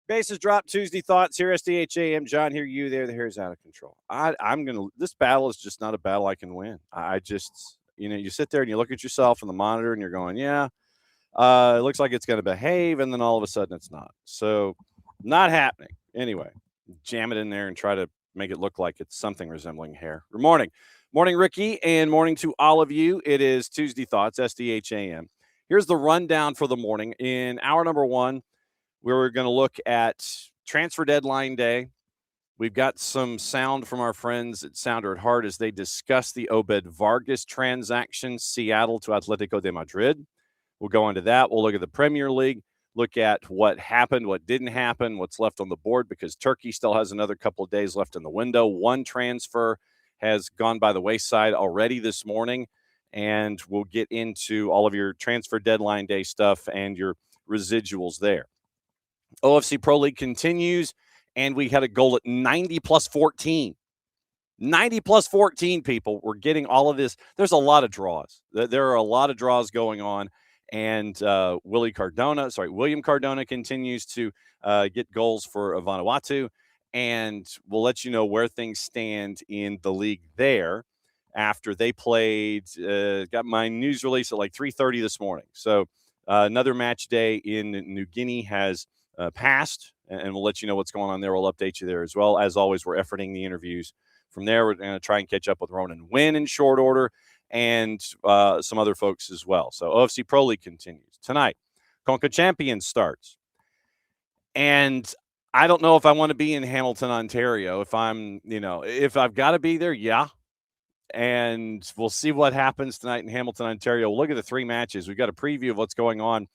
Bases drop. Tuesday thoughts here. SDH AM. John here. You there. The hair's out of control. I'm gonna. This battle is just not a battle I can win. I just, you sit there and you look at yourself in the monitor and you're going, yeah, it looks like it's going to behave, and then all of a sudden it's not. So, not happening. Anyway, jam it in there and try to make it look like it's something resembling hair. Good morning, Ricky, and morning to all of you. It is Tuesday thoughts. SDH AM. Here's the rundown for the morning. In hour number one, we're going to look at transfer deadline day. We've got some sound from our friends at Sounder at Heart as they discuss the Obed Vargas transaction, Seattle to Atletico de Madrid. We'll go into that. We'll look at the Premier League, look at what happened, what didn't happen, what's left on the board, because Turkey still has another couple of days left in the window. One transfer has gone by the wayside already this morning, and we'll get into all of your transfer deadline day stuff and your residuals there. OFC Pro League continues, and we had a goal at 90 plus 14. 90 plus 14, people. We're getting all of this. There's a lot of draws. There are a lot of draws going on, and William Cardona continues to get goals for Vanuatu, and we'll let you know where things stand in the league there after they played. Got my news release at like 3:30 this morning. So another match day in New Guinea has passed, and we'll let you know what's going on there. We'll update you there as well. As always, we're efforting the interviews from there. We're going to try and catch up with Ronan Wynn in short order and some other folks as well. So OFC Pro League continues. Tonight, ConcaChampions starts. And I don't know if I want to be in Hamilton, Ontario. If I've got to be there, yeah. And we'll see what happens tonight in Hamilton, Ontario. We'll look at the three matches. We've got a preview of what's going on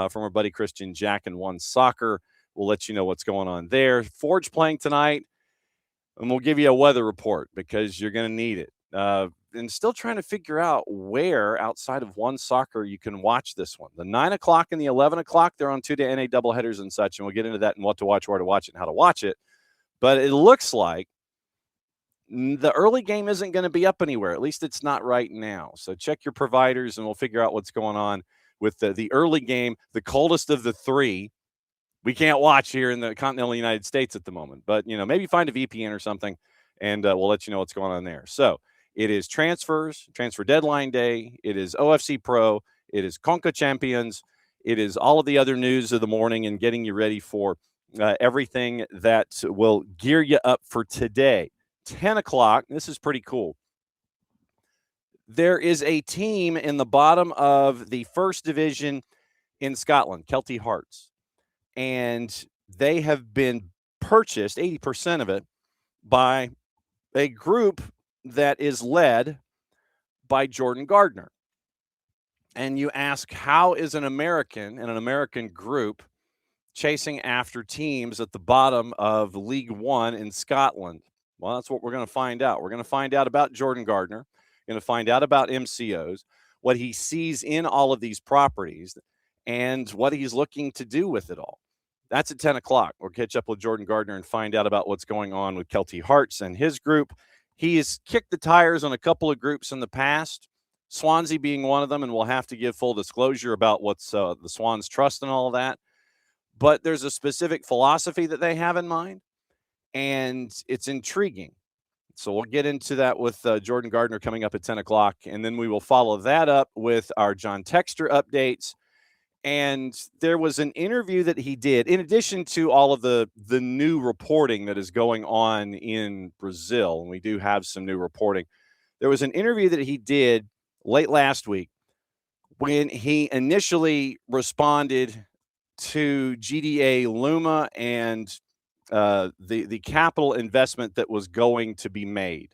from our buddy Christian Jack and One Soccer. We'll let you know what's going on there. Forge playing tonight, and we'll give you a weather report because you're going to need it. And still trying to figure out where outside of One Soccer you can watch this one. The 9 o'clock and the 11 o'clock, they're on 2-day NA doubleheaders and such, and we'll get into that and what to watch, where to watch it, and how to watch it. But it looks like the early game isn't going to be up anywhere. At least it's not right now. So check your providers, and we'll figure out what's going on with the early game, the coldest of the three. We can't watch here in the continental United States at the moment. But, maybe find a VPN or something, and we'll let you know what's going on there. So it is transfer deadline day. It is OFC Pro. It is ConcaChampions. It is all of the other news of the morning and getting you ready for everything that will gear you up for today. 10 o'clock. This is pretty cool. There is a team in the bottom of the first division in Scotland, Kelty Hearts, and they have been purchased, 80% of it, by a group that is led by Jordan Gardner. And you ask, how is an American and an American group chasing after teams at the bottom of League One in Scotland? Well, that's what we're going to find out. We're going to find out about Jordan Gardner. Going to find out about MCOs, what he sees in all of these properties, and what he's looking to do with it all. That's at 10 o'clock. We'll catch up with Jordan Gardner and find out about what's going on with Kelty Hearts and his group. He has kicked the tires on a couple of groups in the past, Swansea being one of them, and we'll have to give full disclosure about what's the Swans Trust and all of that. But there's a specific philosophy that they have in mind, and it's intriguing. So we'll get into that with Jordan Gardner coming up at 10 o'clock, and then we will follow that up with our John Textor updates. And there was an interview that he did, in addition to all of the new reporting that is going on in Brazil, and we do have some new reporting. There was an interview that he did late last week when he initially responded to GDA Luma and the capital investment that was going to be made.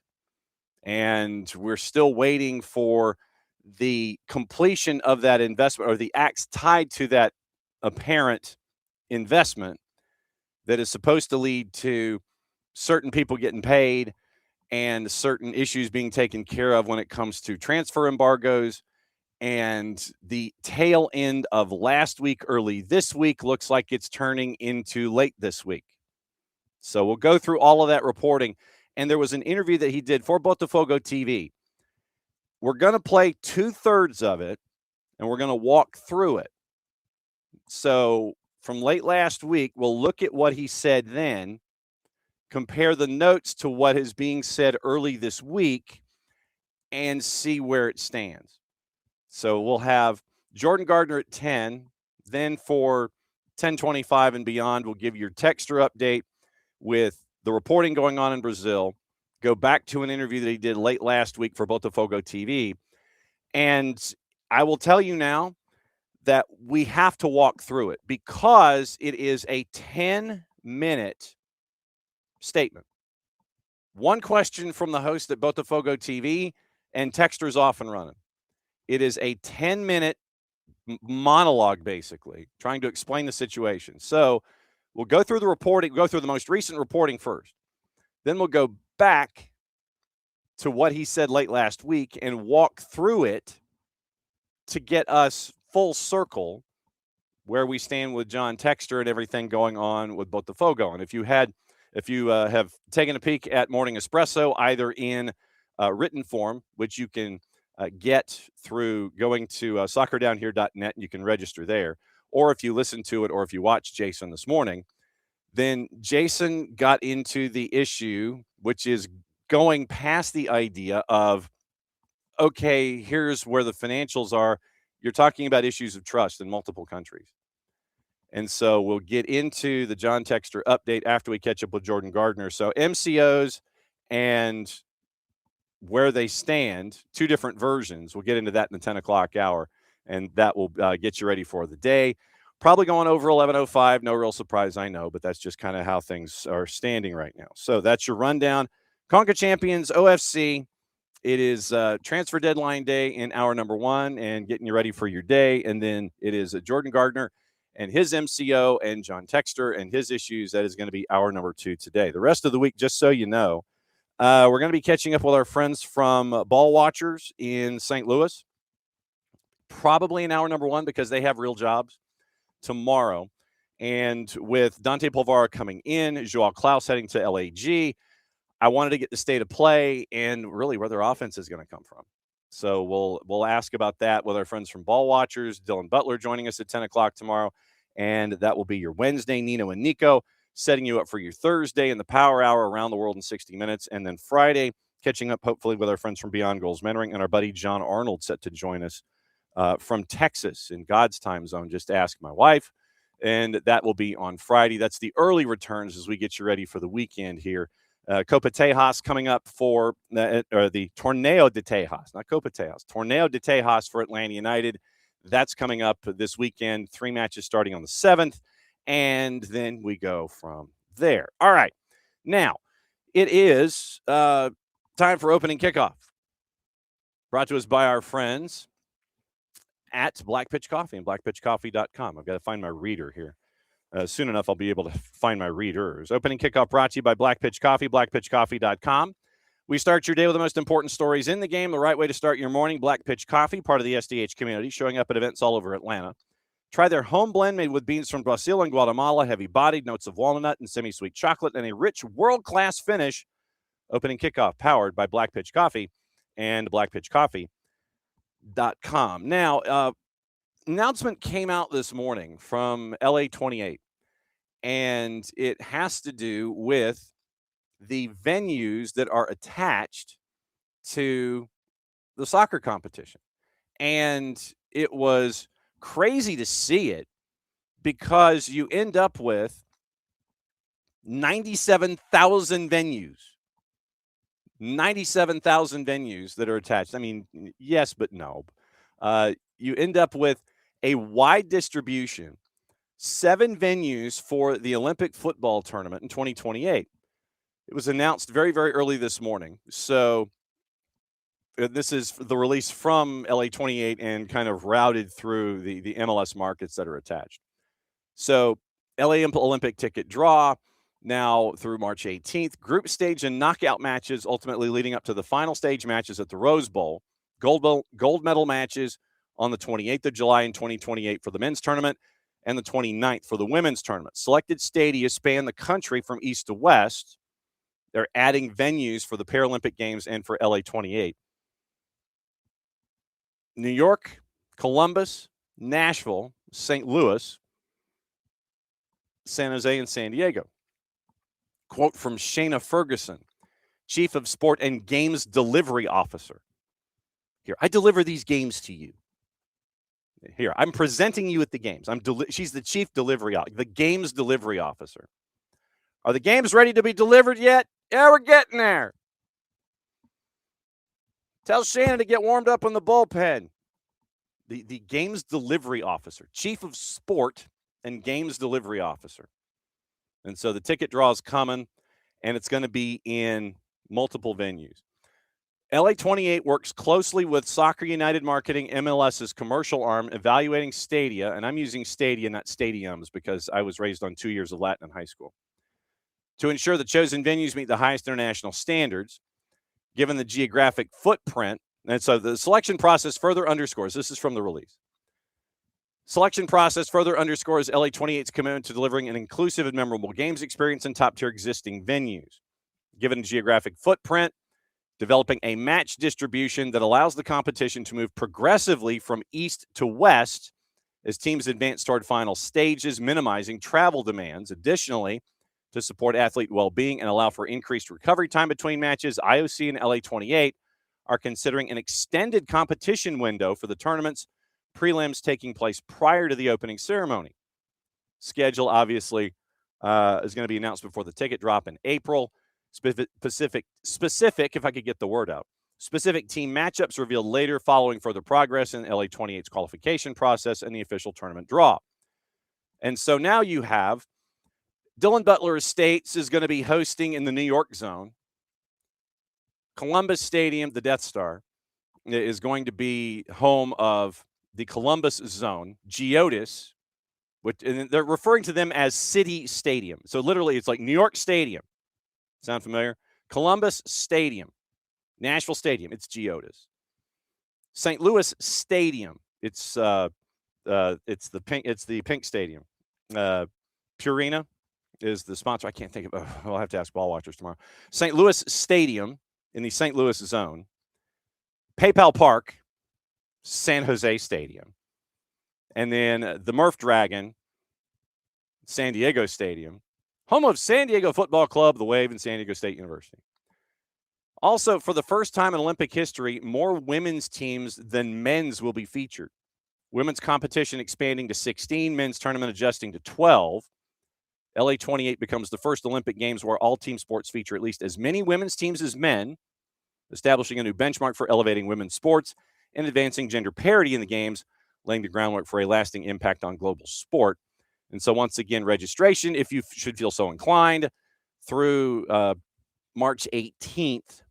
And we're still waiting for the completion of that investment, or the acts tied to that apparent investment that is supposed to lead to certain people getting paid and certain issues being taken care of when it comes to transfer embargoes. And the tail end of last week, early this week, looks like it's turning into late this week. So we'll go through all of that reporting. And there was an interview that he did for Botafogo TV. We're going to play 2/3 of it, and we're going to walk through it. So from late last week, we'll look at what he said then, compare the notes to what is being said early this week, and see where it stands. So we'll have Jordan Gardner at 10. Then for 10:25 and beyond, we'll give your Textor update with the reporting going on in Brazil. Go back to an interview that he did late last week for Botafogo TV. And I will tell you now that we have to walk through it because it is a 10-minute statement. One question from the host at Botafogo TV, and Textor's off and running. It is a 10-minute monologue, basically, trying to explain the situation. So we'll go through the reporting, go through the most recent reporting first. Then we'll go back to what he said late last week and walk through it to get us full circle where we stand with John Textor and everything going on with Botafogo. And if you have taken a peek at Morning Espresso, either in written form, which you can get through going to soccerdownhere.net, and you can register there. Or if you listen to it, or if you watch Jason this morning, then Jason got into the issue, which is going past the idea of, okay, here's where the financials are. You're talking about issues of trust in multiple countries. And so we'll get into the John Textor update after we catch up with Jordan Gardner. So MCOs and where they stand, two different versions. We'll get into that in the 10 o'clock hour, and that will get you ready for the day. Probably going over 11:05. No real surprise, I know, but that's just kind of how things are standing right now. So that's your rundown. ConcaChampions OFC. It is transfer deadline day in hour number 1 and getting you ready for your day. And then it is Jordan Gardner and his MCO and John Textor and his issues. That is going to be hour number 2 today. The rest of the week, just so you know, we're going to be catching up with our friends from Ball Watchers in St. Louis, probably in hour number 1 because they have real jobs tomorrow. And with Dante Polvara coming in, Joao Klaus heading to LAG, I wanted to get the state of play and really where their offense is going to come from. So we'll ask about that with our friends from Ball Watchers. Dylan Butler joining us at 10 o'clock tomorrow, and that will be your Wednesday. Nino and Nico setting you up for your Thursday in the Power Hour, Around the World in 60 Minutes, and then Friday catching up hopefully with our friends from Beyond Goals Mentoring and our buddy John Arnold set to join us from Texas in God's time zone. Just ask my wife, and that will be on Friday. That's the early returns as we get you ready for the weekend here. Copa Tejas coming up for the Torneo de Tejas, not Copa Tejas, Torneo de Tejas for Atlanta United. That's coming up this weekend. 3 matches starting on the 7th, and then we go from there. All right. Now, it is time for opening kickoff. Brought to us by our friends at Black Pitch Coffee and blackpitchcoffee.com. I've got to find my reader here. Soon enough, I'll be able to find my readers. Opening kickoff brought to you by Black Pitch Coffee, blackpitchcoffee.com. We start your day with the most important stories in the game. The right way to start your morning. Black Pitch Coffee, part of the SDH community, showing up at events all over Atlanta. Try their home blend made with beans from Brazil and Guatemala, heavy-bodied, notes of walnut and semi-sweet chocolate, and a rich world-class finish. Opening kickoff powered by Black Pitch Coffee and blackpitchcoffee.com. Now, announcement came out this morning from LA28, and it has to do with the venues that are attached to the soccer competition. And it was crazy to see it because you end up with 97,000 venues. 97,000 venues that are attached. I mean, yes, but no. You end up with a wide distribution, 7 venues for the Olympic football tournament in 2028. It was announced very, very early this morning. So this is the release from LA28 and kind of routed through the MLS markets that are attached. So LA Olympic ticket draw, now through March 18th. Group stage and knockout matches ultimately leading up to the final stage matches at the Rose Bowl. Gold medal matches on the 28th of July in 2028 for the men's tournament and the 29th for the women's tournament. Selected stadia span the country from east to west. They're adding venues for the Paralympic Games and for LA28. New York, Columbus, Nashville, St. Louis, San Jose, and San Diego. Quote from Shayna Ferguson, Chief of Sport and Games Delivery Officer. Here, I deliver these games to you. Here, I'm presenting you at the games. She's the Chief Delivery Officer, the Games Delivery Officer. Are the games ready to be delivered yet? Yeah, we're getting there. Tell Shannon to get warmed up in the bullpen. The Games Delivery Officer, Chief of Sport and Games Delivery Officer. And so the ticket draw is coming, and it's going to be in multiple venues. LA28 works closely with Soccer United Marketing, MLS's commercial arm, evaluating stadia, and I'm using stadia, not stadiums, because I was raised on 2 years of Latin in high school, to ensure the chosen venues meet the highest international standards, given the geographic footprint. And so the selection process further underscores, this is from the release, selection process further underscores LA28's commitment to delivering an inclusive and memorable games experience in top-tier existing venues. Given geographic footprint, developing a match distribution that allows the competition to move progressively from east to west as teams advance toward final stages, minimizing travel demands. Additionally, to support athlete well-being and allow for increased recovery time between matches, IOC and LA28 are considering an extended competition window for the tournament's prelims taking place prior to the opening ceremony. Schedule, obviously, is going to be announced before the ticket drop in April. Specific, if I could get the word out. Specific team matchups revealed later following further progress in LA28's qualification process and the official tournament draw. And so now you have Dillon Butler Estates is going to be hosting in the New York zone. Columbus Stadium, the Death Star, is going to be home of the Columbus zone. Geodis, and they're referring to them as City Stadium. So literally it's like New York Stadium. Sound familiar? Columbus Stadium. Nashville Stadium, it's Geodis. St. Louis Stadium, it's the pink stadium. Purina is the sponsor. I can't think of I'll have to ask ball watchers tomorrow. St. Louis Stadium in the St. Louis zone. PayPal Park, San Jose Stadium. And then the Murph Dragon, San Diego Stadium. Home of San Diego Football Club, the Wave, and San Diego State University. Also, for the first time in Olympic history, more women's teams than men's will be featured. Women's competition expanding to 16, men's tournament adjusting to 12. LA28 becomes the first Olympic Games where all team sports feature at least as many women's teams as men, establishing a new benchmark for elevating women's sports and advancing gender parity in the Games, laying the groundwork for a lasting impact on global sport. And so once again, registration, if you should feel so inclined, through March 18th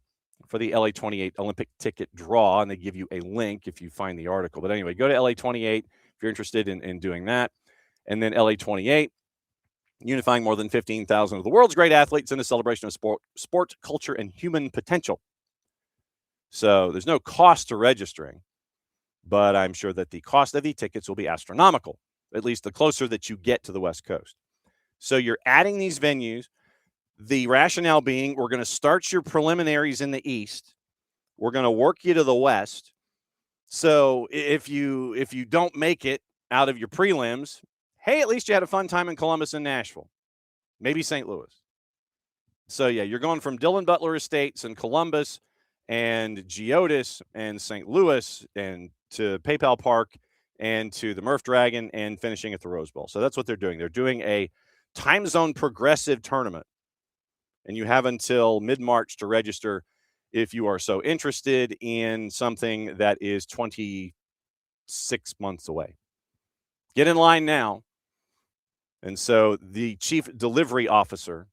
for the LA28 Olympic ticket draw, and they give you a link if you find the article. But anyway, go to LA28 if you're interested in doing that. And then LA28, unifying more than 15,000 of the world's great athletes in a celebration of sport, culture, and human potential. So there's no cost to registering, but I'm sure that the cost of the tickets will be astronomical, at least the closer that you get to the West Coast. So you're adding these venues. The rationale being we're going to start your preliminaries in the East. We're going to work you to the West. So if you don't make it out of your prelims, hey, at least you had a fun time in Columbus and Nashville, maybe St. Louis. So, yeah, you're going from Dillon Butler Estates and Columbus and Geodis and St. Louis and to PayPal Park and to the Murph Dragon and finishing at the Rose Bowl. So that's what they're doing. They're doing a time zone progressive tournament. And you have until mid-March to register if you are so interested in something that is 26 months away. Get in line now. And so the Chief Delivery Officer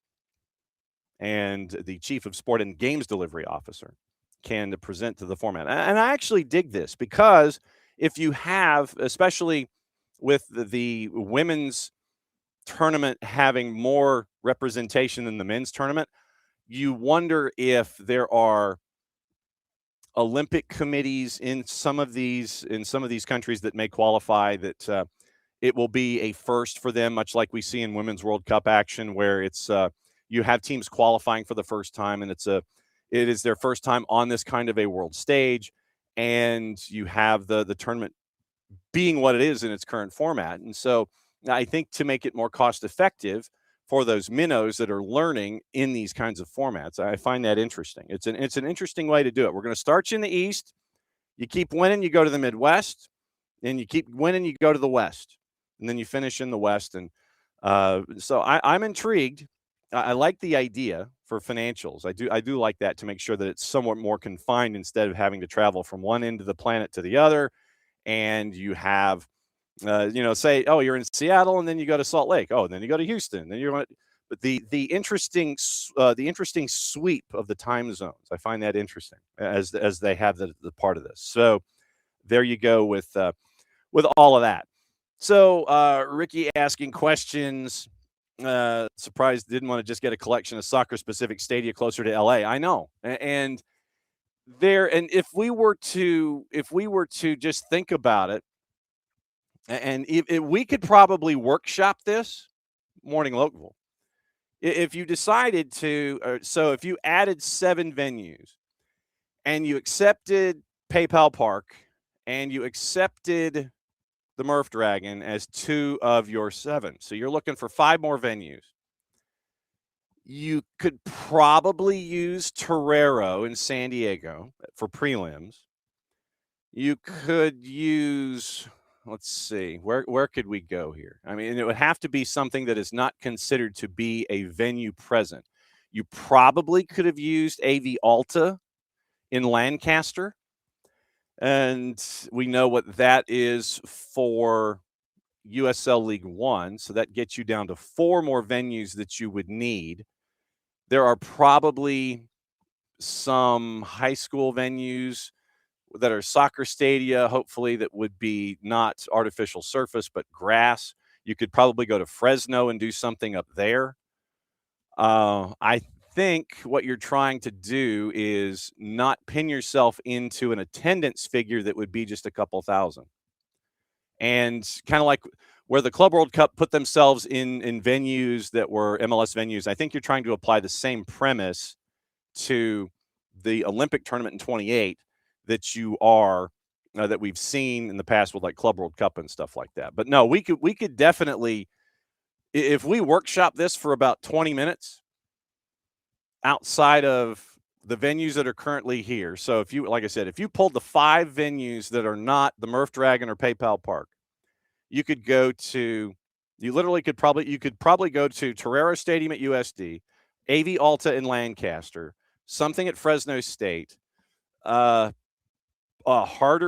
and the Chief of Sport and Games Delivery Officer can present to the format. And I actually dig this because if you have, especially with the women's tournament having more representation than the men's tournament, you wonder if there are Olympic committees in some of these countries that may qualify, that it will be a first for them, much like we see in Women's World Cup action, where it's you have teams qualifying for the first time, and it is their first time on this kind of a world stage, and you have the tournament being what it is in its current format. And so I think to make it more cost effective for those minnows that are learning in these kinds of formats, I find that interesting. It's an interesting way to do it. We're going to start you in the East. You keep winning, you go to the Midwest, and you keep winning, you go to the West, and then you finish in the West. And so I'm intrigued. I like the idea for financials. I do like that, to make sure that it's somewhat more confined instead of having to travel from one end of the planet to the other. And you have, say, oh, you're in Seattle, and then you go to Salt Lake. Oh, and then you go to Houston. Then but the interesting sweep of the time zones, I find that interesting, as they have the part of this. So there you go with all of that. So Ricky asking questions. Surprised didn't want to just get a collection of soccer-specific stadia closer to LA. I know, and if we were to just think about it, and if we could probably workshop this, Morning Lokeville, if you decided to, so if you added 7 venues and you accepted PayPal Park and you accepted the Murph Dragon as 2 of your 7, so you're looking for 5 more venues. You could probably use Torero in San Diego for prelims. You could use, let's see, where could we go here? I mean, it would have to be something that is not considered to be a venue present. You probably could have used AV Alta in Lancaster, and we know what that is for USL League One, so that gets you down to 4 more venues that you would need. There are probably some high school venues that are soccer stadia, hopefully, that would be not artificial surface, but grass. You could probably go to Fresno and do something up there. I think what you're trying to do is not pin yourself into an attendance figure that would be just a couple thousand. And kind of like where the Club World Cup put themselves in venues that were MLS venues, I think you're trying to apply the same premise to the Olympic tournament in 28 that you are, that we've seen in the past with like Club World Cup and stuff like that. But no, we could definitely, if we workshop this for about 20 minutes outside of the venues that are currently here. So if you, like I said, if you pulled the 5 venues that are not the Murph Dragon or PayPal Park, you could go to, you could probably go to Torero Stadium at USD, AV Alta in Lancaster, something at Fresno State, Harder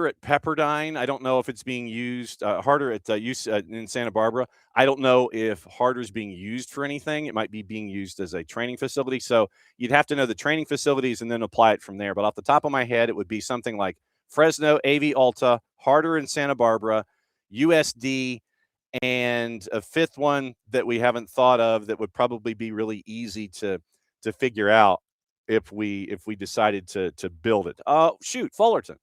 at Pepperdine. I don't know if it's being used. Harder at in Santa Barbara. I don't know if Harder is being used for anything. It might be being used as a training facility. So you'd have to know the training facilities and then apply it from there. But off the top of my head, it would be something like Fresno, AV Alta, Harder in Santa Barbara, USD, and a 5th one that we haven't thought of that would probably be really easy to figure out if we decided to build it. Fullerton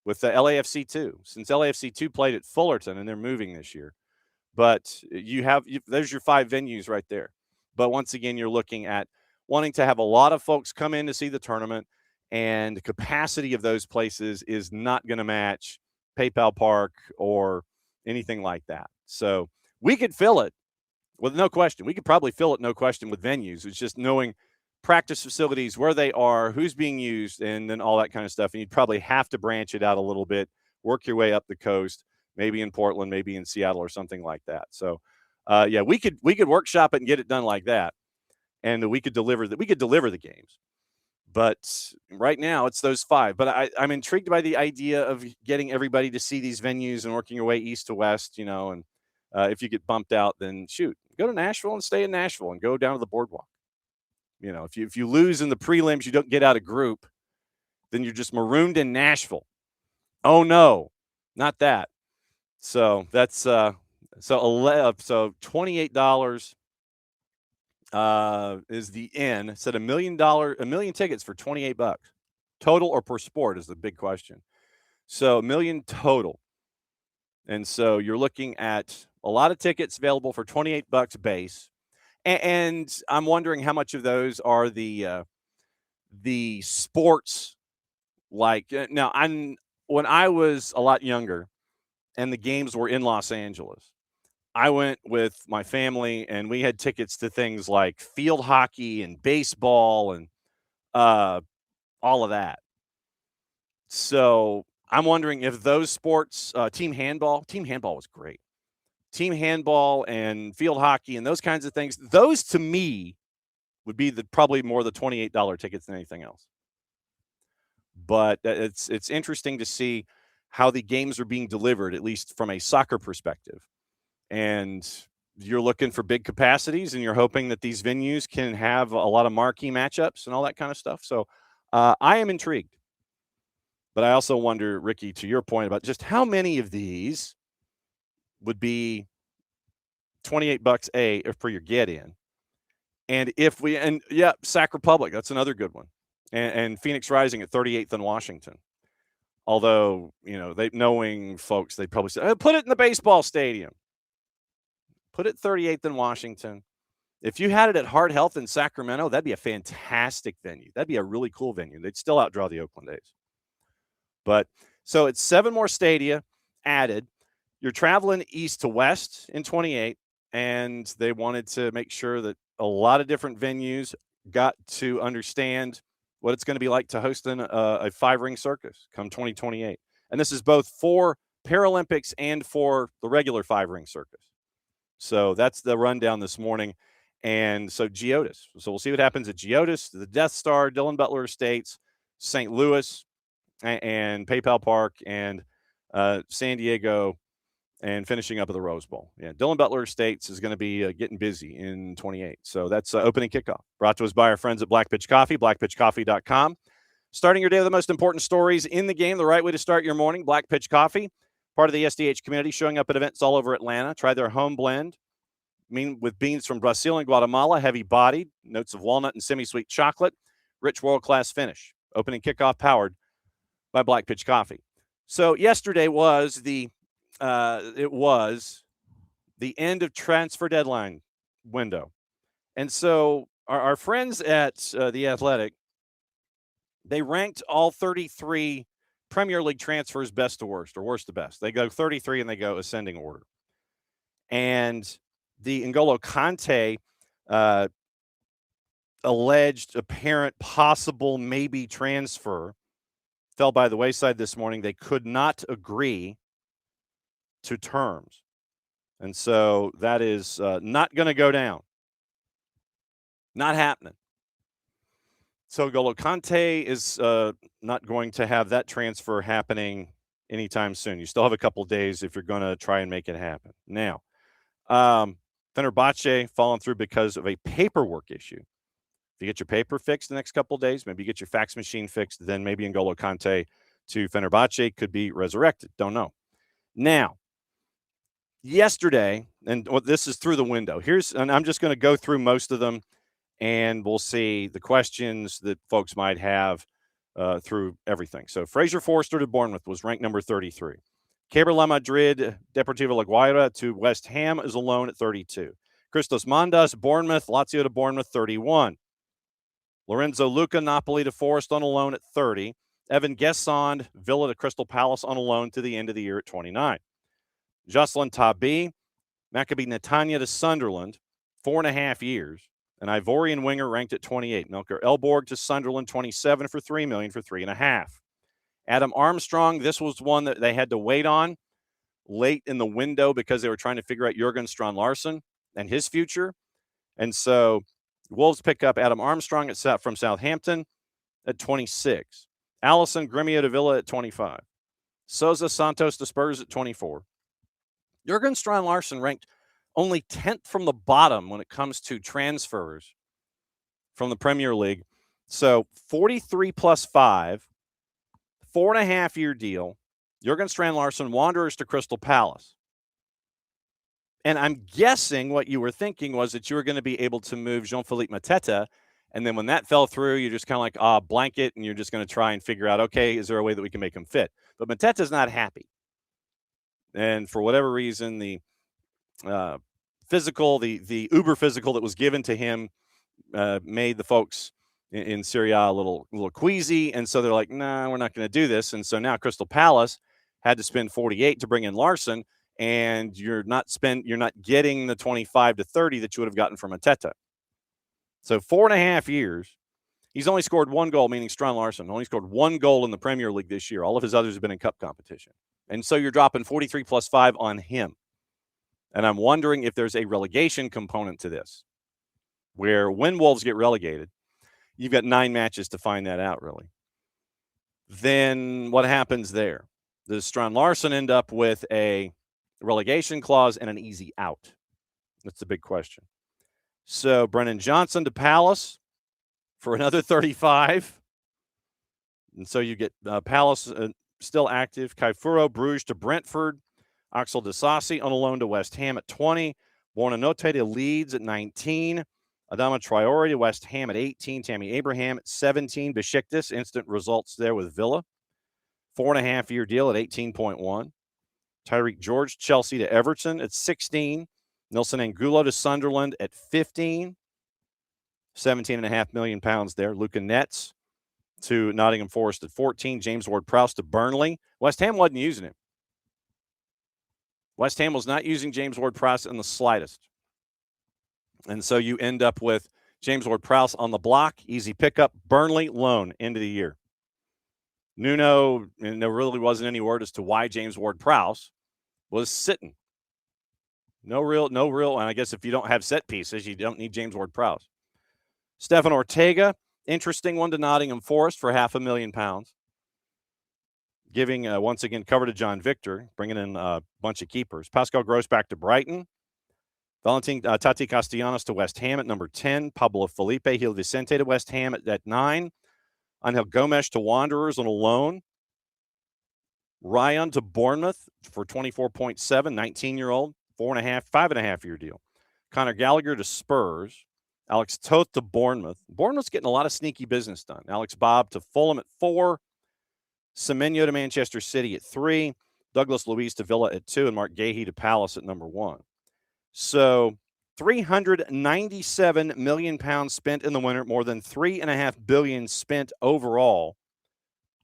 with the LAFC2, since LAFC2 played at Fullerton and they're moving this year. But there's your 5 venues right there. But once again, you're looking at wanting to have a lot of folks come in to see the tournament, and the capacity of those places is not going to match PayPal Park or anything like that. So we could fill it with no question. We could probably fill it, no question, with venues. It's just knowing practice facilities, where they are, who's being used, and then all that kind of stuff. And you'd probably have to branch it out a little bit, work your way up the coast, maybe in Portland, maybe in Seattle or something like that. So we could workshop it and get it done like that. And we could deliver the games. But right now it's those 5. But I'm intrigued by the idea of getting everybody to see these venues and working your way east to west, and if you get bumped out, then shoot, go to Nashville and stay in Nashville and go down to the boardwalk. If you lose in the prelims, you don't get out of group, then you're just marooned in Nashville. Oh no, not that. So that's So $28 is the in. It said $1 million tickets for $28 total or per sport is the big question. So $1 million total. And so you're looking at a lot of tickets available for $28 base. And I'm wondering how much of those are the sports like now when I was a lot younger and the games were in Los Angeles, I went with my family and we had tickets to things like field hockey and baseball and all of that. So I'm wondering if those sports, team handball was great. Team handball and field hockey and those kinds of things, those to me would be probably more the $28 tickets than anything else. But it's interesting to see how the games are being delivered, at least from a soccer perspective. And you're looking for big capacities and you're hoping that these venues can have a lot of marquee matchups and all that kind of stuff. So I am intrigued. But I also wonder, Ricky, to your point about just how many of these would be $28 for your get in. And Sac Republic, that's another good one. And Phoenix Rising at 38th and Washington. Although, knowing folks, they'd probably say, put it in the baseball stadium. Put it 38th in Washington. If you had it at Heart Health in Sacramento, that'd be a fantastic venue. That'd be a really cool venue. They'd still outdraw the Oakland A's. But so it's 7 more stadia added. You're traveling east to west in 28, and they wanted to make sure that a lot of different venues got to understand what it's going to be like to host a 5-ring circus come 2028. And this is both for Paralympics and for the regular 5-ring circus. So that's the rundown this morning. And so Geodis. So we'll see what happens at Geodis, the Death Star, Dillon Butler Estates, St. Louis, and PayPal Park, and San Diego, and finishing up at the Rose Bowl. Yeah, Dillon Butler Estates is going to be getting busy in 28. So that's opening kickoff. Brought to us by our friends at Black Pitch Coffee, blackpitchcoffee.com. Starting your day with the most important stories in the game, the right way to start your morning, Black Pitch Coffee, part of the SDH community, showing up at events all over Atlanta. Try their home blend with beans from Brazil and Guatemala, heavy-bodied, notes of walnut and semi-sweet chocolate, rich world-class finish. Opening kickoff powered by Black Pitch Coffee. So yesterday was the end of transfer deadline window. And so our friends at The Athletic, they ranked all 33 Premier League transfers best to worst, or worst to best. They go 33 and they go ascending order. And the N'Golo Kante alleged apparent possible maybe transfer fell by the wayside this morning. They could not agree to terms. And so that is not going to go down. Not happening. So N'Golo Kante is not going to have that transfer happening anytime soon. You still have a couple days if you're going to try and make it happen. Now, Fenerbahce falling through because of a paperwork issue. If you get your paper fixed the next couple of days, maybe you get your fax machine fixed, then maybe N'Golo Kante to Fenerbahce could be resurrected. Don't know. Now, yesterday, and this is through the window. And I'm just going to go through most of them, and we'll see the questions that folks might have through everything. So Fraser Forster to Bournemouth was ranked number 33. Keber La Madrid, Deportivo La Guaira to West Ham is alone at 32. Christos Mondas, Bournemouth, Lazio to Bournemouth, 31. Lorenzo Luca, Napoli to Forest on a loan at 30. Evan Guessond, Villa to Crystal Palace on a loan to the end of the year at 29. Jocelyn Tabi, Maccabi Netanya to Sunderland, 4.5 years. An Ivorian winger ranked at 28. Melker Elborg to Sunderland, 27 for $3 million for 3.5. Adam Armstrong, this was one that they had to wait on late in the window because they were trying to figure out Jurgen Strand-Larsen and his future. And so Wolves pick up Adam Armstrong from Southampton at 26. Allison Gremio to Villa at 25. Sousa Santos to Spurs at 24. Jurgen Strand-Larsen ranked only 10th from the bottom when it comes to transfers from the Premier League. So 43 plus 5, 4.5-year deal. Jurgen Strand-Larsen, Wanderers to Crystal Palace. And I'm guessing what you were thinking was that you were going to be able to move Jean-Philippe Mateta. And then when that fell through, you're just kind of like, blanket, and you're just going to try and figure out, okay, is there a way that we can make him fit? But Mateta's not happy. And for whatever reason, the physical, the uber physical that was given to him made the folks in Serie A a little queasy. And so they're like, nah, we're not going to do this. And so now Crystal Palace had to spend 48 to bring in Larson, and you're not getting the 25 to 30 that you would have gotten from Mateta. So 4.5 years. He's only scored one goal, meaning Strand Larson only scored one goal in the Premier League this year. All of his others have been in cup competition. And so you're dropping 43 plus 5 on him. And I'm wondering if there's a relegation component to this, where when Wolves get relegated, you've got 9 matches to find that out, really. Then what happens there? Does Strand Larson end up with a relegation clause and an easy out? That's the big question. So Brennan Johnson to Palace for another 35. And so you get Palace still active. Kaifuro Bruges to Brentford. Axel Disasi on a loan to West Ham at 20. Buonanotte to Leeds at 19. Adama Traore to West Ham at 18. Tammy Abraham at 17. Besiktas, instant results there with Villa. 4.5-year deal at 18.1. Tyreek George, Chelsea to Everton at 16. Nilson Angulo to Sunderland at 15. 17.5 million pounds there. Luca Netz to Nottingham Forest at 14. James Ward-Prowse to Burnley. West Ham wasn't using him. West Ham was not using James Ward-Prowse in the slightest. And so you end up with James Ward-Prowse on the block, easy pickup, Burnley loan into the year. Nuno, and there really wasn't any word as to why James Ward-Prowse was sitting. No real, and I guess if you don't have set pieces, you don't need James Ward-Prowse. Stefan Ortega, interesting one to Nottingham Forest for £500,000. Giving, once again, cover to John Victor, bringing in a bunch of keepers. Pascal Gross back to Brighton. Valentin Tati Castellanos to West Ham at number 10. Pablo Felipe Gil Vicente to West Ham at 9. Angel Gomes to Wanderers on a loan. Ryan to Bournemouth for 24.7, 19-year-old, 5.5-year deal. Conor Gallagher to Spurs. Alex Toth to Bournemouth. Bournemouth's getting a lot of sneaky business done. Alex Bob to Fulham at 4. Semenyo to Manchester City at 3. Douglas Luiz to Villa at 2. And Mark Gahey to Palace at number 1. So £397 million spent in the winter, more than $3.5 billion spent overall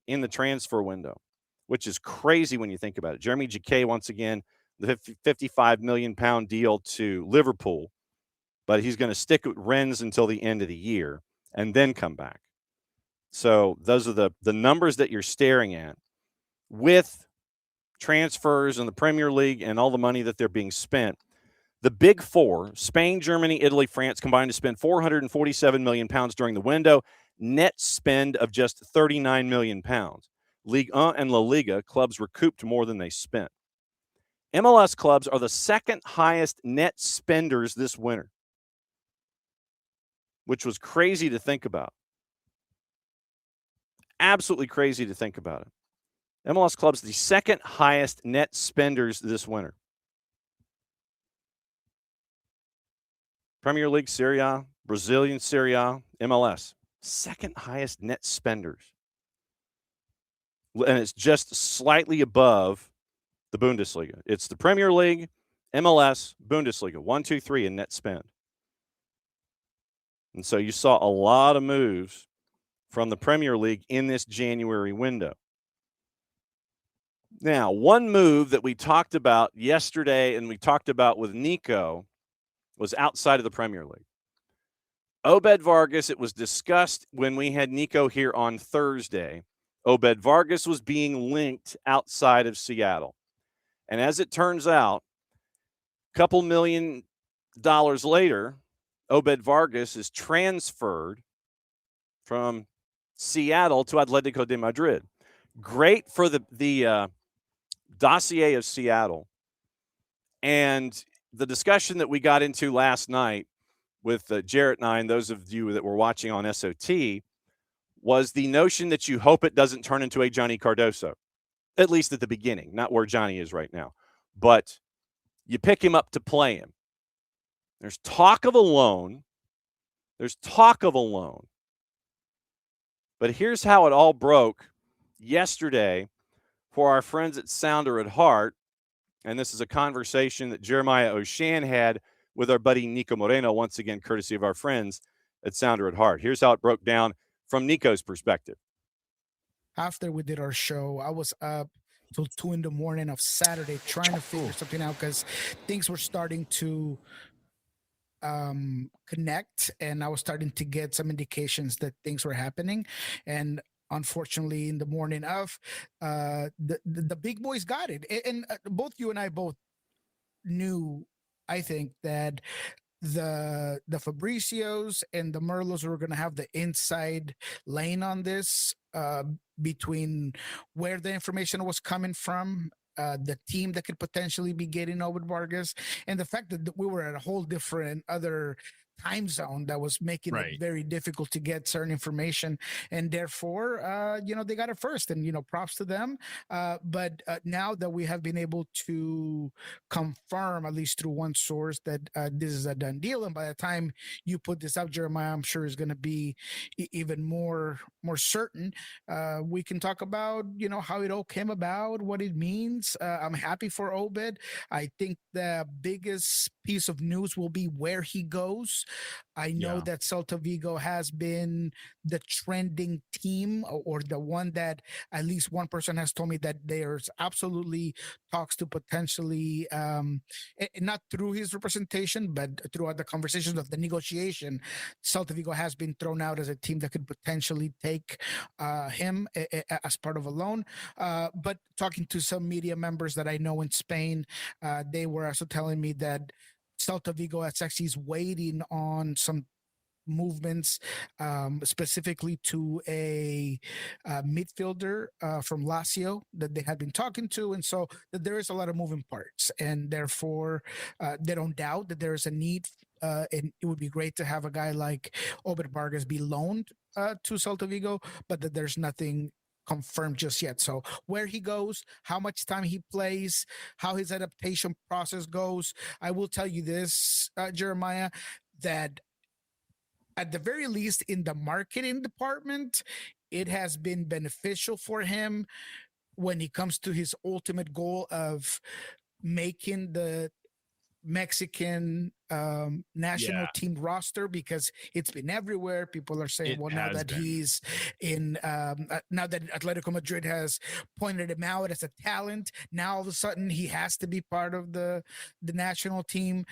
in the transfer window, which is crazy when you think about it. Jeremy Jacquet, once again, the £55 million deal to Liverpool, but he's going to stick with Rennes until the end of the year and then come back. So those are the numbers that you're staring at with transfers in the Premier League and all the money that they're being spent. The big four, Spain, Germany, Italy, France, combined to spend £447 million during the window. Net spend of just £39 million. Ligue 1 and La Liga clubs recouped more than they spent. MLS clubs are the second highest net spenders this winter, which was crazy to think about. Absolutely crazy to think about it. MLS clubs, the second highest net spenders this winter. Premier League, Serie A, Brazilian Serie A, MLS. Second highest net spenders. And it's just slightly above the Bundesliga. It's the Premier League, MLS, Bundesliga. 1, 2, 3 in net spend. And so you saw a lot of moves from the Premier League in this January window. Now, one move that we talked about yesterday and we talked about with Nico was outside of the Premier League. Obed Vargas, it was discussed when we had Nico here on Thursday. Obed Vargas was being linked outside of Seattle. And as it turns out, a couple $1 million later, Obed Vargas is transferred from Seattle to Atletico de Madrid. Great for the dossier of Seattle. And the discussion that we got into last night with Jarrett and I, and those of you that were watching on SOT, was the notion that you hope it doesn't turn into a Johnny Cardoso, at least at the beginning, not where Johnny is right now. But You pick him up to play him. There's talk of a loan. But here's how it all broke yesterday for our friends at Sounder at Heart. And this is a conversation that Jeremiah O'Shan had with our buddy Nico Moreno, once again, courtesy of our friends at Sounder at Heart. Here's how it broke down from Nico's perspective. After we did our show, I was up till 2 a.m. of Saturday trying to figure something out because things were starting to connect, and I was starting to get some indications that things were happening. And unfortunately, in the morning of, the big boys got it, and both you and I both knew, I think, that the Fabricios and the Merlos were going to have the inside lane on this, between where the information was coming from, the team that could potentially be getting Obed Vargas, and the fact that we were at a whole different other time zone that was making it very difficult to get certain information, and therefore they got it first, and props to them. But now that we have been able to confirm, at least through one source, that this is a done deal, and by the time you put this up, Jeremiah, I'm sure is going to be even more certain. We can talk about how it all came about, what it means. I'm happy for Obed. I think the biggest piece of news will be where he goes. I know that Celta Vigo has been the trending team, or the one that at least one person has told me that there's absolutely talks to potentially, not through his representation, but throughout the conversations of the negotiation, Celta Vigo has been thrown out as a team that could potentially take him as part of a loan. But talking to some media members that I know in Spain, they were also telling me that Celta Vigo actually is waiting on some movements, specifically to a midfielder from Lazio that they had been talking to, and so that there is a lot of moving parts, and therefore they don't doubt that there is a need. And it would be great to have a guy like Obed Vargas be loaned to Celta Vigo, but that there's nothing confirmed just yet. So where he goes, how much time he plays, how his adaptation process goes. I will tell you this, Jeremiah, that at the very least in the marketing department, it has been beneficial for him when he comes to his ultimate goal of making the Mexican national team roster, because it's been everywhere. People are saying, well, now that he's in, now that Atletico Madrid has pointed him out as a talent, now all of a sudden he has to be part of the national team.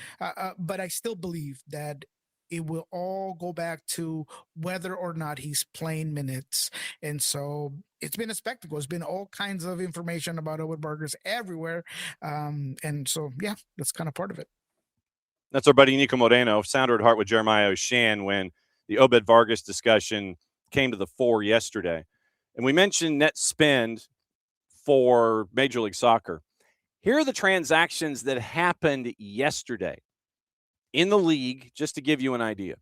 But I still believe that it will all go back to whether or not he's playing minutes. And so it's been a spectacle. It's been all kinds of information about Obed Vargas everywhere. And so, yeah, that's kind of part of it. That's our buddy Nico Moreno, Sounder at Heart with Jeremiah O'Shan, when the Obed Vargas discussion came to the fore yesterday. And we mentioned net spend for Major League Soccer. Here are the transactions that happened yesterday in the league, just to give you an idea.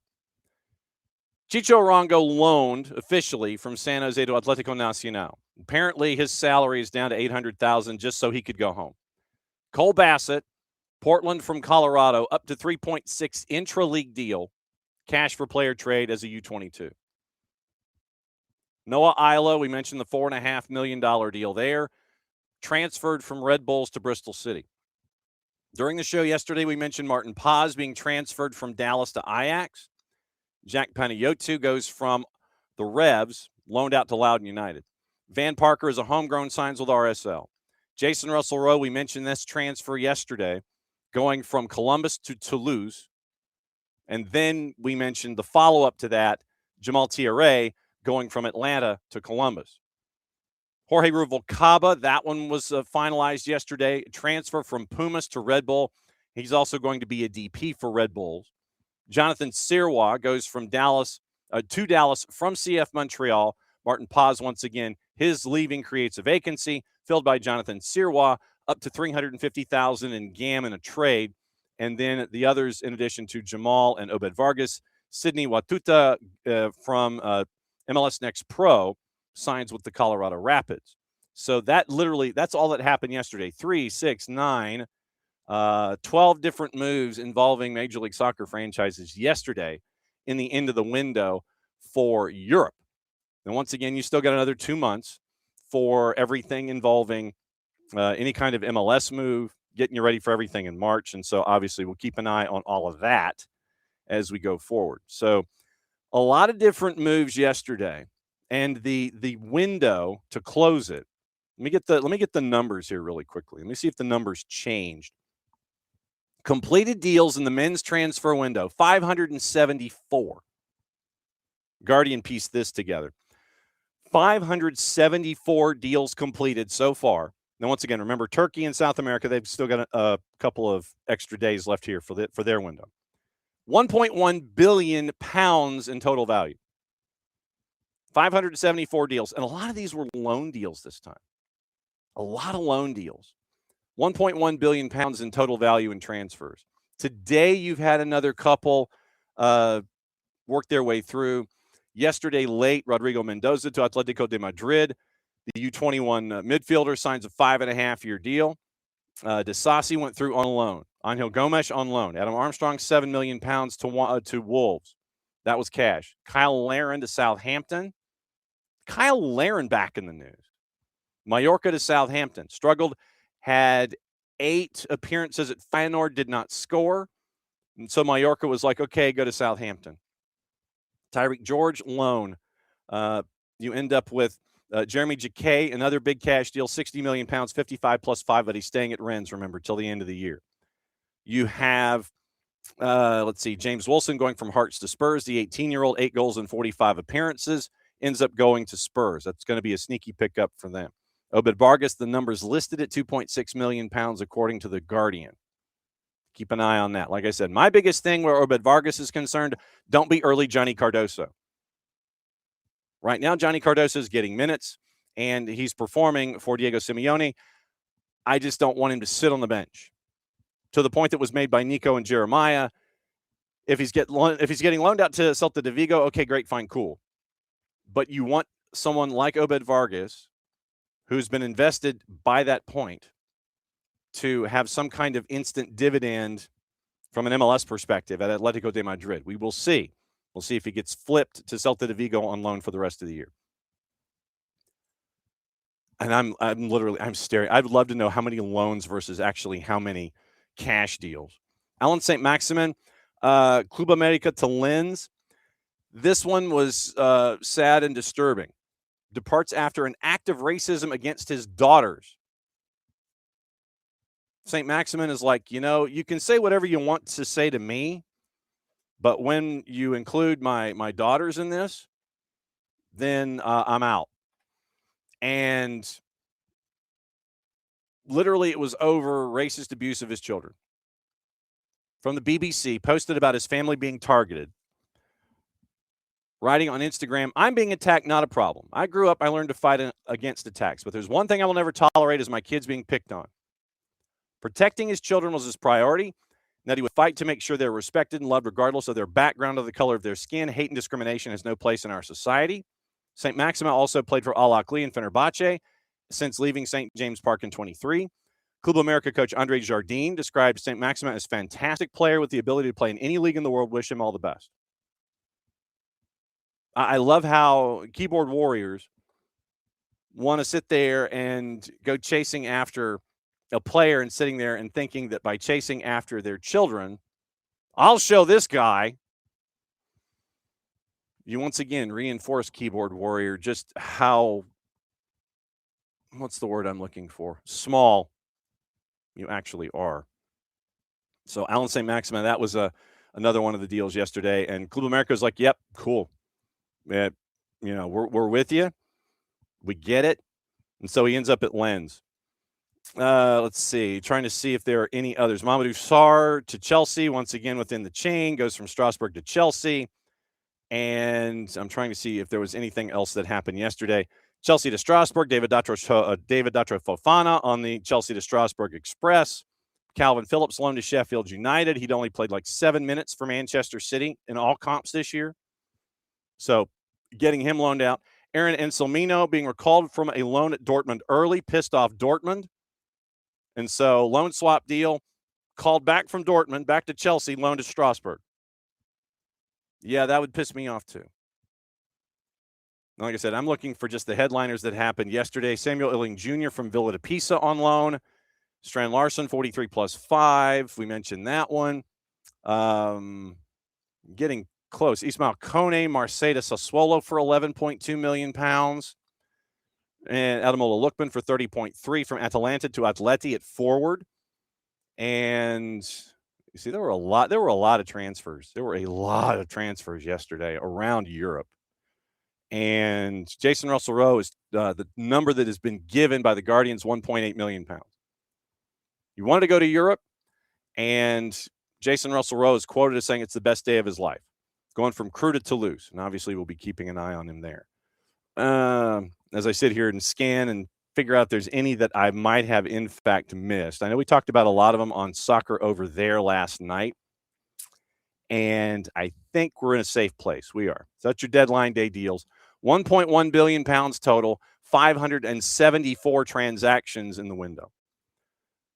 Chicho Arango loaned officially from San Jose to Atletico Nacional. Apparently, his salary is down to $800,000 just so he could go home. Cole Bassett, Portland from Colorado, up to 3.6 intra-league deal, cash for player trade as a U22. Noah Ilo, we mentioned the $4.5 million deal there, transferred from Red Bulls to Bristol City. During the show yesterday, we mentioned Martin Paz being transferred from Dallas to Ajax. Jack Panayotu goes from the Revs, loaned out to Loudoun United. Van Parker is a homegrown, signs with RSL. Jason Russell-Rowe, we mentioned this transfer yesterday, going from Columbus to Toulouse. And then we mentioned the follow-up to that, Jamal Thierry, going from Atlanta to Columbus. Jorge Ruvalcaba, that one was finalized yesterday. Transfer from Pumas to Red Bull. He's also going to be a DP for Red Bulls. Jonathan Sirois goes from Dallas to Dallas from CF Montreal. Martin Paz, once again, his leaving creates a vacancy, filled by Jonathan Sirois, up to $350,000 in GAM in a trade. And then the others, in addition to Jamal and Obed Vargas, Sidney Watuta from MLS Next Pro signs with the Colorado Rapids. So that literally, that's all that happened yesterday. 3, 6, 9, 12 different moves involving Major League Soccer franchises yesterday in the end of the window for Europe. And once again, you still got another 2 months for everything involving any kind of MLS move, getting you ready for everything in March. And so obviously we'll keep an eye on all of that as we go forward. So a lot of different moves yesterday, and the window to close it. Let me get the numbers here really quickly. Let me see if the numbers changed. Completed deals in the men's transfer window, 574. Guardian pieced this together. 574 deals completed so far. Now, once again, remember, Turkey and South America, they've still got a couple of extra days left here for their window. 1.1 billion pounds in total value. 574 deals. And a lot of these were loan deals this time. A lot of loan deals. 1.1 billion pounds in total value in transfers. Today, you've had another couple work their way through. Yesterday, late, Rodrigo Mendoza to Atletico de Madrid. The U21 midfielder signs a 5.5-year deal. Disasi went through on loan. Angel Gomes on loan. Adam Armstrong, 7 million pounds to Wolves. That was cash. Kyle Larin to Southampton. Kyle Larin back in the news. Mallorca to Southampton. Struggled, had 8 appearances at Feyenoord, did not score. And so Mallorca was like, okay, go to Southampton. Tyreek George, loan. You end up with Jeremy Jacquet, another big cash deal, 60 million pounds, 55 plus 5, but he's staying at Rennes, remember, till the end of the year. You have, James Wilson going from Hearts to Spurs, the 18-year-old, 8 goals and 45 appearances, ends up going to Spurs. That's going to be a sneaky pickup for them. Obed Vargas, the numbers listed at 2.6 million pounds, according to The Guardian. Keep an eye on that. Like I said, my biggest thing where Obed Vargas is concerned, don't be early Johnny Cardoso. Right now, Johnny Cardoso is getting minutes, and he's performing for Diego Simeone. I just don't want him to sit on the bench. To the point that was made by Nico and Jeremiah, if he's getting loaned out to Celta de Vigo, okay, great, fine, cool. But you want someone like Obed Vargas, who's been invested by that point, to have some kind of instant dividend from an MLS perspective at Atletico de Madrid. We will see. We'll see if he gets flipped to Celta de Vigo on loan for the rest of the year. And I'm staring. I'd love to know how many loans versus actually how many cash deals. Alan St. Maximin, Club America to Lens. This one was sad and disturbing. Departs after an act of racism against his daughters. St. Maximin is like, you can say whatever you want to say to me, but when you include my daughters in this, then I'm out. And literally it was over racist abuse of his children. From the BBC, posted about his family being targeted. Writing on Instagram, I'm being attacked, not a problem. I grew up, I learned to fight against attacks, but there's one thing I will never tolerate is my kids being picked on. Protecting his children was his priority, and that he would fight to make sure they're respected and loved regardless of their background or the color of their skin. Hate and discrimination has no place in our society. St. Maximin also played for Al Ahly and Fenerbahce since leaving St. James Park in 23. Club America coach Andre Jardine described St. Maximin as a fantastic player with the ability to play in any league in the world. Wish him all the best. I love how keyboard warriors want to sit there and go chasing after a player and sitting there and thinking that by chasing after their children, I'll show this guy. You once again reinforce keyboard warrior just how, what's the word I'm looking for? Small you actually are. So Alan St. Maximin, that was another one of the deals yesterday. And Club America was like, yep, cool. We're with you. We get it. And so he ends up at Lens. Let's see. Trying to see if there are any others. Mamadou Sarr to Chelsea, once again within the chain, goes from Strasbourg to Chelsea. And I'm trying to see if there was anything else that happened yesterday. Chelsea to Strasbourg, David Datro Fofana on the Chelsea to Strasbourg Express. Calvin Phillips loaned to Sheffield United. He'd only played like 7 minutes for Manchester City in all comps this year. So getting him loaned out. Aaron Anselmino being recalled from a loan at Dortmund early, pissed off Dortmund. And so loan swap deal. called back from Dortmund, back to Chelsea, loaned to Strasbourg. Yeah, that would piss me off too. Like I said, I'm looking for just the headliners that happened yesterday. Samuel Illing Jr. from Villa to Pisa on loan. Strand Larson, 43 plus 5. We mentioned that one. Getting close. Ismail Kone, Marseille to Sassuolo for 11.2 million pounds. And Ademola Lookman for 30.3 from Atalanta to Atleti at forward. And you see, there were a lot of transfers. There were a lot of transfers yesterday around Europe. And Jason Russell-Rowe is the number that has been given by the Guardians, 1.8 million pounds. He wanted to go to Europe, and Jason Russell-Rowe is quoted as saying it's the best day of his life, going from Crewe to Toulouse. And obviously, we'll be keeping an eye on him there. As I sit here and scan and figure out if there's any that I might have, in fact, missed. I know we talked about a lot of them on Soccer Over There last night, and I think we're in a safe place. We are. So that's your deadline day deals. 1.1 billion pounds total, 574 transactions in the window.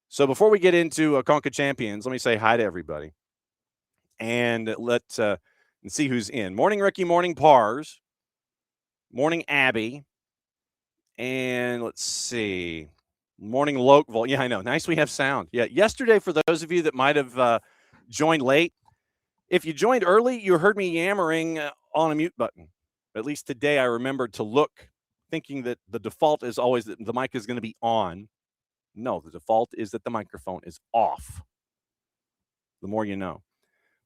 So before we get into ConcaChampions, let me say hi to everybody and let's see who's in. Morning, Ricky. Morning, Pars. Morning, Abby. And let's see. Morning, Lokeville. Yeah, I know. Nice we have sound. Yeah, yesterday, for those of you that might have joined late, if you joined early, you heard me yammering on a mute button. At least today I remembered to look, thinking that the default is always that the mic is going to be on. No, the default is that the microphone is off. The more you know.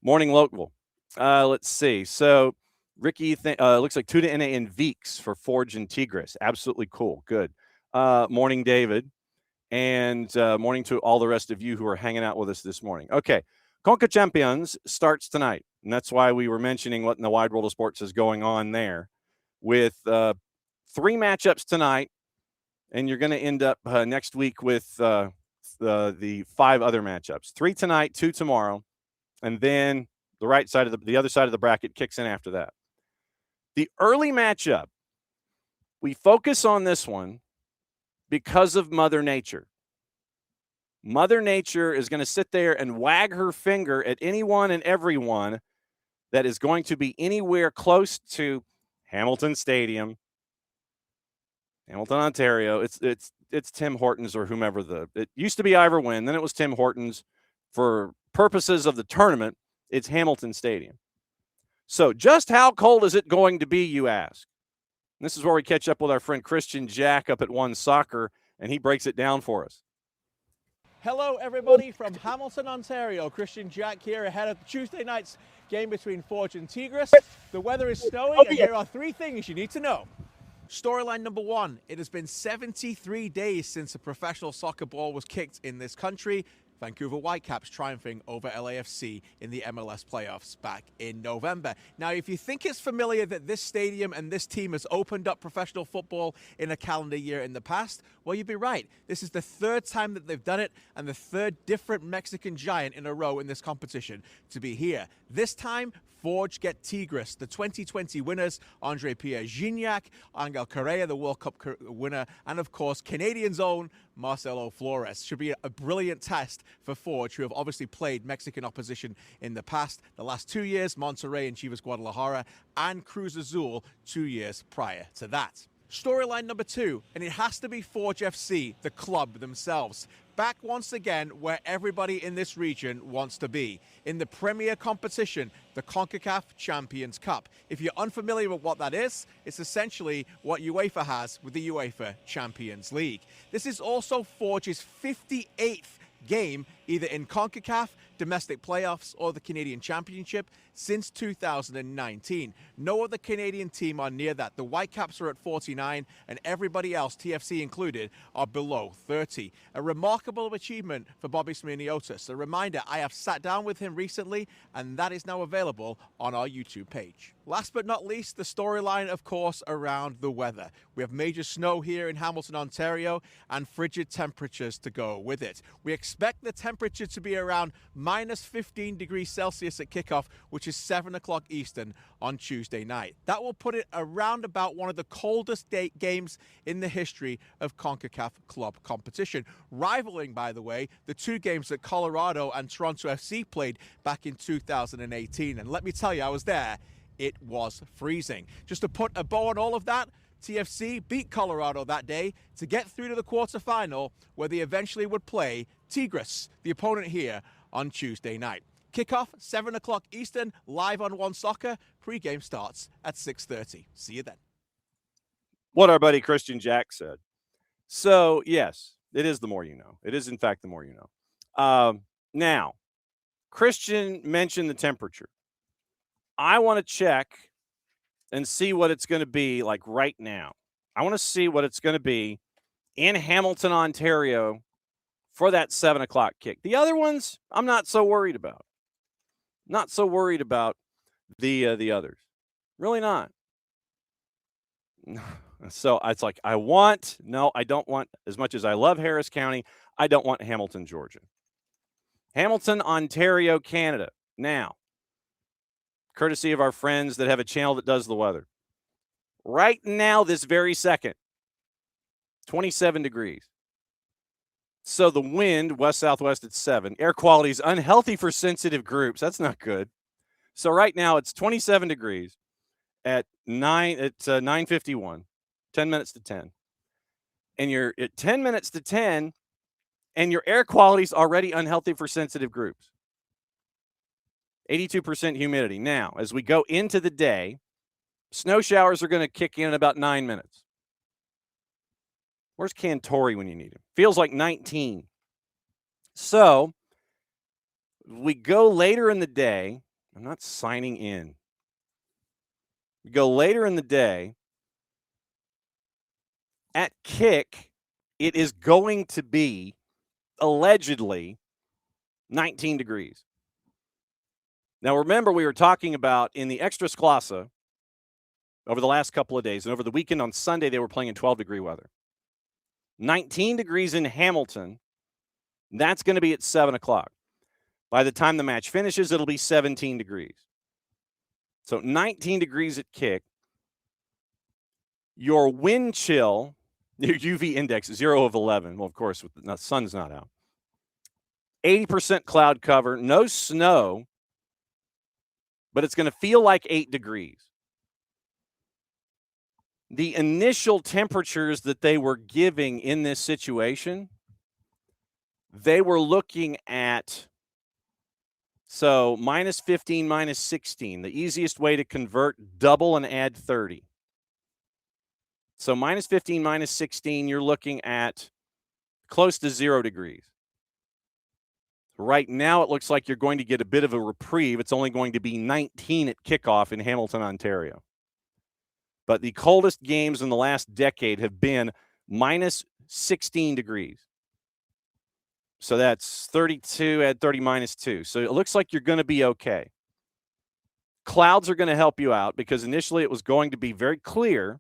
Morning, Lokeville. Let's see. So, Ricky, looks like Tuna NA and Veeks for Forge and Tigris. Absolutely cool. Good. Morning, David. And morning to all the rest of you who are hanging out with us this morning. Okay. ConcaChampions starts tonight. And that's why we were mentioning what in the wide world of sports is going on there with 3 matchups tonight. And you're going to end up next week with the 5 other matchups. 3 tonight, 2 tomorrow. And then the other side of the bracket kicks in after that. The early matchup, we focus on this one because of Mother Nature. Mother Nature is going to sit there and wag her finger at anyone and everyone that is going to be anywhere close to Hamilton Stadium, Hamilton, Ontario. It's Tim Hortons or whomever it used to be Ivor Wynn, then it was Tim Hortons. For purposes of the tournament, it's Hamilton Stadium. So just how cold is it going to be, you ask? And this is where we catch up with our friend Christian Jack up at One Soccer, and he breaks it down for us. Hello, everybody from Hamilton, Ontario. Christian Jack here ahead of Tuesday night's game between Forge and Tigris. The weather is snowing, and here are 3 things you need to know. Storyline number 1, it has been 73 days since a professional soccer ball was kicked in this country. Vancouver Whitecaps triumphing over LAFC in the MLS playoffs back in November. Now, if you think it's familiar that this stadium and this team has opened up professional football in a calendar year in the past, well, you'd be right. This is the 3rd time that they've done it and the 3rd different Mexican giant in a row in this competition to be here. This time, Forge get Tigris, the 2020 winners, Andre Pierre-Gignac, Angel Correa, the World Cup winner, and of course, Canadians' own Marcelo Flores. Should be a brilliant test for Forge, who have obviously played Mexican opposition in the past. The last 2 years, Monterrey and Chivas Guadalajara, and Cruz Azul 2 years prior to that. Storyline number 2, and it has to be Forge FC, the club themselves. Back once again where everybody in this region wants to be, in the premier competition, the CONCACAF Champions Cup. If you're unfamiliar with what that is, it's essentially what UEFA has with the UEFA Champions League. This is also Forge's 58th game, either in CONCACAF, domestic playoffs, or the Canadian Championship since 2019. No other Canadian team are near that. The Whitecaps are at 49, and everybody else, TFC included, are below 30. A remarkable achievement for Bobby Smirniotis. A reminder, I have sat down with him recently, and that is now available on our YouTube page. Last but not least, the storyline, of course, around the weather. We have major snow here in Hamilton, Ontario, and frigid temperatures to go with it. We expect the temperature temperature to be around minus 15 degrees Celsius at kickoff, which is 7 o'clock Eastern on Tuesday night. That will put it around about one of the coldest games in the history of CONCACAF club competition, rivaling, by the way, the two games that Colorado and Toronto FC played back in 2018. And let me tell you, I was there. It was freezing. Just to put a bow on all of that, TFC beat Colorado that day to get through to the quarterfinal, where they eventually would play Tigres, the opponent here, on Tuesday night. Kickoff, 7 o'clock Eastern, live on One Soccer. Pre-game starts at 6:30. See you then. What our buddy Christian Jack said. So, yes, it is the more you know. It is, in fact, the more you know. Now, Christian mentioned the temperature. I want to check and see what it's going to be like right now. I want to see what it's going to be in Hamilton, Ontario for that 7 o'clock kick. The other ones, I'm not so worried about. Not so worried about the others. Really not. So it's like, I don't want, as much as I love Harris County, I don't want Hamilton, Georgia. Hamilton, Ontario, Canada. Now, courtesy of our friends that have a channel that does the weather. Right now, this very second, 27 degrees. So the wind, west-southwest at 7. Air quality is unhealthy for sensitive groups. That's not good. So right now, it's 27 degrees at 9:51, 10 minutes to 10. And you're at 10 minutes to 10, and your air quality is already unhealthy for sensitive groups. 82% humidity. Now, as we go into the day, snow showers are going to kick in about 9 minutes. Where's Cantori when you need him? Feels like 19. So, we go later in the day. I'm not signing in. We go later in the day. At kick, it is going to be allegedly 19 degrees. Now, remember, we were talking about in the Extras Classe over the last couple of days, and over the weekend on Sunday, they were playing in 12-degree weather. 19 degrees in Hamilton, that's going to be at 7 o'clock. By the time the match finishes, it'll be 17 degrees. So 19 degrees at kick. Your wind chill, your UV index, 0 of 11. Well, of course, the sun's not out. 80% cloud cover, no snow, but it's going to feel like 8 degrees. The initial temperatures that they were giving in this situation, they were looking at, so minus 15, minus 16. The easiest way to convert, double and add 30. So minus 15, minus 16, you're looking at close to 0 degrees. Right now, it looks like you're going to get a bit of a reprieve. It's only going to be 19 at kickoff in Hamilton, Ontario. But the coldest games in the last decade have been minus 16 degrees. So that's 32, add 30, minus 2. So it looks like you're going to be okay. Clouds are going to help you out because initially it was going to be very clear,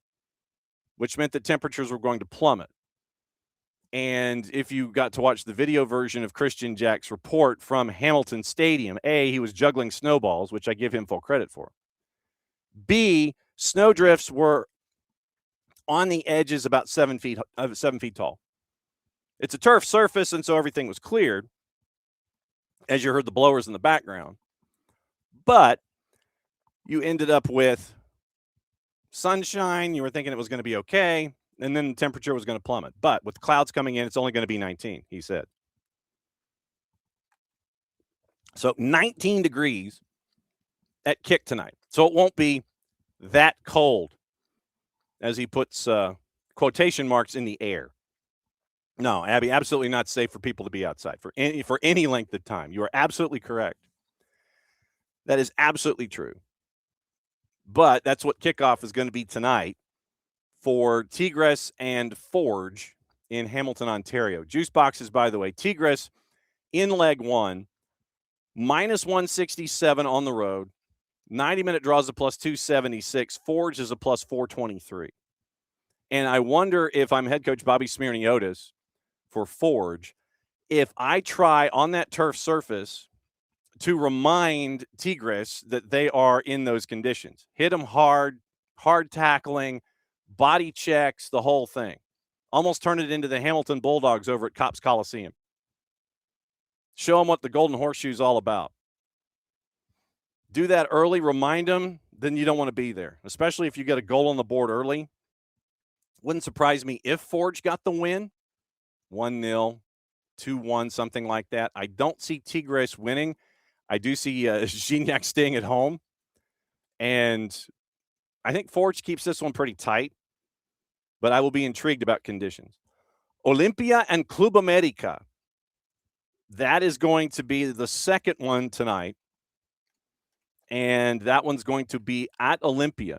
which meant that temperatures were going to plummet. And if you got to watch the video version of Christian Jack's report from Hamilton Stadium, A, he was juggling snowballs, which I give him full credit for. B, snowdrifts were on the edges about 7 feet tall. It's a turf surface, and so everything was cleared, as you heard the blowers in the background. But you ended up with sunshine. You were thinking it was going to be okay. And then the temperature was going to plummet. But with clouds coming in, it's only going to be 19, he said. So 19 degrees at kick tonight. So it won't be that cold, as he puts quotation marks in the air. No, Abby, absolutely not safe for people to be outside for any length of time. You are absolutely correct. That is absolutely true. But that's what kickoff is going to be tonight for Tigres and Forge in Hamilton, Ontario. Juice boxes, by the way. Tigres in leg one, minus 167 on the road. 90-minute draws a plus 276. Forge is a plus 423. And I wonder if I'm head coach Bobby Smirniotis for Forge, if I try on that turf surface to remind Tigres that they are in those conditions. Hit them hard tackling, body checks, the whole thing. Almost turn it into the Hamilton Bulldogs over at Copps Coliseum. Show them what the Golden Horseshoe is all about. Do that early, remind them, then you don't want to be there, especially if you get a goal on the board early. Wouldn't surprise me if Forge got the win, 1-0, 2-1, something like that. I don't see Tigres winning. I do see Gignac staying at home. And I think Forge keeps this one pretty tight, but I will be intrigued about conditions. Olimpia and Club America. That is going to be the second one tonight. And that one's going to be at Olimpia.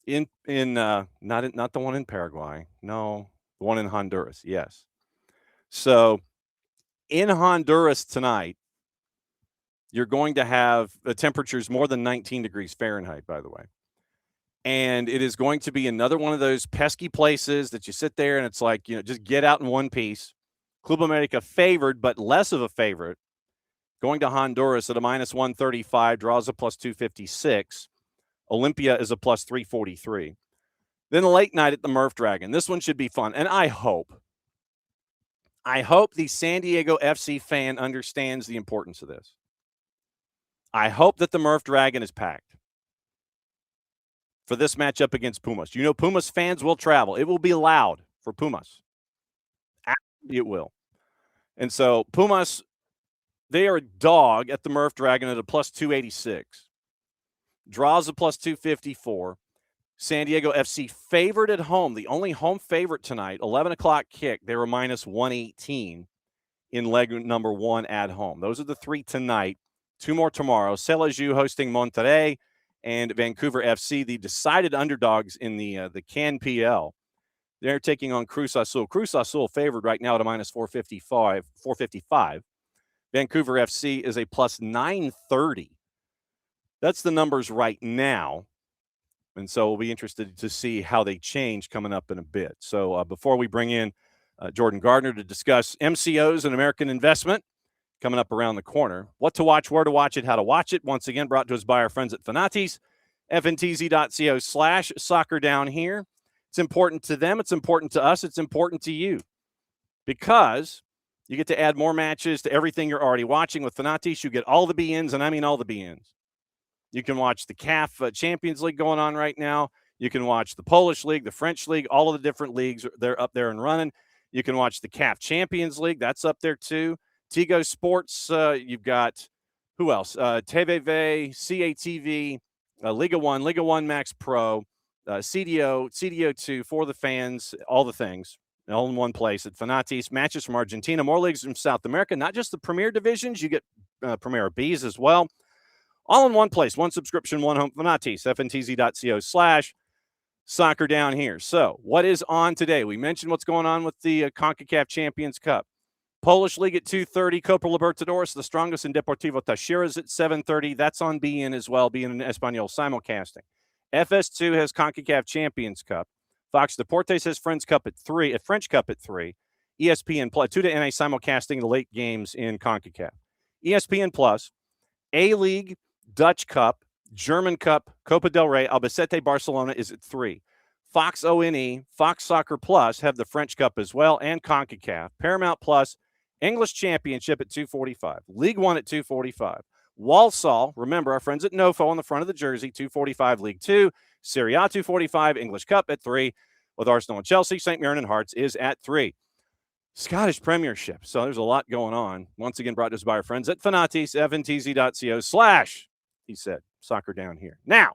Not the one in Paraguay. No, the one in Honduras. Yes. So in Honduras tonight, you're going to have the temperatures more than 19 degrees Fahrenheit, by the way. And it is going to be another one of those pesky places that you sit there and it's like, just get out in one piece. Club America favored, but less of a favorite. Going to Honduras at a minus 135, draws a plus 256. Olimpia is a plus 343. Then a late night at the Murph Dragon. This one should be fun. And I hope the San Diego FC fan understands the importance of this. I hope that the Murph Dragon is packed for this matchup against Pumas. Pumas fans will travel. It will be loud for Pumas. Absolutely it will. And so Pumas, they are a dog at the Murph Dragon at a plus 286. Draws a plus 254. San Diego FC favored at home. The only home favorite tonight, 11 o'clock kick. They were minus 118 in leg number 1 at home. Those are the 3 tonight. 2 more tomorrow. Selejeu hosting Monterrey and Vancouver FC, the decided underdogs in the CAN PL. They're taking on Cruz Azul. Cruz Azul favored right now at a minus 455. Vancouver FC is a plus 930. That's the numbers right now. And so we'll be interested to see how they change coming up in a bit. So before we bring in Jordan Gardner to discuss MCOs and American investment coming up around the corner, what to watch, where to watch it, how to watch it, once again brought to us by our friends at Fanatis, fntz.co/soccer down here. It's important to them. It's important to us. It's important to you because you get to add more matches to everything you're already watching with Fanatis. You get all the be-ins, and I mean all the be-ins. You can watch the CAF Champions League going on right now. You can watch the Polish League, the French League, all of the different leagues. They're up there and running. You can watch the CAF Champions League. That's up there too. Tigo Sports, you've got, who else? TVV, CATV, Liga 1, Liga 1 Max Pro, CDO, CDO2, for the fans, all the things, all in one place at Fanatis. Matches from Argentina, more leagues from South America, not just the Premier divisions. You get Premier Bs as well. All in one place, one subscription, one home. Fanatis, fntz.co/soccer down here. So what is on today? We mentioned what's going on with the CONCACAF Champions Cup. Polish League at 2:30, Copa Libertadores, the strongest in Deportivo Táchira at 7:30. That's on BN as well, BN in Espanol simulcasting. FS2 has CONCACAF Champions Cup. Fox Deportes has French Cup at 3. French Cup at 3. ESPN Plus, 2 to NA simulcasting the late games in CONCACAF. ESPN Plus, A-League, Dutch Cup, German Cup, Copa del Rey, Albacete Barcelona is at 3. Fox ONE, Fox Soccer Plus have the French Cup as well, and CONCACAF. Paramount Plus, English Championship at 2:45. League One at 2:45. Walsall, remember our friends at Nofo on the front of the jersey, 2:45 League Two. Serie A 2:45, English Cup at 3. With Arsenal and Chelsea, St. Mirren and Hearts is at 3. Scottish Premiership. So there's a lot going on. Once again, brought to us by our friends at Fanatis, fntz.co/ he said, soccer down here. Now,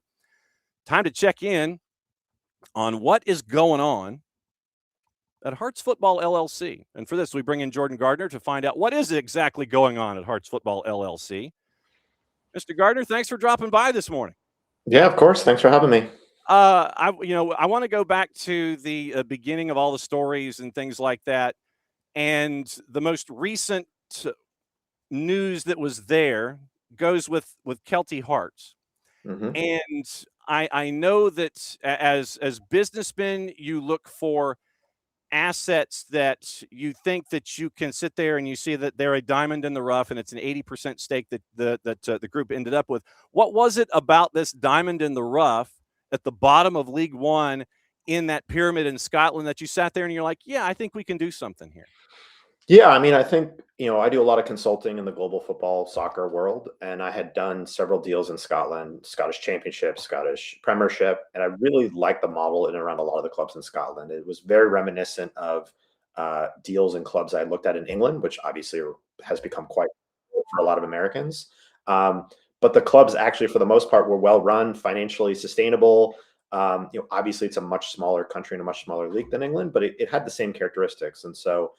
time to check in on what is going on at Hearts Football LLC. And for this, we bring in Jordan Gardner to find out what is exactly going on at Hearts Football LLC. Mr. Gardner, thanks for dropping by this morning. Yeah, of course. Thanks for having me. I want to go back to the beginning of all the stories and things like that. And the most recent news that was there goes with Kelty Hearts. Mm-hmm. And I know that as businessmen, you look for assets that you think that you can sit there and you see that they're a diamond in the rough and it's an 80% stake that the group ended up with. What was it about this diamond in the rough at the bottom of League One in that pyramid in Scotland that you sat there and you're like, yeah, I think we can do something here? Yeah, I mean, I think, I do a lot of consulting in the global football soccer world, and I had done several deals in Scotland, Scottish Championship, Scottish Premiership, and I really liked the model in and around a lot of the clubs in Scotland. It was very reminiscent of deals and clubs I looked at in England, which obviously has become quite for a lot of Americans. But the clubs actually, for the most part, were well run, financially sustainable. Obviously, it's a much smaller country and a much smaller league than England, but it had the same characteristics. And so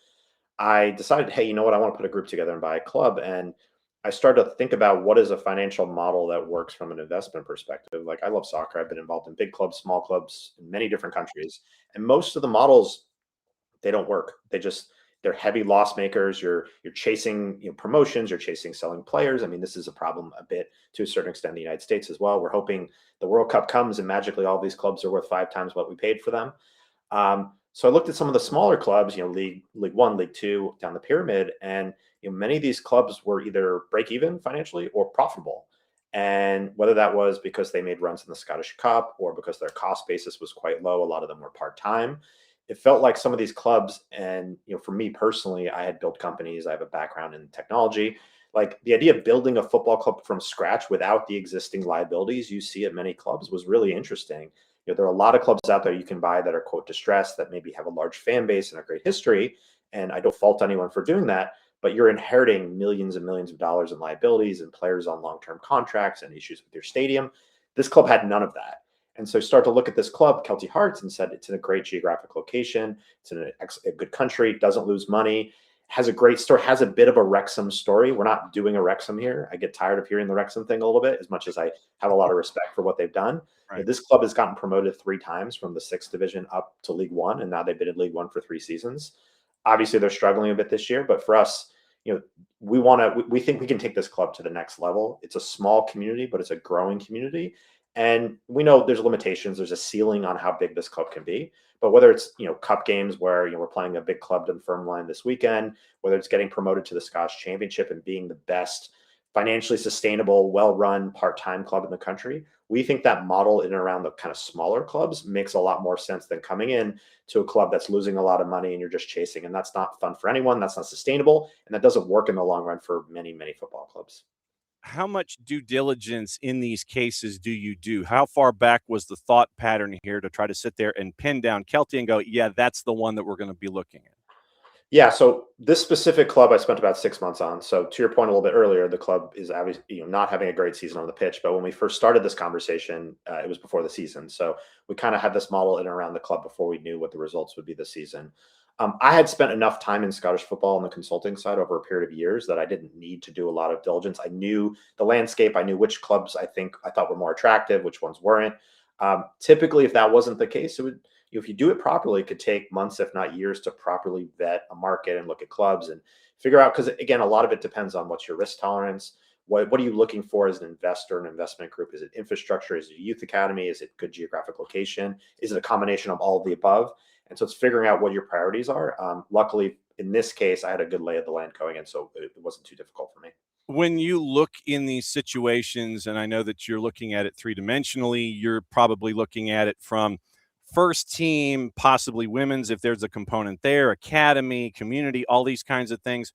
I decided, hey, you know what? I want to put a group together and buy a club. And I started to think about what is a financial model that works from an investment perspective. Like, I love soccer. I've been involved in big clubs, small clubs in many different countries. And most of the models, they don't work. They're heavy loss makers. You're chasing promotions. You're chasing selling players. I mean, this is a problem a bit to a certain extent in the United States as well. We're hoping the World Cup comes and magically all these clubs are worth 5 times what we paid for them. So I looked at some of the smaller clubs, League One, League Two, down the pyramid, and many of these clubs were either break even financially or profitable. And whether that was because they made runs in the Scottish Cup or because their cost basis was quite low, a lot of them were part-time. It felt like some of these clubs, and for me personally, I had built companies. I have a background in technology. Like, the idea of building a football club from scratch without the existing liabilities you see at many clubs was really interesting. There are a lot of clubs out there you can buy that are, quote, distressed, that maybe have a large fan base and a great history. And I don't fault anyone for doing that, but you're inheriting millions and millions of dollars in liabilities and players on long-term contracts and issues with your stadium. This club had none of that. And so start to look at this club, Kelty Hearts, and said it's in a great geographic location. It's in a good country, doesn't lose money, has a great story, has a bit of a Wrexham story. We're not doing a Wrexham here. I get tired of hearing the Wrexham thing a little bit, as much as I have a lot of respect for what they've done. Right. This club has gotten promoted 3 times from the 6th division up to League One, and now they've been in League One for 3 seasons. Obviously, they're struggling a bit this year, but for us, we think we can take this club to the next level. It's a small community, but it's a growing community. And we know there's limitations. There's a ceiling on how big this club can be. But whether it's, cup games where, we're playing a big club in Dunfermline this weekend, whether it's getting promoted to the Scottish Championship and being the best financially sustainable, well-run part-time club in the country, we think that model in and around the kind of smaller clubs makes a lot more sense than coming in to a club that's losing a lot of money and you're just chasing. And that's not fun for anyone. That's not sustainable. And that doesn't work in the long run for many, many football clubs. How much due diligence in these cases do you do? How far back was the thought pattern here to try to sit there and pin down Kelty and go, yeah, that's the one that we're going to be looking at? Yeah, so this specific club I spent about 6 months on. So to your point a little bit earlier, the club is obviously not having a great season on the pitch. But when we first started this conversation, it was before the season. So we kind of had this model in and around the club before we knew what the results would be this season. I had spent enough time in Scottish football on the consulting side over a period of years that I didn't need to do a lot of diligence. I knew the landscape. I knew which clubs I thought were more attractive, which ones weren't. Typically, if that wasn't the case, it would, if you do it properly, it could take months, if not years, to properly vet a market and look at clubs and figure out, because again, a lot of it depends on what's your risk tolerance. What are you looking for as an investor, an investment group? Is it infrastructure? Is it a youth academy? Is it good geographic location? Is it a combination of all of the above? And so it's figuring out what your priorities are. Luckily, in this case, I had a good lay of the land going in, so it wasn't too difficult for me. When you look in these situations, and I know that you're looking at it 3-dimensionally, you're probably looking at it from first team, possibly women's, if there's a component there, academy, community, all these kinds of things.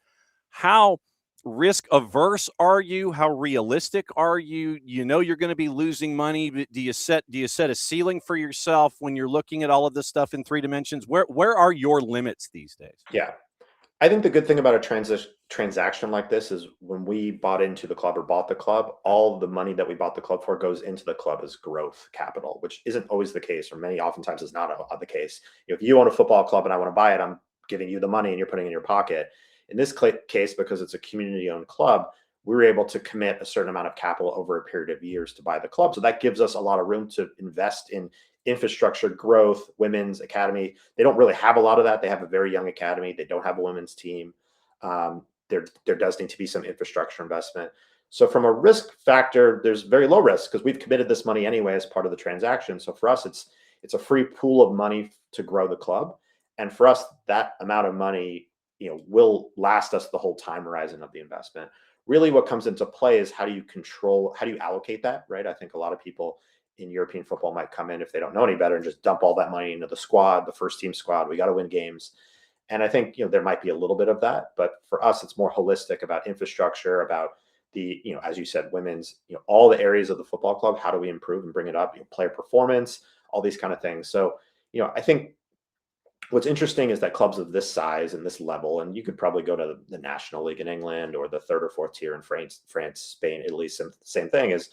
How risk averse are you? How realistic are you? You're going to be losing money, but do you set a ceiling for yourself when you're looking at all of this stuff in 3 dimensions? Where are your limits these days? Yeah. I think the good thing about a transaction like this is when we bought into the club or bought the club, all the money that we bought the club for goes into the club as growth capital, which isn't always the case, or oftentimes is not the case. If you own a football club and I want to buy it, I'm giving you the money and you're putting it in your pocket. In this case, because it's a community-owned club, we were able to commit a certain amount of capital over a period of years to buy the club. So that gives us a lot of room to invest in infrastructure, growth, women's academy. They don't really have a lot of that. They have a very young academy. They don't have a women's team. There does need to be some infrastructure investment. So from a risk factor, there's very low risk because we've committed this money anyway as part of the transaction. So for us, it's a free pool of money to grow the club. And for us, that amount of money, will last us the whole time horizon of the investment. Really what comes into play is how do you allocate that, right? I think a lot of people in European football might come in if they don't know any better and just dump all that money into the squad, the first team squad. We got to win games. And I think, there might be a little bit of that, but for us, it's more holistic about infrastructure, about the, as you said, women's, all the areas of the football club. How do we improve and bring it up? Player performance, all these kind of things. So, I think what's interesting is that clubs of this size and this level, and you could probably go to the National League in England or the third or fourth tier in France, Spain, Italy, same thing, is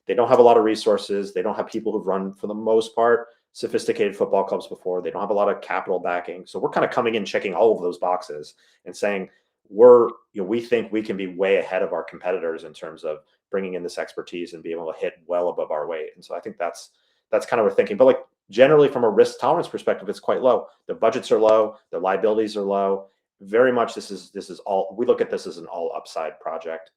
they don't have a lot of resources. They don't have people who've run, for the most part, sophisticated football clubs before. They don't have a lot of capital backing. So we're kind of coming in, checking all of those boxes and saying, we think we can be way ahead of our competitors in terms of bringing in this expertise and be able to hit well above our weight. And so I think that's kind of what we're thinking. But like generally from a risk tolerance perspective, it's quite low. The budgets are low. The liabilities are low. Very much this is all, we look at this as an all upside project.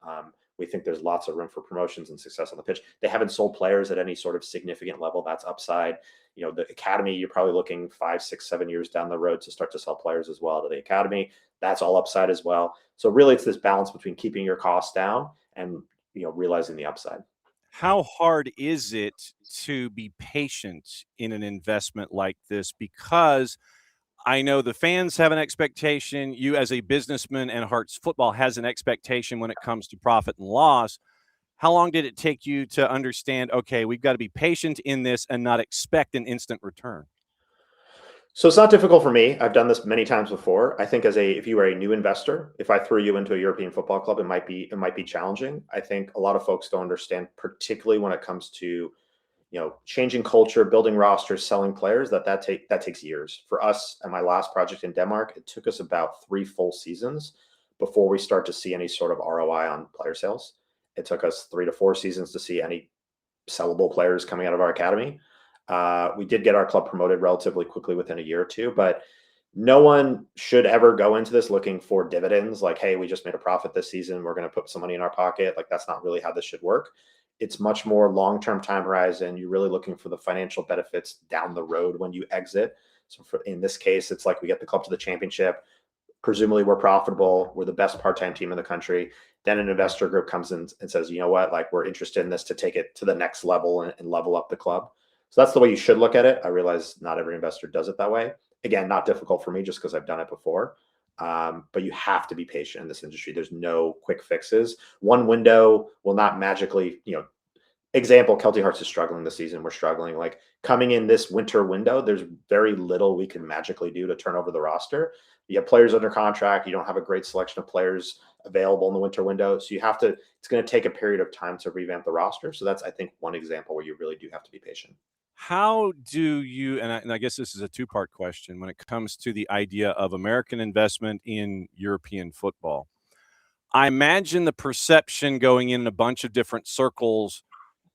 We think there's lots of room for promotions and success on the pitch. They haven't sold players at any sort of significant level. That's upside. The academy, you're probably looking 5, 6, 7 years down the road to start to sell players as well to the academy. That's all upside as well. So really it's this balance between keeping your costs down and, realizing the upside. How hard is it to be patient in an investment like this? Because I know the fans have an expectation. You as a businessman and Hearts football has an expectation when it comes to profit and loss. How long did it take you to understand, okay, we've got to be patient in this and not expect an instant return? So it's not difficult for me. I've done this many times before. I think if you are a new investor, if I threw you into a European football club, it might be challenging. I think a lot of folks don't understand, particularly when it comes to, changing culture, building rosters, selling players, that takes years. For us and my last project in Denmark, it took us about 3 full seasons before we start to see any sort of ROI on player sales. It took us 3 to 4 seasons to see any sellable players coming out of our academy. We did get our club promoted relatively quickly within a year or two, but no one should ever go into this looking for dividends. Like, hey, we just made a profit this season, we're going to put some money in our pocket. Like, that's not really how this should work. It's much more long-term time horizon. You're really looking for the financial benefits down the road when you exit. So in this case, it's like we get the club to the championship. Presumably we're profitable. We're the best part-time team in the country. Then an investor group comes in and says, you know what, like we're interested in this to take it to the next level and level up the club. So that's the way you should look at it. I realize not every investor does it that way. Again, not difficult for me just because I've done it before. But you have to be patient in this industry. There's no quick fixes. One window will not magically, example, Kelty Hearts is struggling this season. We're struggling. Like coming in this winter window, there's very little we can magically do to turn over the roster. You have players under contract. You don't have a great selection of players available in the winter window. So it's going to take a period of time to revamp the roster. So that's, I think, one example where you really do have to be patient. How do you, and I guess this is a 2-part question, when it comes to the idea of American investment in European football? I imagine the perception going in a bunch of different circles,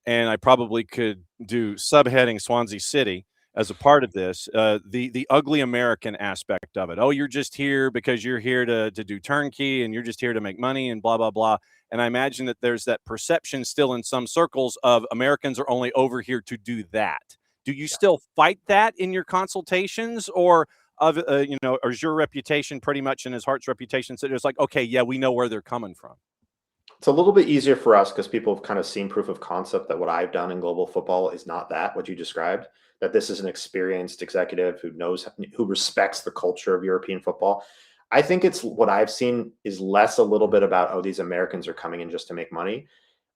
and I probably could do subheading Swansea City as a part of this, the ugly American aspect of it. Oh, you're just here because you're here to do turnkey and you're just here to make money and blah, blah, blah. And I imagine that there's that perception still in some circles of Americans are only over here to do that. Do you still fight that in your consultations, or or is your reputation pretty much in his Heart's reputation? So it's like, okay, yeah, we know where they're coming from. It's a little bit easier for us because people have kind of seen proof of concept that what I've done in global football is not what you described, that this is an experienced executive who respects the culture of European football. I think it's what I've seen is less a little bit about, oh, these Americans are coming in just to make money.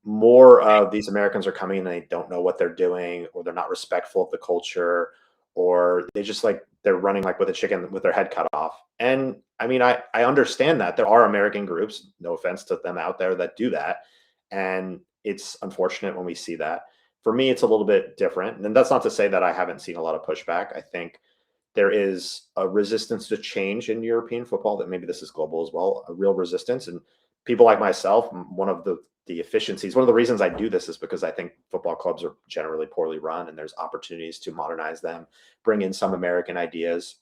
More of these Americans are coming in and they don't know what they're doing, or they're not respectful of the culture, or they just they're running like with a chicken with their head cut off. And I mean, I understand that there are American groups, no offense to them out there, that do that. And it's unfortunate when we see that. For me, it's a little bit different. And that's not to say that I haven't seen a lot of pushback. I think there is a resistance to change in European football, that maybe this is global as well, a real resistance. And people like myself, one of the efficiencies, one of the reasons I do this is because I think football clubs are generally poorly run and there's opportunities to modernize them, bring in some American ideas.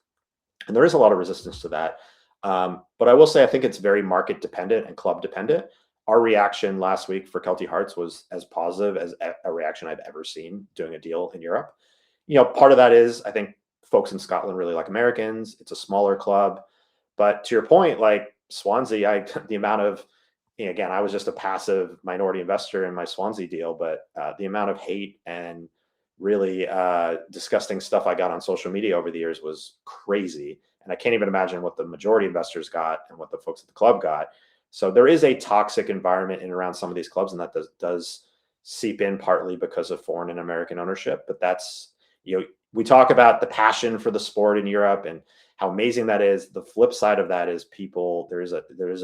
And there is a lot of resistance to that. But I will say, I think it's very market dependent and club dependent. Our reaction last week for Kelty Hearts was as positive as a reaction I've ever seen doing a deal in Europe. Part of that is, I think, folks in Scotland really like Americans. It's a smaller club. But to your point, like Swansea, the amount of, again, I was just a passive minority investor in my Swansea deal, but the amount of hate and really disgusting stuff I got on social media over the years was crazy. And I can't even imagine what the majority investors got and what the folks at the club got. So there is a toxic environment in and around some of these clubs, and that does seep in partly because of foreign and American ownership. But that's, we talk about the passion for the sport in Europe and how amazing that is. The flip side of that is there is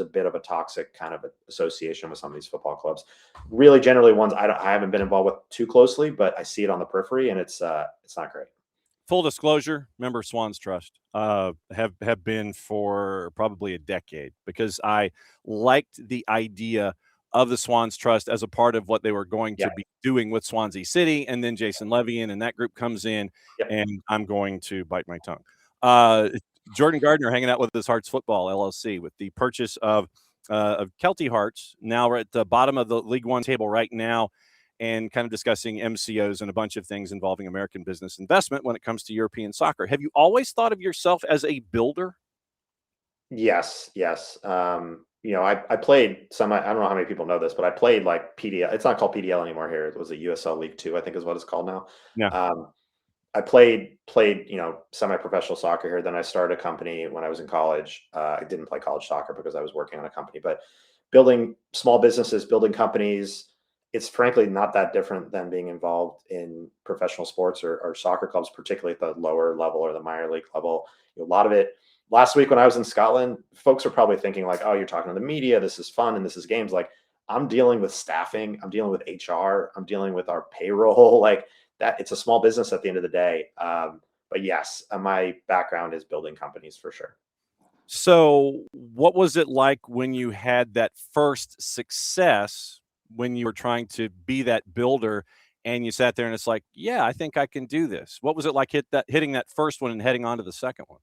a bit of a toxic kind of association with some of these football clubs. Really, generally ones I haven't been involved with too closely, but I see it on the periphery, and it's not great. Full disclosure, member Swans Trust, have been for probably a decade, because I liked the idea of the Swans Trust as a part of what they were going to be doing with Swansea City. And then Jason Levian and that group comes in, and I'm going to bite my tongue. Jordan Gardner hanging out with his Hearts Football LLC with the purchase of Kelty Hearts. Now we're at the bottom of the League One table right now, and kind of discussing MCOs and a bunch of things involving American business investment when it comes to European soccer. Have you always thought of yourself as a builder? Yes. I played some, I don't know how many people know this, but I played like PDL. It's not called PDL anymore here. It was a USL League 2, I think is what it's called now. Yeah. I played, semi-professional soccer here. Then I started a company when I was in college. I didn't play college soccer because I was working on a company, but building small businesses, building companies, it's frankly not that different than being involved in professional sports or soccer clubs, particularly at the lower level or the minor league level. A lot of it, last week when I was in Scotland, folks are probably thinking like, oh, you're talking to the media, this is fun and this is games. Like, I'm dealing with staffing, I'm dealing with HR, I'm dealing with our payroll, like that. It's a small business at the end of the day. But yes, my background is building companies for sure. So what was it like when you had that first success, when you were trying to be that builder and you sat there and it's like, yeah, I think I can do this? What was it like hitting that first one and heading on to the second one?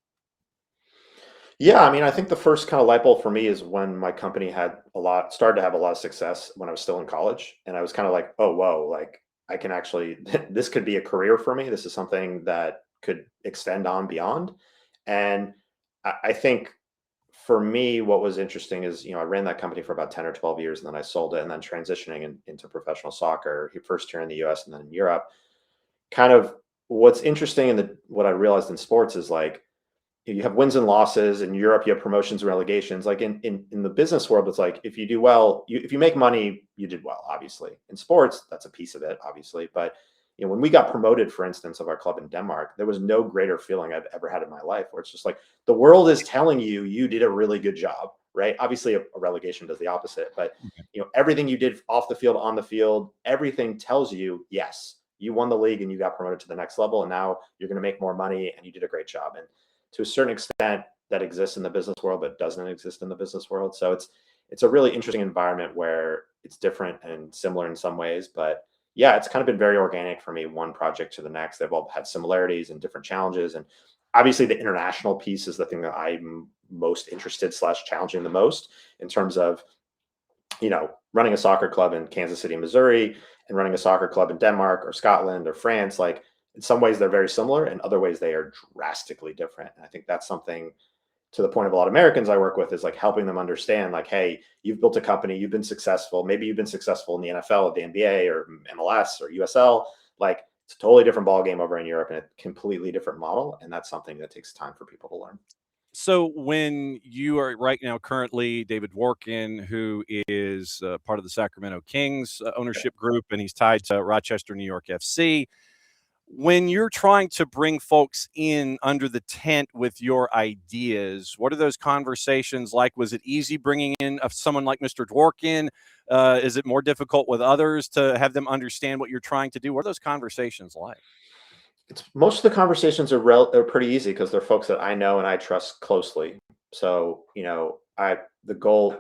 Yeah, I mean, I think the first kind of light bulb for me is when my company started to have a lot of success when I was still in college. And I was kind of like, oh, whoa, like I can actually, this could be a career for me. This is something that could extend on beyond. And I think for me, what was interesting is, I ran that company for about 10 or 12 years, and then I sold it, and then transitioning into professional soccer, first here in the US and then in Europe. Kind of what's interesting what I realized in sports is like, you have wins and losses. In Europe, you have promotions and relegations. Like in the business world, it's like, if you do well, if you make money, you did well, obviously. In sports, that's a piece of it, obviously. But when we got promoted, for instance, of our club in Denmark, there was no greater feeling I've ever had in my life, where it's just like the world is telling you did a really good job, right? Obviously, a relegation does the opposite, but everything you did off the field, on the field, everything tells you, yes, you won the league and you got promoted to the next level, and now you're going to make more money and you did a great job. And to a certain extent, that exists in the business world, but doesn't exist in the business world. So it's a really interesting environment where it's different and similar in some ways, but yeah, it's kind of been very organic for me, one project to the next. They've all had similarities and different challenges. And obviously the international piece is the thing that I'm most interested / challenging the most, in terms of, running a soccer club in Kansas City, Missouri, and running a soccer club in Denmark or Scotland or France. Like, in some ways they're very similar, in other ways they are drastically different. And I think that's something, to the point of a lot of Americans I work with, is like helping them understand, like, hey, you've built a company, you've been successful. Maybe you've been successful in the NFL or the NBA or MLS or USL. Like, it's a totally different ballgame over in Europe and a completely different model. And that's something that takes time for people to learn. So when you are right now currently David Dworkin, who is part of the Sacramento Kings ownership group, and he's tied to Rochester, New York FC. When you're trying to bring folks in under the tent with your ideas, what are those conversations like? Was it easy bringing in someone like Mr. Dworkin? Is it more difficult with others to have them understand what you're trying to do? What are those conversations like? Most of the conversations are pretty easy because they're folks that I know and I trust closely. So, the goal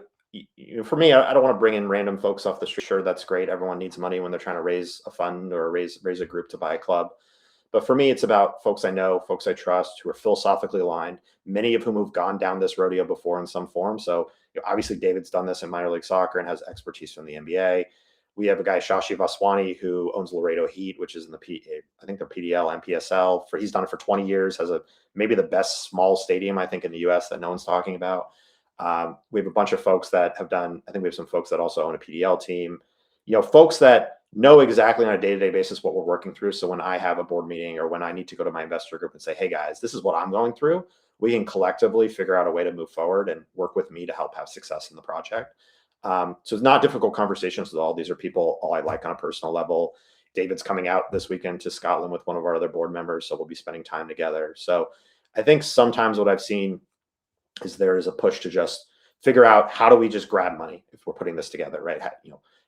for me, I don't want to bring in random folks off the street. Sure, that's great. Everyone needs money when they're trying to raise a fund or raise a group to buy a club. But for me, it's about folks I know, folks I trust, who are philosophically aligned, many of whom have gone down this rodeo before in some form. So obviously David's done this in minor league soccer and has expertise from the NBA. We have a guy, Shashi Vaswani, who owns Laredo Heat, which is in I think they're PDL, MPSL. He's done it for 20 years, has maybe the best small stadium, I think, in the US that no one's talking about. We have a bunch of folks that have done, I think we have some folks that also own a PDL team, folks that know exactly on a day-to-day basis what we're working through. So when I have a board meeting or when I need to go to my investor group and say, hey guys, this is what I'm going through, we can collectively figure out a way to move forward and work with me to help have success in the project. So it's not difficult conversations at all. These are people all I like on a personal level. David's coming out this weekend to Scotland with one of our other board members, so we'll be spending time together. So I think sometimes what I've seen is there is a push to just figure out how do we just grab money if we're putting this together, right?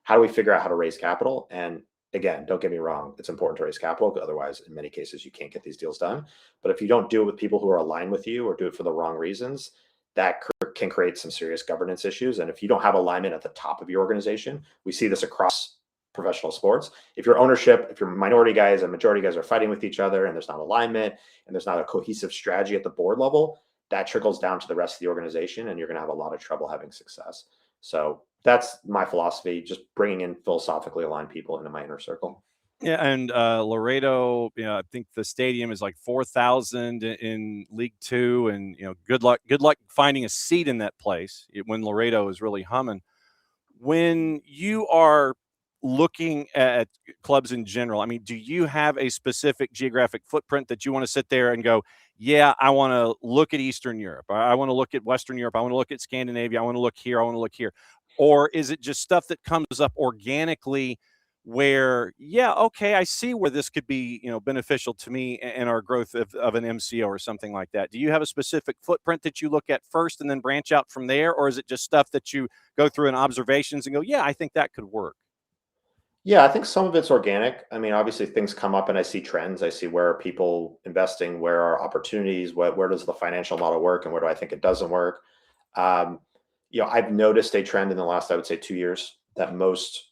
How do we figure out how to raise capital? And again, don't get me wrong, it's important to raise capital, because otherwise, in many cases, you can't get these deals done. But if you don't do it with people who are aligned with you or do it for the wrong reasons, that can create some serious governance issues. And if you don't have alignment at the top of your organization, we see this across professional sports. If your ownership, if your minority guys and majority guys are fighting with each other and there's not alignment and there's not a cohesive strategy at the board level, that trickles down to the rest of the organization and you're going to have a lot of trouble having success. So that's my philosophy, just bringing in philosophically aligned people into my inner circle. Yeah, and Laredo, I think the stadium is like 4,000 in League Two, and good luck finding a seat in that place when Laredo is really humming. When you are looking at clubs in general, I mean, do you have a specific geographic footprint that you want to sit there and go, yeah, I want to look at Eastern Europe, I want to look at Western Europe, I want to look at Scandinavia, I want to look here, I want to look here? Or is it just stuff that comes up organically where, yeah, okay, I see where this could be, beneficial to me and our growth of an MCO or something like that? Do you have a specific footprint that you look at first and then branch out from there? Or is it just stuff that you go through in observations and go, yeah, I think that could work? Yeah, I think some of it's organic. I mean, obviously things come up and I see trends. I see where are people investing, where are opportunities, where does the financial model work, and where do I think it doesn't work? I've noticed a trend in the last, I would say, 2 years that most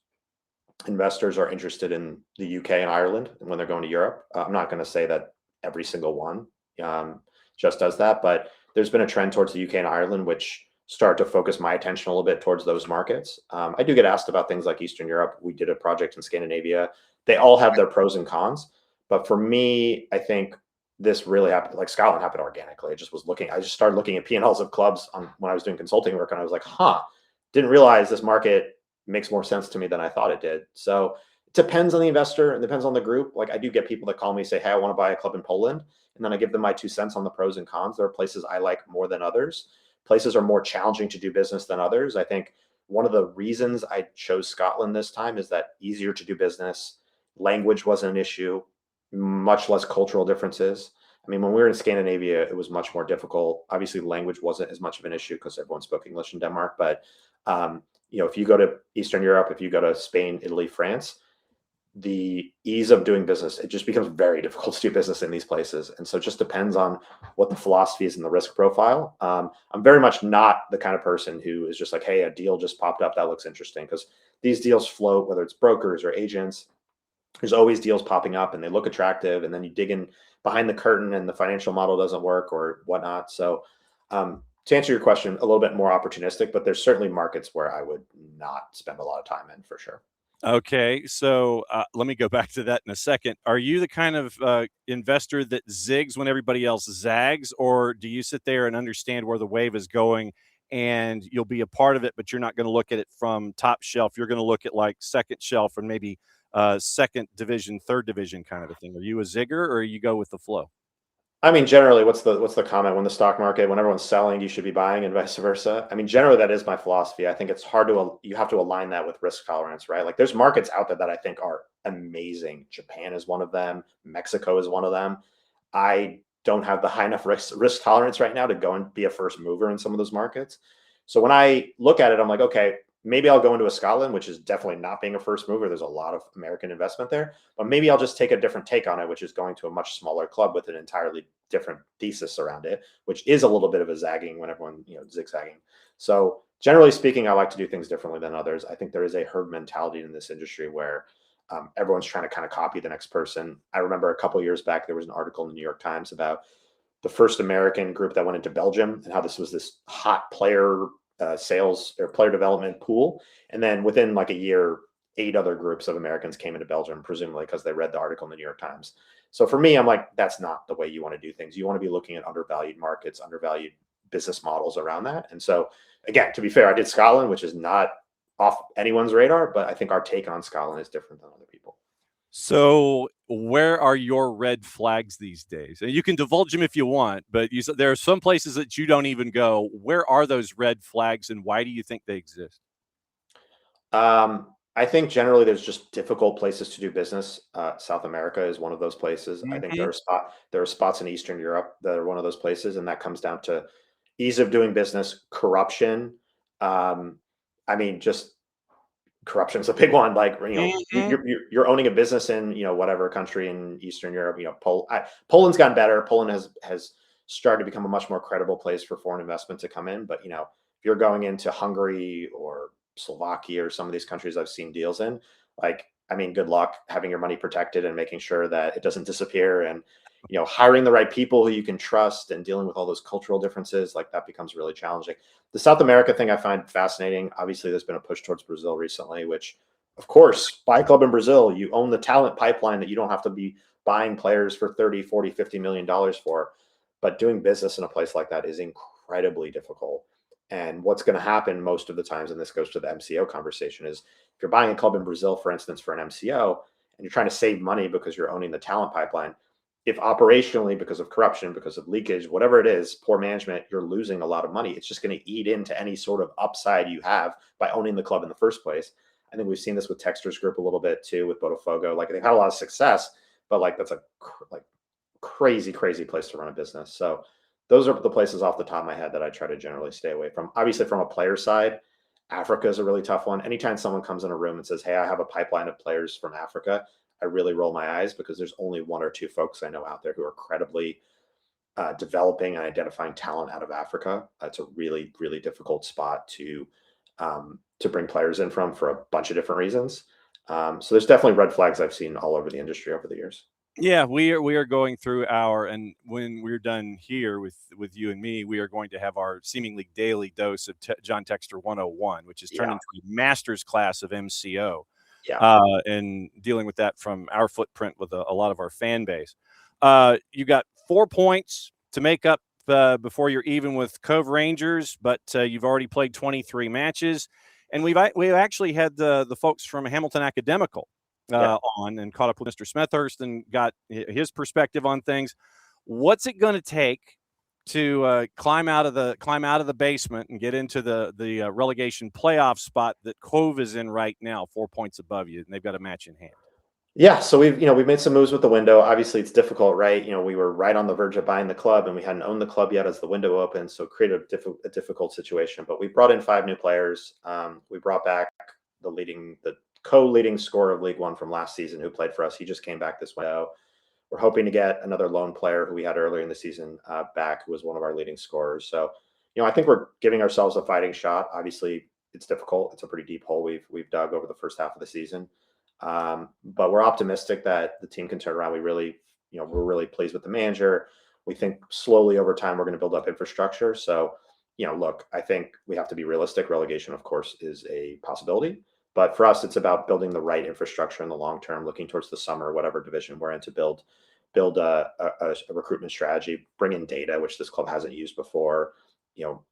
investors are interested in the UK and Ireland when they're going to Europe. I'm not going to say that every single one just does that, but there's been a trend towards the UK and Ireland, which start to focus my attention a little bit towards those markets. I do get asked about things like Eastern Europe. We did a project in Scandinavia. They all have their pros and cons. But for me, I think this really happened, like Scotland happened organically. I just started looking at P&Ls of clubs when I was doing consulting work, and I was like, didn't realize this market makes more sense to me than I thought it did. So it depends on the investor and depends on the group. Like I do get people that call me, say, hey, I want to buy a club in Poland. And then I give them my 2 cents on the pros and cons. There are places I like more than others. Places are more challenging to do business than others. I think one of the reasons I chose Scotland this time is that easier to do business. Language wasn't an issue, much less cultural differences. I mean, when we were in Scandinavia, it was much more difficult. Obviously, language wasn't as much of an issue because everyone spoke English in Denmark. But if you go to Eastern Europe, if you go to Spain, Italy, France, the ease of doing business, it just becomes very difficult to do business in these places. And so it just depends on what the philosophy is and the risk profile. I'm very much not the kind of person who is just like, hey, a deal just popped up, that looks interesting, because these deals float, whether it's brokers or agents. There's always deals popping up and they look attractive, and then you dig in behind the curtain and the financial model doesn't work or whatnot. So to answer your question, a little bit more opportunistic, but there's certainly markets where I would not spend a lot of time in, for sure. Okay, so let me go back to that in a second. Are you the kind of investor that zigs when everybody else zags, or do you sit there and understand where the wave is going and you'll be a part of it, but you're not going to look at it from top shelf? You're going to look at like second shelf and maybe second division, third division kind of a thing. Are you a zigger or you go with the flow? I mean, generally, what's the comment when the stock market, when everyone's selling, you should be buying, and vice versa? I mean, generally, that is my philosophy. I think it's hard you have to align that with risk tolerance, right? Like there's markets out there that I think are amazing. Japan is one of them. Mexico is one of them. I don't have the high enough risk tolerance right now to go and be a first mover in some of those markets. So when I look at it, I'm like, okay, maybe I'll go into a Scotland, which is definitely not being a first mover. There's a lot of American investment there, but maybe I'll just take a different take on it, which is going to a much smaller club with an entirely different thesis around it, which is a little bit of a zagging when everyone, zigzagging. So generally speaking, I like to do things differently than others. I think there is a herd mentality in this industry where everyone's trying to kind of copy the next person. I remember a couple of years back, there was an article in the New York Times about the first American group that went into Belgium and how this was this hot player sales or player development pool. And then within like a year, 8 other groups of Americans came into Belgium, presumably because they read the article in the New York Times. So for me, I'm like, that's not the way you want to do things. You want to be looking at undervalued markets, undervalued business models around that. And so, again, to be fair, I did Scotland, which is not off anyone's radar, but I think our take on Scotland is different than other people. So where are your red flags these days? And you can divulge them if you want, but there are some places that you don't even go. Where are those red flags, and why do you think they exist? I think generally there's just difficult places to do business. South America is one of those places. I think there are spots in Eastern Europe that are one of those places, and that comes down to ease of doing business, corruption. I mean, just corruption is a big one. Like, you're owning a business in, whatever country in Eastern Europe. Poland's gotten better. Poland has started to become a much more credible place for foreign investment to come in. But if you're going into Hungary or Slovakia or some of these countries I've seen deals in, good luck having your money protected and making sure that it doesn't disappear, and hiring the right people who you can trust and dealing with all those cultural differences, that becomes really challenging. The South America thing I find fascinating. Obviously, there's been a push towards Brazil recently, which, of course, buy a club in Brazil, you own the talent pipeline that you don't have to be buying players for 30, 40, $50 million for. But doing business in a place like that is incredibly difficult. And what's going to happen most of the times, and this goes to the MCO conversation, is if you're buying a club in Brazil, for instance, for an MCO, and you're trying to save money because you're owning the talent pipeline, if operationally, because of corruption, because of leakage, whatever it is, poor management, you're losing a lot of money. It's just going to eat into any sort of upside you have by owning the club in the first place. I think we've seen this with Textor's group a little bit too, with Botafogo. They've had a lot of success, but that's a crazy place to run a business. So those are the places off the top of my head that I try to generally stay away from. Obviously, from a player side, Africa is a really tough one. Anytime someone comes in a room and says, "Hey, I have a pipeline of players from Africa," I really roll my eyes, because there's only 1 or 2 folks I know out there who are credibly developing and identifying talent out of Africa. It's a really, really difficult spot to bring players in from, for a bunch of different reasons. So there's definitely red flags I've seen all over the industry over the years. Yeah, we are going through and when we're done here with you and me, we are going to have our seemingly daily dose of John Textor 101, which is turned into a master's class of MCO. Yeah. And dealing with that from our footprint with a lot of our fan base. You got 4 points to make up before you're even with Cove Rangers, but you've already played 23 matches, and we've actually had the folks from Hamilton Academical on and caught up with Mr. Smethurst and got his perspective on things. What's it going to take to climb out of the basement and get into the relegation playoff spot that Cove is in right now, 4 points above you, and they've got a match in hand? Yeah, so we've made some moves with the window. Obviously, it's difficult, right? We were right on the verge of buying the club, and we hadn't owned the club yet as the window opened, so it created a difficult situation. But we brought in 5 new players. We brought back the co-leading scorer of League One from last season, who played for us. He just came back this window. We're hoping to get another loan player who we had earlier in the season back, who was one of our leading scorers. So, I think we're giving ourselves a fighting shot. Obviously, it's difficult. It's a pretty deep hole we've dug over the first half of the season. But we're optimistic that the team can turn around. We're really pleased with the manager. We think slowly over time we're going to build up infrastructure. So, look, I think we have to be realistic. Relegation, of course, is a possibility. But for us, it's about building the right infrastructure in the long term, looking towards the summer, whatever division we're in, to build a recruitment strategy, bring in data, which this club hasn't used before.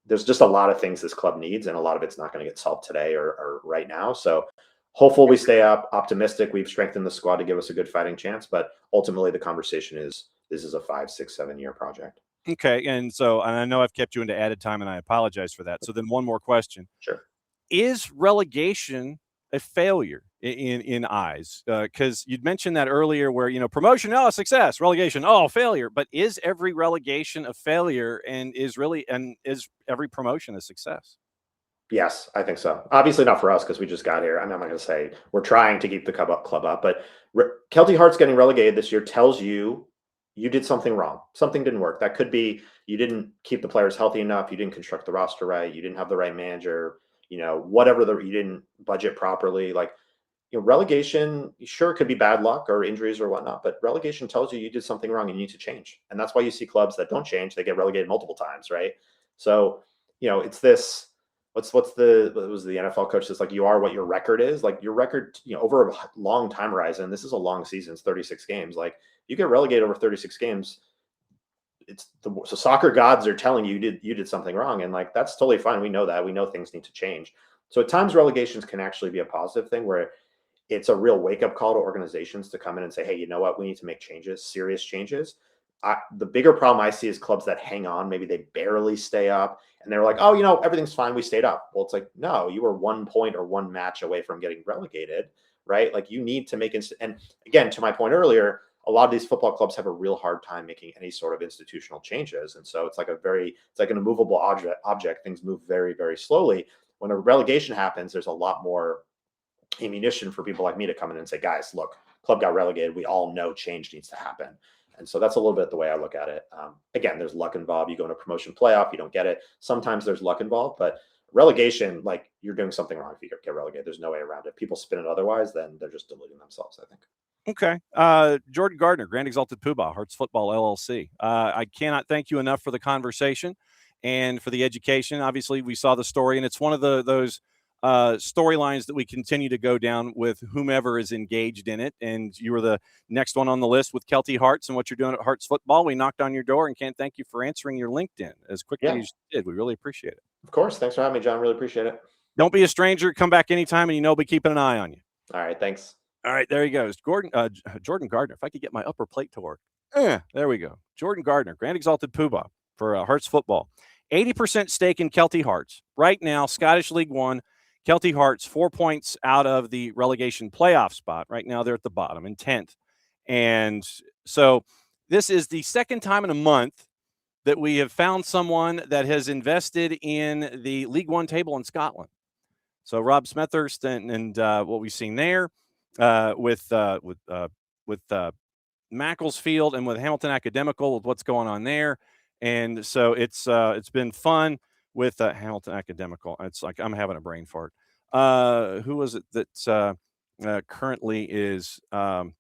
There's just a lot of things this club needs, and a lot of it's not going to get solved today or right now. So hopeful we stay optimistic. We've strengthened the squad to give us a good fighting chance, but ultimately the conversation is this is a 5, 6, 7 year project. Okay, and I know I've kept you into added time, and I apologize for that. So then one more question. Sure. Is relegation a failure in eyes? Because you'd mentioned that earlier, where promotion, success; relegation, failure. But is every relegation a failure, and is every promotion a success? Yes, I think so. Obviously not for us, because we just got here. I'm not going to say we're trying to keep the club up, but Kelty Hearts getting relegated this year tells you did something wrong. Something didn't work. That could be you didn't keep the players healthy enough. You didn't construct the roster right. You didn't have the right manager. You didn't budget properly. Relegation, sure, it could be bad luck or injuries or whatnot, but relegation tells you did something wrong and you need to change. And that's why you see clubs that don't change, they get relegated multiple times, right? So, it's this what was the NFL coach that's like, you are what your record is. Like your record, over a long time horizon, this is a long season, it's 36 games. Like you get relegated over 36 games. So soccer gods are telling you did something wrong. And like, that's totally fine. We know that. We know things need to change. So at times relegations can actually be a positive thing where it's a real wake-up call to organizations to come in and say, hey, you know what? We need to make changes, serious changes. The bigger problem I see is clubs that hang on. Maybe they barely stay up and they're like, oh, everything's fine. We stayed up. Well, it's like, no, you were 1 point or one match away from getting relegated, right? Like you need to make and again, to my point earlier, a lot of these football clubs have a real hard time making any sort of institutional changes. And so it's like an immovable object. Things move very, very slowly. When a relegation happens, there's a lot more ammunition for people like me to come in and say, guys, look, club got relegated. We all know change needs to happen. And so that's a little bit the way I look at it. Again, there's luck involved. You go in a promotion playoff, you don't get it. Sometimes there's luck involved, but relegation, like you're doing something wrong if you get relegated. There's no way around it. People spin it otherwise, then they're just deluding themselves, I think. Okay. Jordan Gardner, Grand Exalted Poobah, Hearts Football LLC. I cannot thank you enough for the conversation and for the education. Obviously, we saw the story, and it's one of those storylines that we continue to go down with whomever is engaged in it. And you were the next one on the list with Kelty Hearts and what you're doing at Hearts Football. We knocked on your door and can't thank you for answering your LinkedIn as quickly as you did. We really appreciate it. Of course. Thanks for having me, John. Really appreciate it. Don't be a stranger. Come back anytime, and we'll be keeping an eye on you. All right. Thanks. All right, there he goes. Jordan Gardner. If I could get my upper plate to work. There we go. Jordan Gardner, Grand Exalted Poobah for Hearts Football. 80% stake in Kelty Hearts. Right now, Scottish League One, Kelty Hearts 4 points out of the relegation playoff spot. Right now, they're at the bottom in 10th. And so this is the second time in a month that we have found someone that has invested in the League One table in Scotland. So Rob Smethurst and what we've seen there with Macclesfield and with Hamilton Academical, with what's going on there. And so it's been fun with Hamilton Academical. It's like I'm having a brain fart. Who was it that currently is with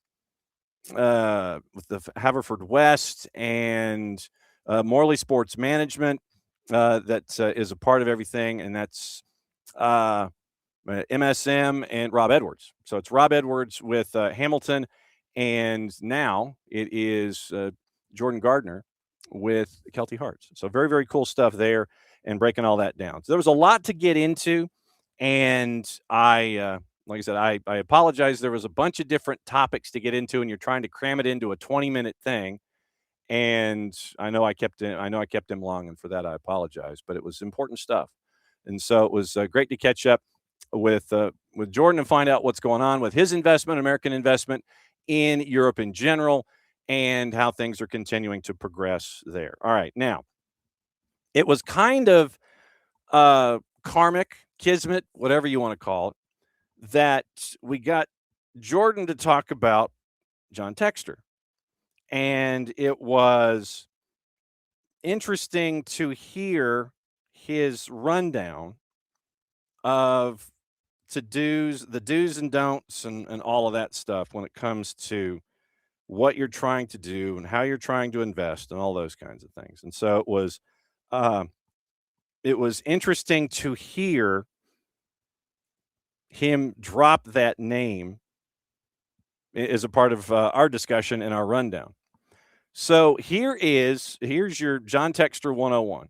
the Haverford West and Morley Sports Management that is a part of everything, and that's MSM and Rob Edwards. So it's Rob Edwards with Hamilton, and now it is Jordan Gardner with Kelty Hearts. So very, very cool stuff there and breaking all that down. So there was a lot to get into, and like I said, I apologize. There was a bunch of different topics to get into, and you're trying to cram it into a 20-minute thing. And I know I kept him long, and for that I apologize. But it was important stuff, and so it was great to catch up with Jordan and find out what's going on with his investment, American investment in Europe in general, and how things are continuing to progress there. All right, now it was kind of karmic, kismet, whatever you want to call it, that we got Jordan to talk about John Textor. And it was interesting to hear his rundown of the do's and don'ts and all of that stuff when it comes to what you're trying to do and how you're trying to invest and all those kinds of things. And so it was interesting to hear him drop that name as a part of our discussion and our rundown. So here's your John Textor 101,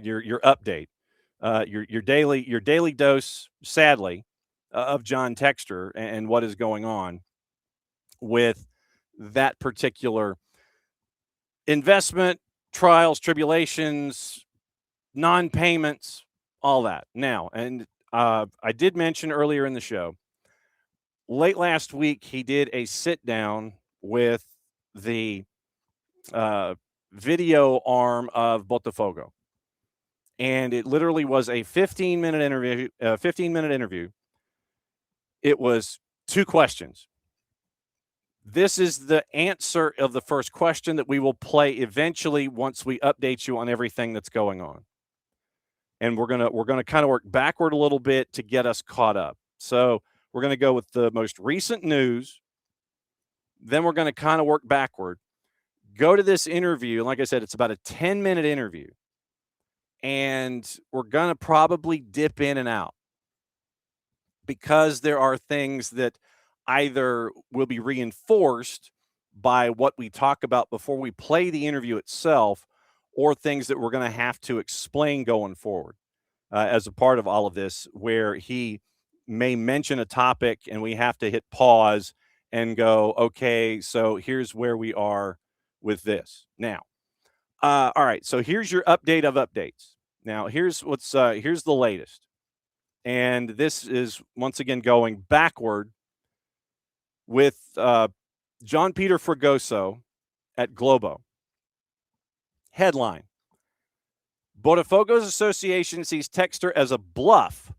your update, your daily dose, sadly, of John Textor and what is going on with that particular investment, trials, tribulations, non-payments, all that. Now, and I did mention earlier in the show, late last week, he did a sit down with the video arm of Botafogo, and it literally was a 15-minute interview. It was 2 questions. This is the answer of the first question that we will play eventually once we update you on everything that's going on. And we're gonna kind of work backward a little bit to get us caught up. So we're gonna go with the most recent news. Then we're gonna kind of work backward. Go to this interview. Like I said, it's about a 10-minute interview. and we're going to probably dip in and out because there are things that either will be reinforced by what we talk about before we play the interview itself, or things that we're going to have to explain going forward as a part of all of this, where he may mention a topic and we have to hit pause and go, okay, so here's where we are with this. Now, all right, so here's your update of updates. Now, here's the latest. And this is, once again, going backward with John Peter Fregoso at Globo. Headline: Botafogo's association sees Textor as a bluff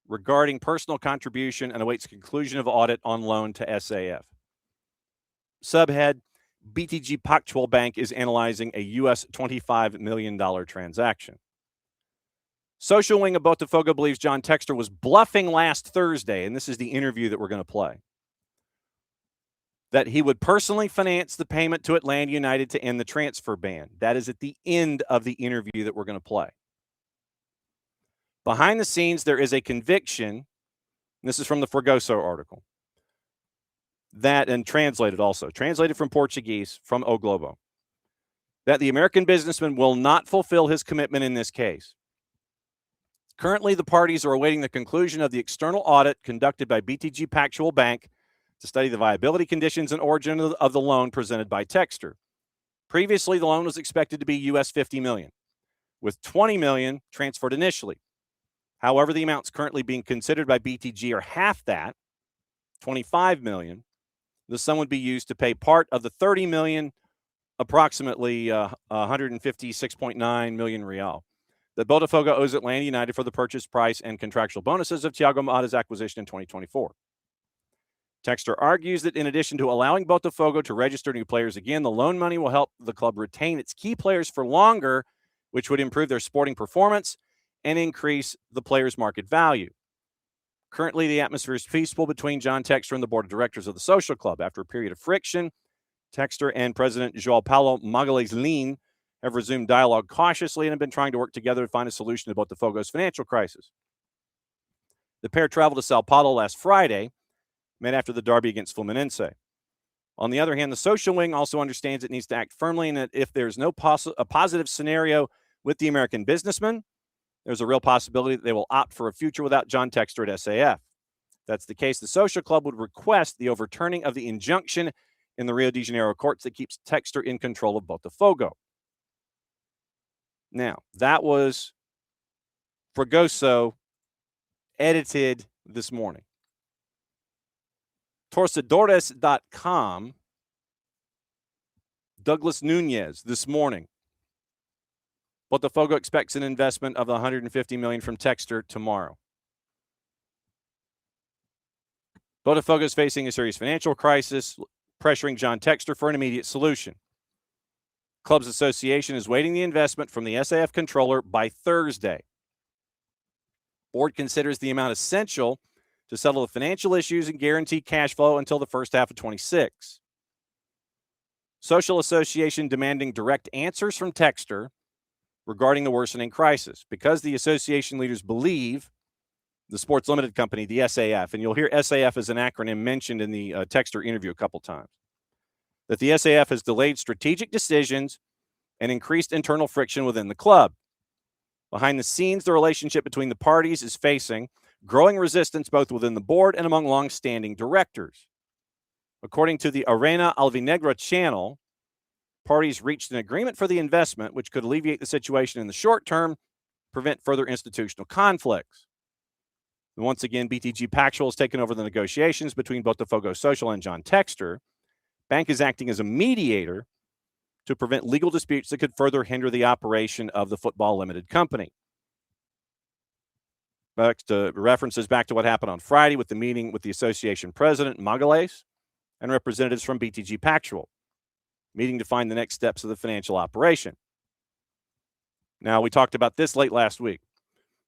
regarding personal contribution and awaits conclusion of audit on loan to SAF. Subhead: BTG Pactual Bank is analyzing a U.S. $25 million transaction. Social wing of Botafogo believes John Textor was bluffing last Thursday, and this is the interview that we're going to play, that he would personally finance the payment to Atlanta United to end the transfer ban. That is at the end of the interview that we're going to play. Behind the scenes, there is a conviction, and this is from the Fregoso article, that, and translated from Portuguese from O Globo, that the American businessman will not fulfill his commitment in this case. Currently, the parties are awaiting the conclusion of the external audit conducted by BTG Pactual Bank to study the viability conditions and origin of the loan presented by Textor. Previously, the loan was expected to be US $50 million, with $20 million transferred initially. However, the amounts currently being considered by BTG are half that, $25 million. The sum would be used to pay part of the $30 million, approximately 156.9 million real, that Botafogo owes Atlanta United for the purchase price and contractual bonuses of Thiago Motta's acquisition in 2024. Textor argues that in addition to allowing Botafogo to register new players again, the loan money will help the club retain its key players for longer, which would improve their sporting performance and increase the players' market value. Currently, the atmosphere is peaceful between John Textor and the board of directors of the social club. After a period of friction, Textor and President João Paulo Magalhães have resumed dialogue cautiously and have been trying to work together to find a solution to Botafogo's financial crisis. The pair traveled to Sao Paulo last Friday, met after the derby against Fluminense. On the other hand, the social wing also understands it needs to act firmly, and that if there's no a positive scenario with the American businessman, there's a real possibility that they will opt for a future without John Textor at SAF. If that's the case, the social club would request the overturning of the injunction in the Rio de Janeiro courts that keeps Textor in control of Botafogo. Now, that was Fregoso, edited this morning. Torcedores.com, Douglas Nunez this morning. Botafogo expects an investment of $150 million from Textor tomorrow. Botafogo is facing a serious financial crisis, pressuring John Textor for an immediate solution. Club's association is waiting the investment from the SAF controller by Thursday. Board considers the amount essential to settle the financial issues and guarantee cash flow until the first half of 26. Social association demanding direct answers from Textor regarding the worsening crisis, because the association leaders believe the Sports Limited Company, the SAF, and you'll hear SAF as an acronym mentioned in the Textor interview a couple times, that the SAF has delayed strategic decisions and increased internal friction within the club. Behind the scenes, the relationship between the parties is facing growing resistance both within the board and among long-standing directors. According to the Arena Alvinegra channel, parties reached an agreement for the investment, which could alleviate the situation in the short term, prevent further institutional conflicts. And once again, BTG Pactual has taken over the negotiations between Botafogo Social and John Textor. Bank is acting as a mediator to prevent legal disputes that could further hinder the operation of the Football Limited Company. References back to what happened on Friday with the meeting with the association president, Magalhães, and representatives from BTG Pactual, meeting to find the next steps of the financial operation. Now, we talked about this late last week.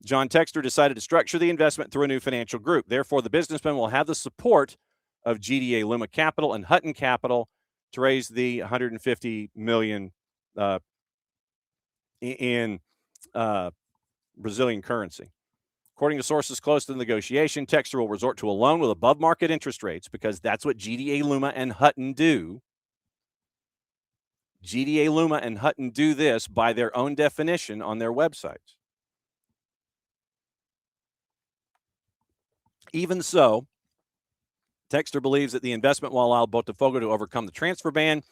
John Textor decided to structure the investment through a new financial group. Therefore, the businessman will have the support of GDA Luma Capital and Hutton Capital to raise the $150 million in Brazilian currency. According to sources close to the negotiation, Textor will resort to a loan with above-market interest rates because that's what GDA Luma and Hutton do. GDA Luma and Hutton do this by their own definition on their websites. Even so, Textor believes that the investment will allow Botafogo to overcome the transfer ban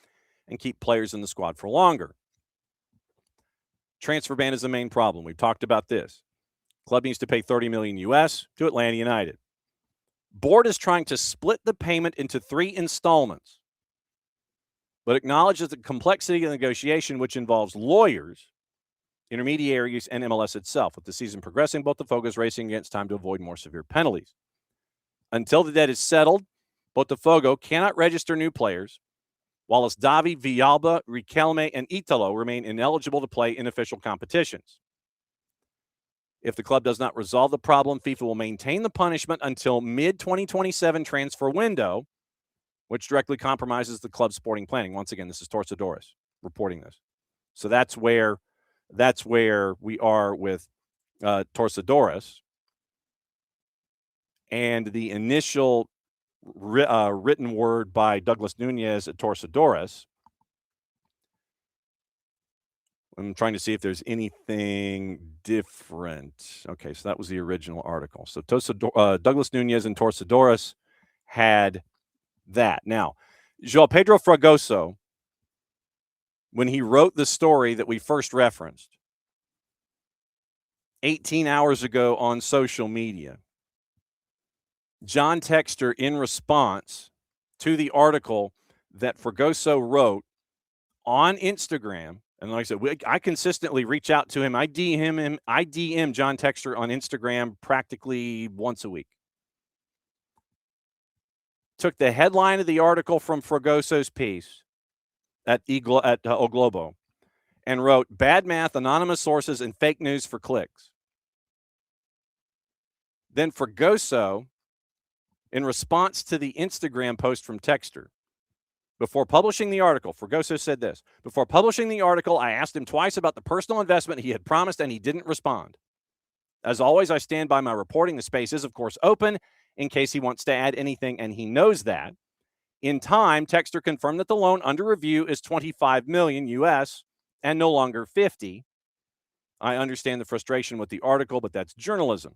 and keep players in the squad for longer. Transfer ban is the main problem. We've talked about this. Club needs to pay $30 million US to Atlanta United. Board is trying to split the payment into 3 installments, but acknowledges the complexity of the negotiation, which involves lawyers, intermediaries, and MLS itself. With the season progressing, Botafogo is racing against time to avoid more severe penalties. Until the debt is settled, Botafogo cannot register new players, while Davi, Villalba, Riquelme, and Italo remain ineligible to play in official competitions. If the club does not resolve the problem, FIFA will maintain the punishment until mid-2027 transfer window, which directly compromises the club's sporting planning. Once again, this is Torcedores reporting this. So that's where we are with Torcedores. And the initial written word by Douglas Nunez at Torcedores. I'm trying to see if there's anything different. Okay, so that was the original article. So Douglas Nunez and Torcedores had that. Now, João Pedro Fragoso, when he wrote the story that we first referenced 18 hours ago on social media, John Textor, in response to the article that Fragoso wrote on Instagram, and like I said, I consistently reach out to him. I DM John Textor on Instagram practically once a week. Took the headline of the article from Fragoso's piece at O Globo and wrote, "Bad math, anonymous sources, and fake news for clicks." Then Fragoso, in response to the Instagram post from Textor, before publishing the article, Fragoso said this: "Before publishing the article, I asked him twice about the personal investment he had promised, and he didn't respond. As always, I stand by my reporting. The space is, of course, open in case he wants to add anything, and he knows that. In time, Textor confirmed that the loan under review is $25 million US and no longer 50. I understand the frustration with the article, but that's journalism."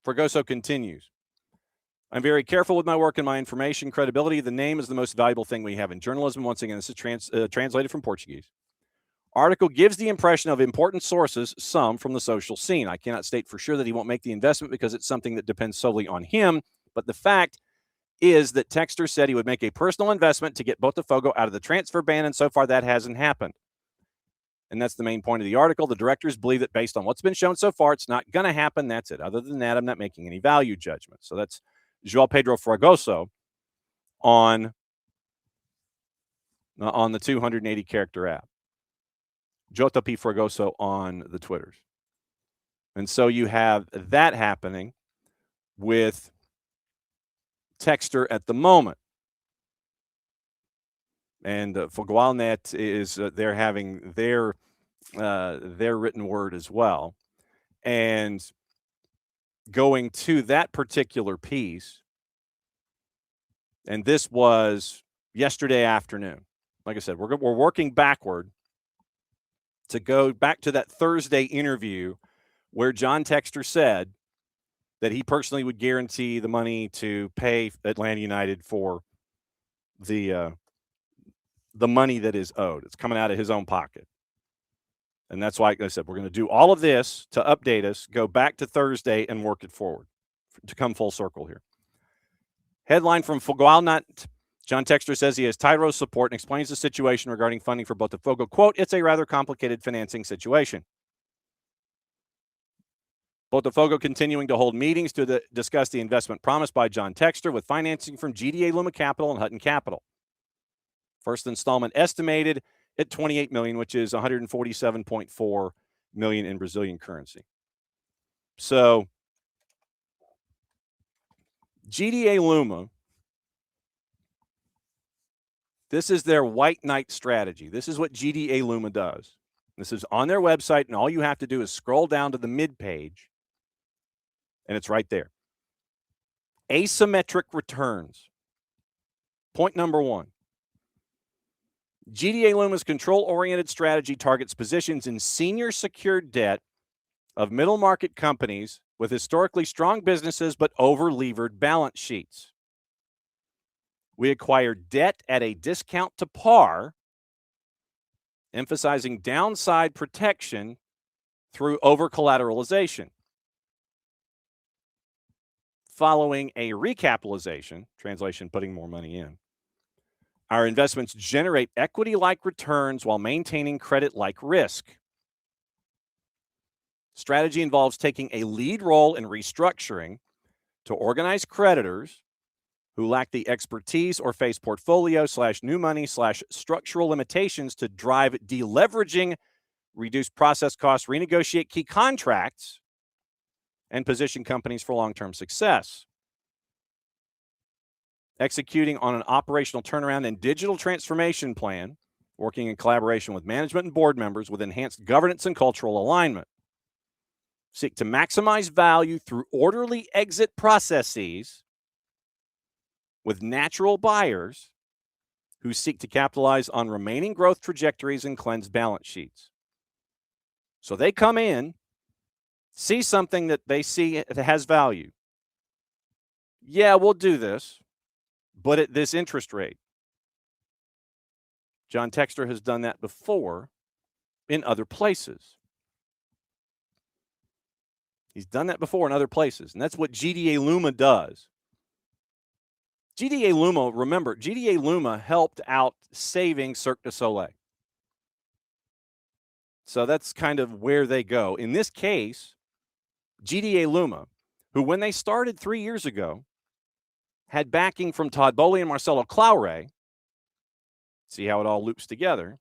Fragoso continues, "I'm very careful with my work and my information. Credibility, the name is the most valuable thing we have in journalism." Once again, this is translated from Portuguese. "Article gives the impression of important sources, some from the social scene. I cannot state for sure that he won't make the investment because it's something that depends solely on him. But the fact is that Textor said he would make a personal investment to get Botafogo out of the transfer ban, and so far that hasn't happened." And that's the main point of the article. "The directors believe that based on what's been shown so far, it's not going to happen. That's it. Other than that, I'm not making any value judgment." So that's João Pedro Fragoso on the 280-character app. JP Fragoso on the Twitters. And so you have that happening with Textor at the moment. And Fogualnet is they're having their written word as well. And going to that particular piece, and this was yesterday afternoon. Like I said, we're working backward to go back to that Thursday interview where John Textor said that he personally would guarantee the money to pay Atlanta United for the money that is owed. It's coming out of his own pocket. And that's why, like I said, we're going to do all of this to update us, go back to Thursday, and work it forward to come full circle here. Headline from Fogualnet. John Textor says he has Tyro's support and explains the situation regarding funding for Botafogo. Quote, "It's a rather complicated financing situation. Botafogo continuing to hold meetings to discuss the investment promised by John Textor with financing from GDA Luma Capital and Hutton Capital. First installment estimated at $28 million, which is $147.4 million in Brazilian currency." So GDA Luma, this is their white knight strategy. This is what GDA Luma does. This is on their website, and all you have to do is scroll down to the mid-page, and it's right there. Asymmetric returns. Point number one. GDA Luma's control-oriented strategy targets positions in senior secured debt of middle market companies with historically strong businesses but over-levered balance sheets. We acquire debt at a discount to par, emphasizing downside protection through over-collateralization. Following a recapitalization, translation, putting more money in, our investments generate equity-like returns while maintaining credit-like risk. Strategy involves taking a lead role in restructuring to organize creditors who lack the expertise or face portfolio/new money/structural limitations to drive deleveraging, reduce process costs, renegotiate key contracts, and position companies for long-term success. Executing on an operational turnaround and digital transformation plan, working in collaboration with management and board members with enhanced governance and cultural alignment. Seek to maximize value through orderly exit processes with natural buyers who seek to capitalize on remaining growth trajectories and cleanse balance sheets. So they come in, see something that they see that has value. Yeah, we'll do this, but at this interest rate. John Textor has done that before in other places. He's done that before in other places, and that's what GDA Luma does. GDA Luma, remember, GDA Luma helped out saving Cirque du Soleil. So that's kind of where they go. In this case, GDA Luma, who when they started 3 years ago, had backing from Todd Bowley and Marcelo Claure. See how it all loops together.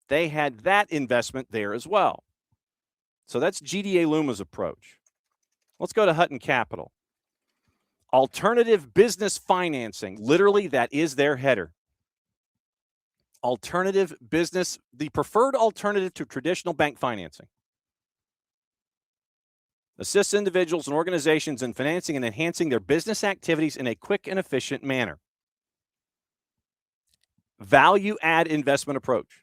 They had that investment there as well. So that's GDA Luma's approach. Let's go to Hutton Capital. Alternative business financing. Literally, that is their header. Alternative business, the preferred alternative to traditional bank financing. Assists individuals and organizations in financing and enhancing their business activities in a quick and efficient manner. Value add investment approach.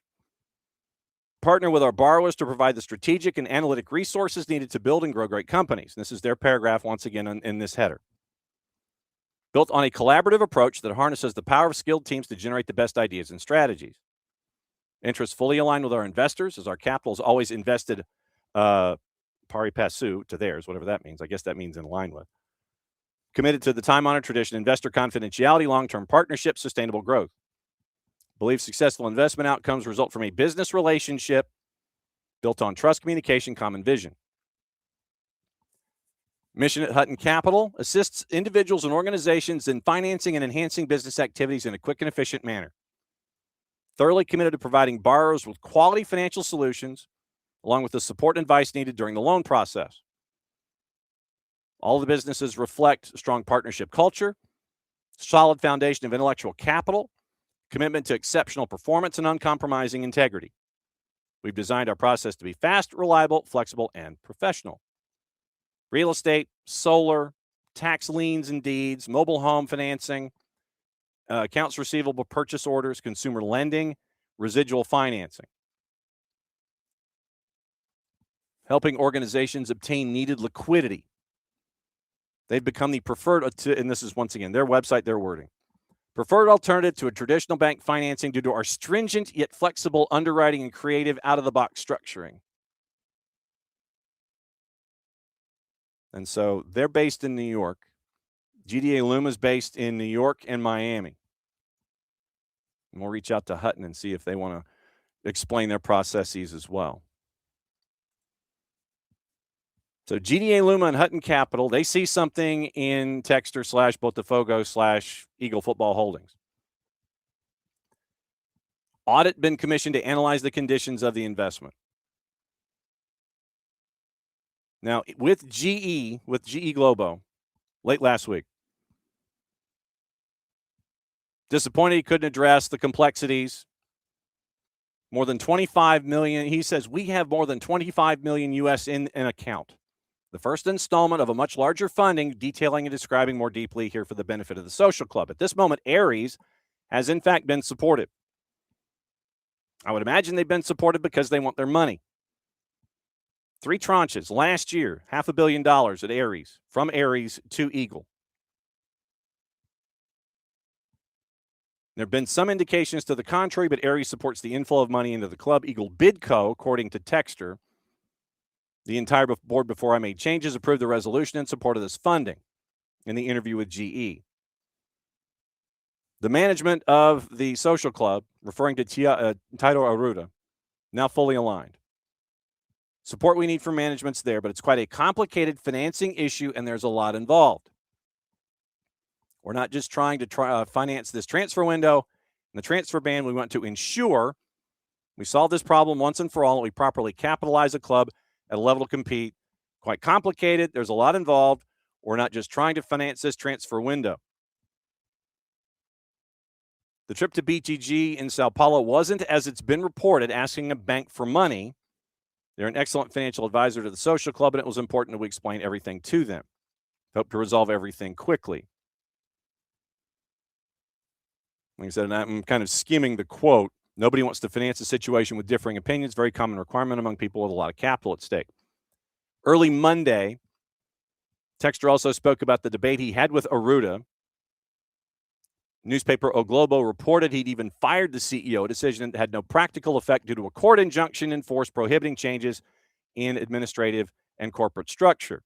Partner with our borrowers to provide the strategic and analytic resources needed to build and grow great companies. This is their paragraph once again in this header. Built on a collaborative approach that harnesses the power of skilled teams to generate the best ideas and strategies. Interests fully aligned with our investors, as our capital is always invested pari passu to theirs, whatever that means. I guess that means in line with. Committed to the time-honored tradition, investor confidentiality, long-term partnership, sustainable growth. Believe successful investment outcomes result from a business relationship built on trust, communication, common vision. Mission at Hutton Capital assists individuals and organizations in financing and enhancing business activities in a quick and efficient manner. Thoroughly committed to providing borrowers with quality financial solutions, along with the support and advice needed during the loan process. All the businesses reflect strong partnership culture, solid foundation of intellectual capital, commitment to exceptional performance, and uncompromising integrity. We've designed our process to be fast, reliable, flexible, and professional. Real estate, solar, tax liens and deeds, mobile home financing, accounts receivable purchase orders, consumer lending, residual financing. Helping organizations obtain needed liquidity. They've become the preferred, and this is once again their website, their wording. Preferred alternative to a traditional bank financing due to our stringent yet flexible underwriting and creative out-of-the-box structuring. And so they're based in New York. GDA Luma is based in New York and Miami. And we'll reach out to Hutton and see if they want to explain their processes as well. So GDA Luma and Hutton Capital, they see something in Textor / Botafogo / Eagle Football Holdings. Audit been commissioned to analyze the conditions of the investment. Now, with GE Globo, late last week, disappointed he couldn't address the complexities More than 25 million. He says we have more than 25 million US in an account. The first installment of a much larger funding, detailing and describing more deeply here for the benefit of the social club. At this moment, Aries has in fact been supportive. I would imagine they've been supported because they want their money. 3 tranches last year, $500 million at Aries, from Aries to Eagle. There have been some indications to the contrary, but Aries supports the inflow of money into the club. Eagle Bidco, according to Textor, the entire board, before I made changes, approved the resolution in support of this funding in the interview with GE. The management of the social club, referring to Tairo Arruda, now fully aligned. Support we need from management's there, but it's quite a complicated financing issue, and there's a lot involved. We're not just trying to finance this transfer window and the transfer ban. We want to ensure we solve this problem once and for all, and we properly capitalize a club at a level to compete. Quite complicated. There's a lot involved. We're not just trying to finance this transfer window. The trip to BTG in Sao Paulo wasn't, as it's been reported, asking a bank for money. They're an excellent financial advisor to the social club, and it was important that we explain everything to them. Hope to resolve everything quickly. Like I said, and I'm kind of skimming the quote. Nobody wants to finance a situation with differing opinions. Very common requirement among people with a lot of capital at stake. Early Monday, Textor also spoke about the debate he had with Arruda. Newspaper O Globo reported he'd even fired the CEO, a decision that had no practical effect due to a court injunction in force prohibiting changes in administrative and corporate structure.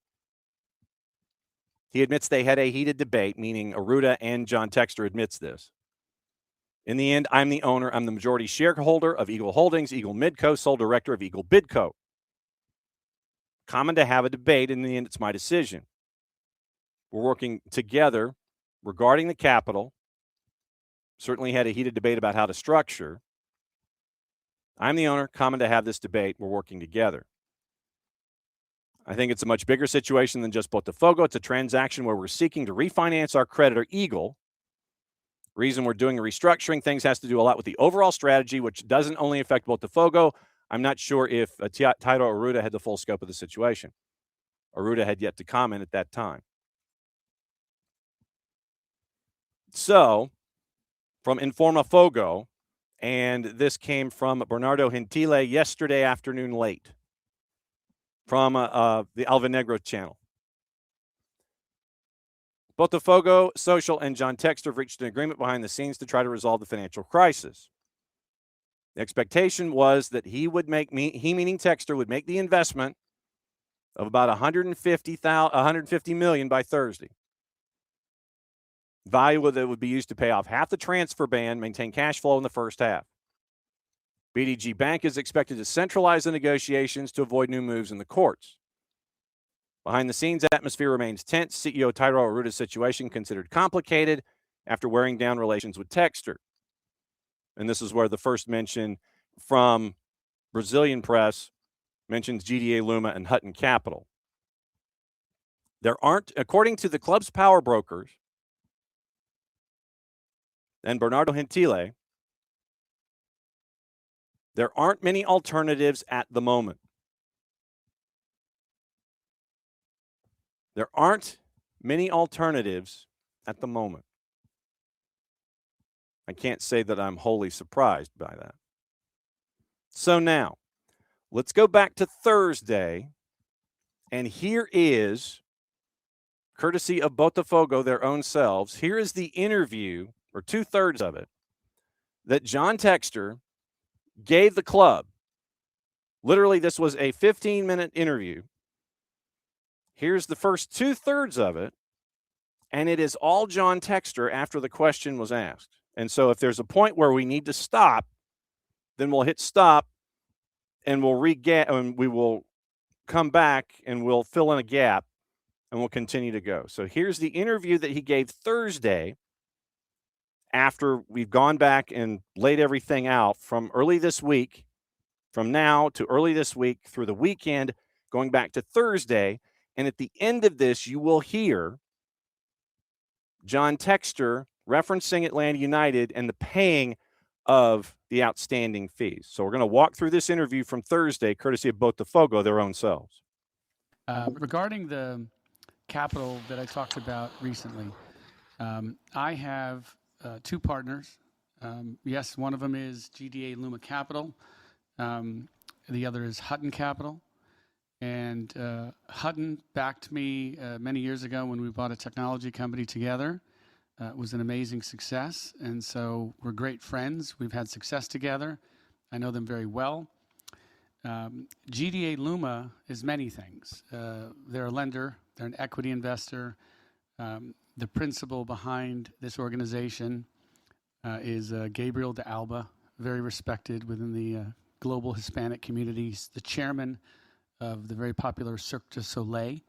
He admits they had a heated debate, meaning Arruda and John Textor admits this. In the end, I'm the owner. I'm the majority shareholder of Eagle Holdings, Eagle Midco, sole director of Eagle Bidco. Common to have a debate. In the end, it's my decision. We're working together regarding the capital. Certainly had a heated debate about how to structure. I'm the owner. Common to have this debate. We're working together. I think it's a much bigger situation than just Botafogo. It's a transaction where we're seeking to refinance our creditor, Eagle. Reason we're doing a restructuring things has to do a lot with the overall strategy, which doesn't only affect Botafogo. I'm not sure if Tairo Arruda had the full scope of the situation. Arruda had yet to comment at that time. So, from Informafogo, and this came from Bernardo Gentile yesterday afternoon late from the Alvinegro channel. Botafogo, Social, and John Textor have reached an agreement behind the scenes to try to resolve the financial crisis. The expectation was that he meaning Textor, would make the investment of about $150 million by Thursday. Value that would be used to pay off half the transfer ban, maintain cash flow in the first half. BDG Bank is expected to centralize the negotiations to avoid new moves in the courts. Behind the scenes, atmosphere remains tense. CEO Tairo Arruda's situation considered complicated after wearing down relations with Textor. And this is where the first mention from Brazilian press mentions GDA Luma and Hutton Capital. There aren't, according to the club's power brokers and Bernardo Gentile, there aren't many alternatives at the moment. There aren't many alternatives at the moment. I can't say that I'm wholly surprised by that. So now, let's go back to Thursday, and here is, courtesy of Botafogo, their own selves, here is the interview, or 2/3 of it, that John Textor gave the club. Literally, this was a 15-minute interview. Here's the first 2/3 of it, and it is all John Textor after the question was asked. And so if there's a point where we need to stop, then we'll hit stop, and we will come back, and we'll fill in a gap, and we'll continue to go. So here's the interview that he gave Thursday after we've gone back and laid everything out from early this week, from now to early this week through the weekend, going back to Thursday. And at the end of this, you will hear John Textor referencing Atlanta United and the paying of the outstanding fees. So we're going to walk through this interview from Thursday, courtesy of Botafogo, their own selves. Regarding the capital that I talked about recently, I have two partners. Yes, one of them is GDA Luma Capital. The other is Hutton Capital. And Hutton backed me many years ago when we bought a technology company together. It was an amazing success. And so we're great friends. We've had success together. I know them very well. GDA Luma is many things. They're a lender. They're an equity investor. The principal behind this organization is Gabriel de Alba, very respected within the global Hispanic community. He's the chairman of the very popular Cirque du Soleil.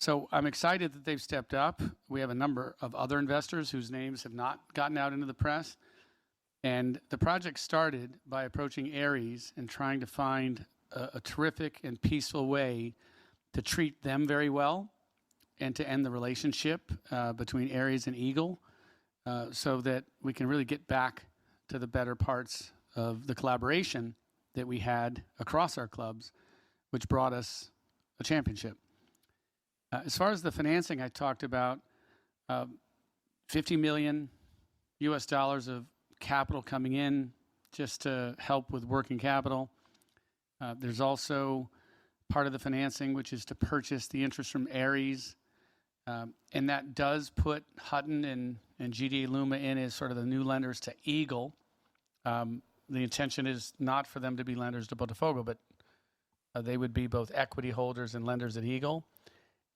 So I'm excited that they've stepped up. We have a number of other investors whose names have not gotten out into the press. And the project started by approaching Aries and trying to find a terrific and peaceful way to treat them very well and to end the relationship between Aries and Eagle so that we can really get back to the better parts of the collaboration that we had across our clubs, which brought us a championship. As far as the financing, I talked about $50 million US of capital coming in just to help with working capital. There's also part of the financing, which is to purchase the interest from Aries. And that does put Hutton and GDA Luma in as sort of the new lenders to Eagle. The intention is not for them to be lenders to Botafogo, but they would be both equity holders and lenders at Eagle.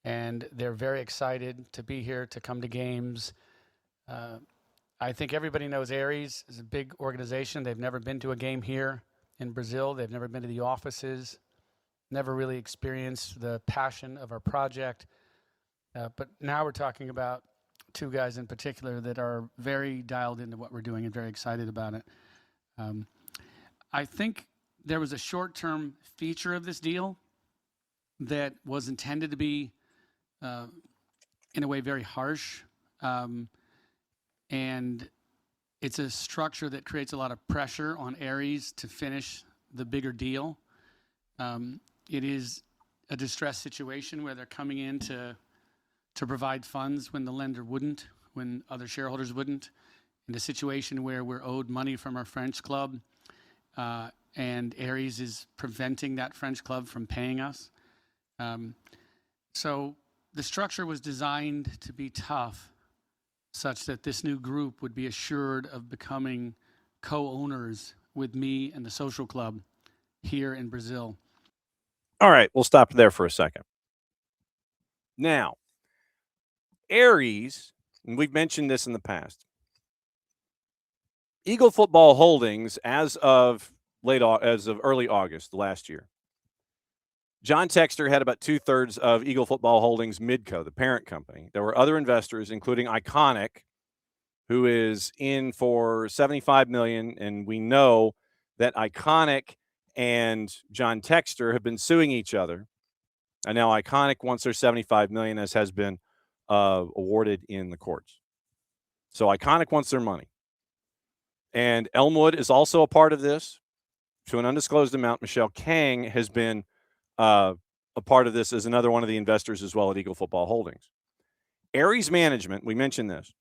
And they're very excited to be here, to come to games. I think everybody knows Aries is a big organization. They've never been to a game here in Brazil. They've never been to the offices, never really experienced the passion of our project. But now we're talking about two guys in particular that are very dialed into what we're doing and very excited about it. I think there was a short-term feature of this deal that was intended to be, in a way, very harsh. And it's a structure that creates a lot of pressure on Aries to finish the bigger deal. It is a distressed situation where they're coming in to provide funds when the lender wouldn't, when other shareholders wouldn't, in a situation where we're owed money from our French club, and Aries is preventing that French club from paying us. So the structure was designed to be tough, such that this new group would be assured of becoming co-owners with me and the social club here in Brazil. All right, we'll stop there for a second. Now, Aries, and we've mentioned this in the past, Eagle Football Holdings, as of early August last year, John Textor had about 2/3 of Eagle Football Holdings Midco, the parent company. There were other investors, including Iconic, who is in for $75 million, and we know that Iconic and John Textor have been suing each other, and now Iconic wants their $75 million, as has been awarded in the courts. So Iconic wants their money. And Elmwood is also a part of this to an undisclosed amount. Michelle Kang has been a part of this as another one of the investors as well at Eagle Football Holdings. Aries Management, we mentioned this,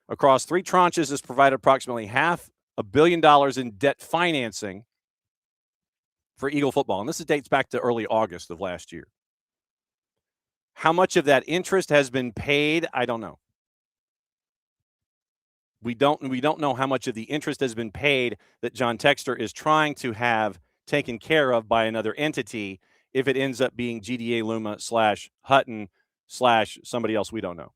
across 3 tranches has provided approximately $500 million in debt financing for Eagle Football. And this dates back to early August of last year. How much of that interest has been paid? I don't know. We don't know how much of the interest has been paid that John Textor is trying to have taken care of by another entity if it ends up being GDA Luma / Hutton / somebody else we don't know.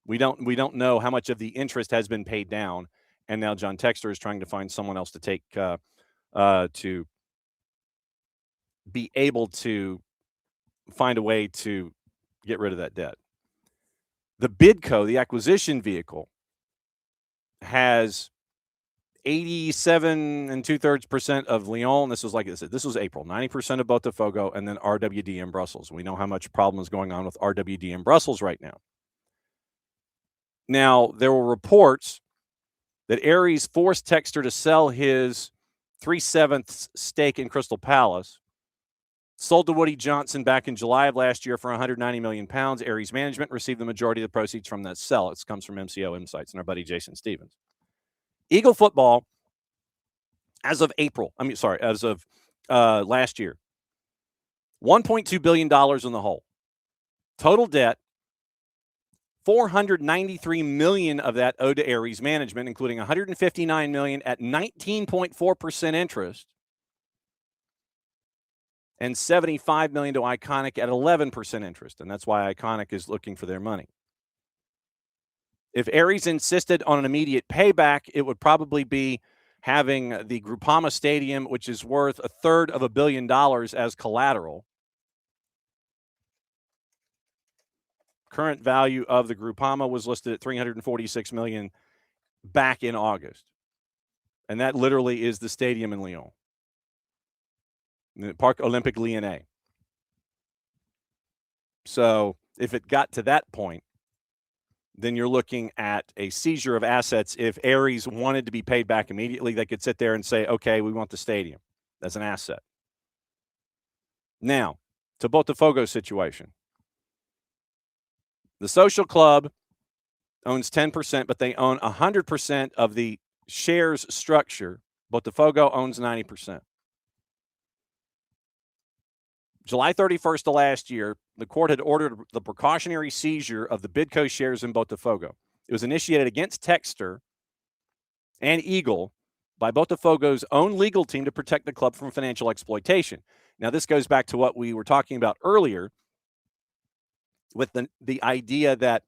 We don't know how much of the interest has been paid down, and now John Textor is trying to find someone else to take to be able to find a way to get rid of that debt. The Bidco, the acquisition vehicle, has 87 2/3% of Lyon. This was like I said, this was April. 90% of Botafogo, and then RWDM Brussels. We know how much problem is going on with RWDM Brussels right now. Now, there were reports that Aries forced Textor to sell his 3/7 stake in Crystal Palace, sold to Woody Johnson back in July of last year for £190 million. Aries management received the majority of the proceeds from that sell. It comes from MCO Insights and our buddy Jason Stevens. Eagle football, as of last year, $1.2 billion in the hole. Total debt, $493 million of that owed to Aries management, including $159 million at 19.4% interest and $75 million to Iconic at 11% interest. And that's why Iconic is looking for their money. If Aries insisted on an immediate payback, it would probably be having the Groupama Stadium, which is worth $350 million as collateral. Current value of the Groupama was listed at $346 million back in August. And that literally is the stadium in Lyon. The Parc Olympique Lyonnais. So if it got to that point, then you're looking at a seizure of assets. If Aries wanted to be paid back immediately, they could sit there and say, okay, we want the stadium. That's an asset. Now, to Botafogo's situation. The social club owns 10%, but they own 100% of the shares structure. Botafogo owns 90%. July 31st of last year, the court had ordered the precautionary seizure of the Bidco shares in Botafogo. It was initiated against Textor and Eagle by Botafogo's own legal team to protect the club from financial exploitation. Now, this goes back to what we were talking about earlier with the idea that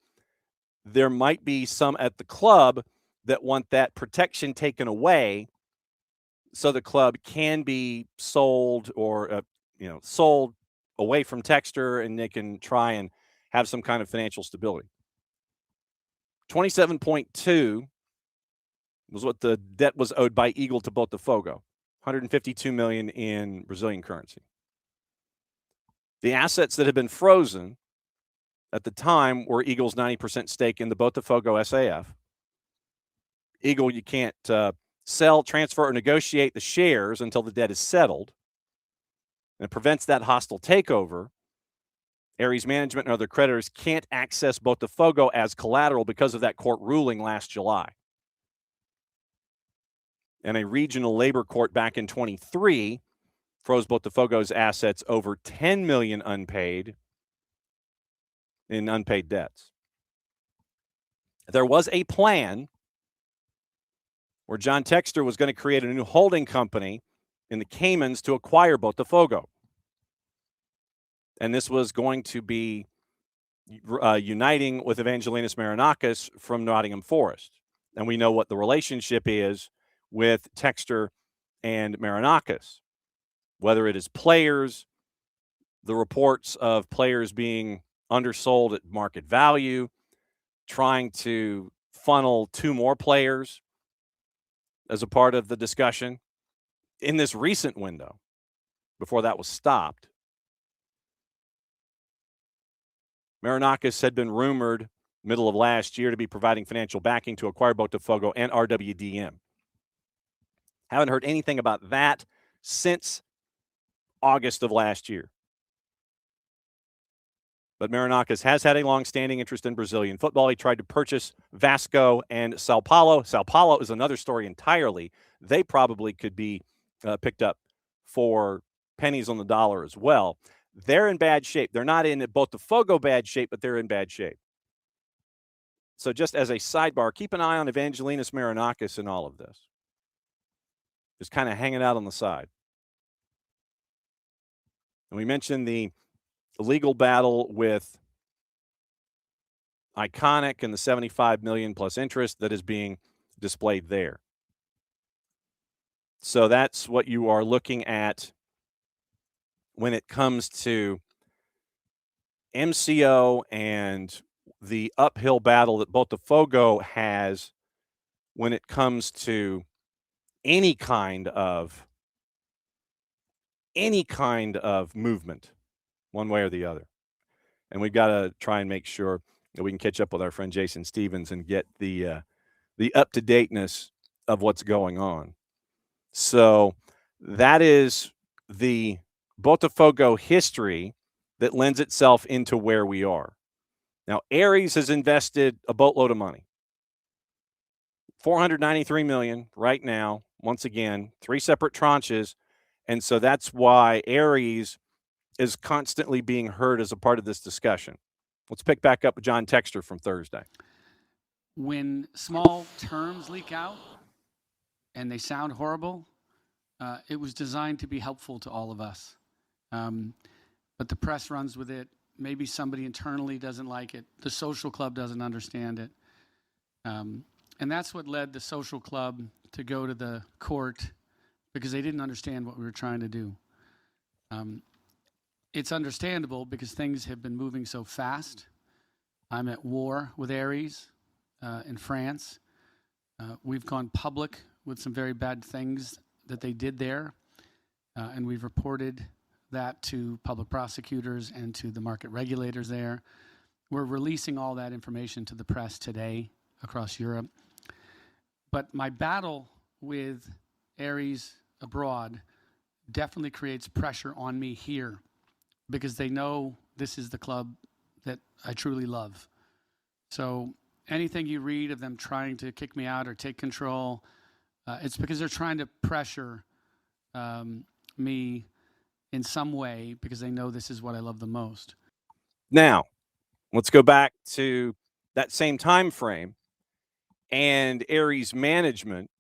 there might be some at the club that want that protection taken away so the club can be sold or sold away from Textor and they can try and have some kind of financial stability. 27.2 was what the debt was owed by Eagle to Botafogo, $152 million in Brazilian currency. The assets that had been frozen at the time were Eagle's 90% stake in the Botafogo SAF. Eagle, you can't sell, transfer, or negotiate the shares until the debt is settled. And it prevents that hostile takeover. Aries management and other creditors can't access Botafogo as collateral because of that court ruling last July. And a regional labor court back in 23 froze Botafogo's assets over $10 million unpaid in unpaid debts. There was a plan where John Textor was going to create a new holding company in the Caymans to acquire Botafogo. And this was going to be uniting with Evangelinas Marinakis from Nottingham Forest. And we know what the relationship is with Textor and Marinakis, whether it is players, the reports of players being undersold at market value, trying to funnel 2 more players as a part of the discussion in this recent window before that was stopped. Marinakis had been rumored middle of last year to be providing financial backing to acquire Botafogo and RWDM. Haven't heard anything about that since August of last year. But Marinakis has had a long-standing interest in Brazilian football. He tried to purchase Vasco and Sao Paulo. Sao Paulo is another story entirely. They probably could be picked up for pennies on the dollar as well. They're in bad shape. They're not in Botafogo bad shape, but they're in bad shape. So just as a sidebar, keep an eye on Evangelinas Marinakis in all of this. Just kind of hanging out on the side. And we mentioned the legal battle with Iconic and the $75 million plus interest that is being displayed there. So that's what you are looking at when it comes to MCO and the uphill battle that Botafogo has when it comes to any kind of movement, one way or the other. And we've got to try and make sure that we can catch up with our friend Jason Stevens and get the the up-to-dateness of what's going on. So that is the Botafogo history that lends itself into where we are. Now, Aries has invested a boatload of money. $493 million right now, once again, 3 separate tranches. And so that's why Aries is constantly being heard as a part of this discussion. Let's pick back up with John Textor from Thursday. When small terms leak out and they sound horrible, it was designed to be helpful to all of us. But the press runs with it. Maybe somebody internally doesn't like it. The social club doesn't understand it. And that's what led the social club to go to the court, because they didn't understand what we were trying to do. It's understandable because things have been moving so fast. I'm at war with Aries in France. We've gone public with some very bad things that they did there, and we've reported that to public prosecutors and to the market regulators there. We're releasing all that information to the press today across Europe. But my battle with Aries abroad definitely creates pressure on me here, because they know this is the club that I truly love. So anything you read of them trying to kick me out or take control, it's because they're trying to pressure me in some way, because they know this is what I love the most. Now, let's go back to that same time frame and Aries management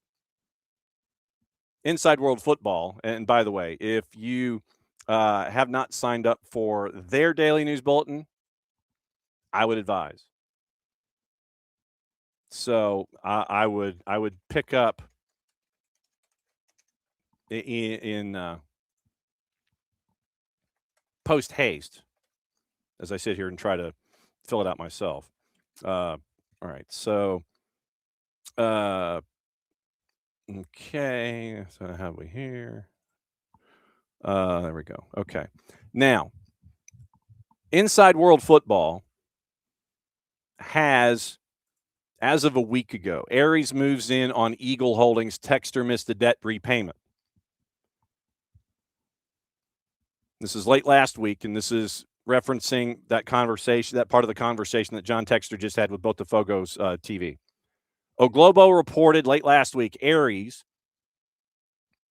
inside World Football. And by the way, if you have not signed up for their daily news bulletin, I would advise. So I would pick up in post haste as I sit here and try to fill it out myself. All right, so okay, so how have we here? There we go. Okay, now Inside World Football has, as of a week ago, Aries moves in on Eagle Holdings. Textor missed a debt repayment. This is late last week, and this is referencing that conversation, that part of the conversation that John Textor just had with Botafogo's TV. O Globo reported late last week, Aries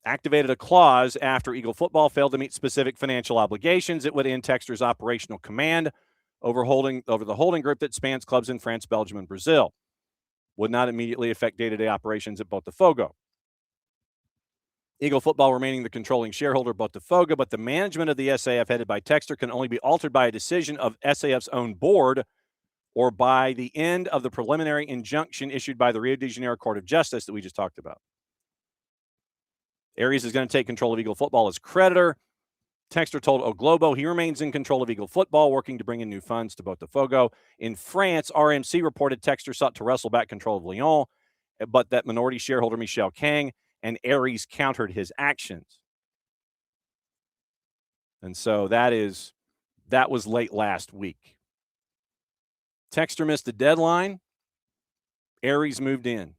activated a clause after Eagle Football failed to meet specific financial obligations. It would end Textor's operational command over the holding group that spans clubs in France, Belgium, and Brazil. Would not immediately affect day-to-day operations at Botafogo. Eagle Football remaining the controlling shareholder of Botafogo, but the management of the SAF headed by Textor can only be altered by a decision of SAF's own board or by the end of the preliminary injunction issued by the Rio de Janeiro Court of Justice that we just talked about. Aries is going to take control of Eagle Football as creditor. Textor told O Globo he remains in control of Eagle Football, working to bring in new funds to Botafogo. In France, RMC reported Textor sought to wrestle back control of Lyon, but that minority shareholder Michel Kang and Aries countered his actions. And so that was late last week. Textor missed the deadline. Aries moved in.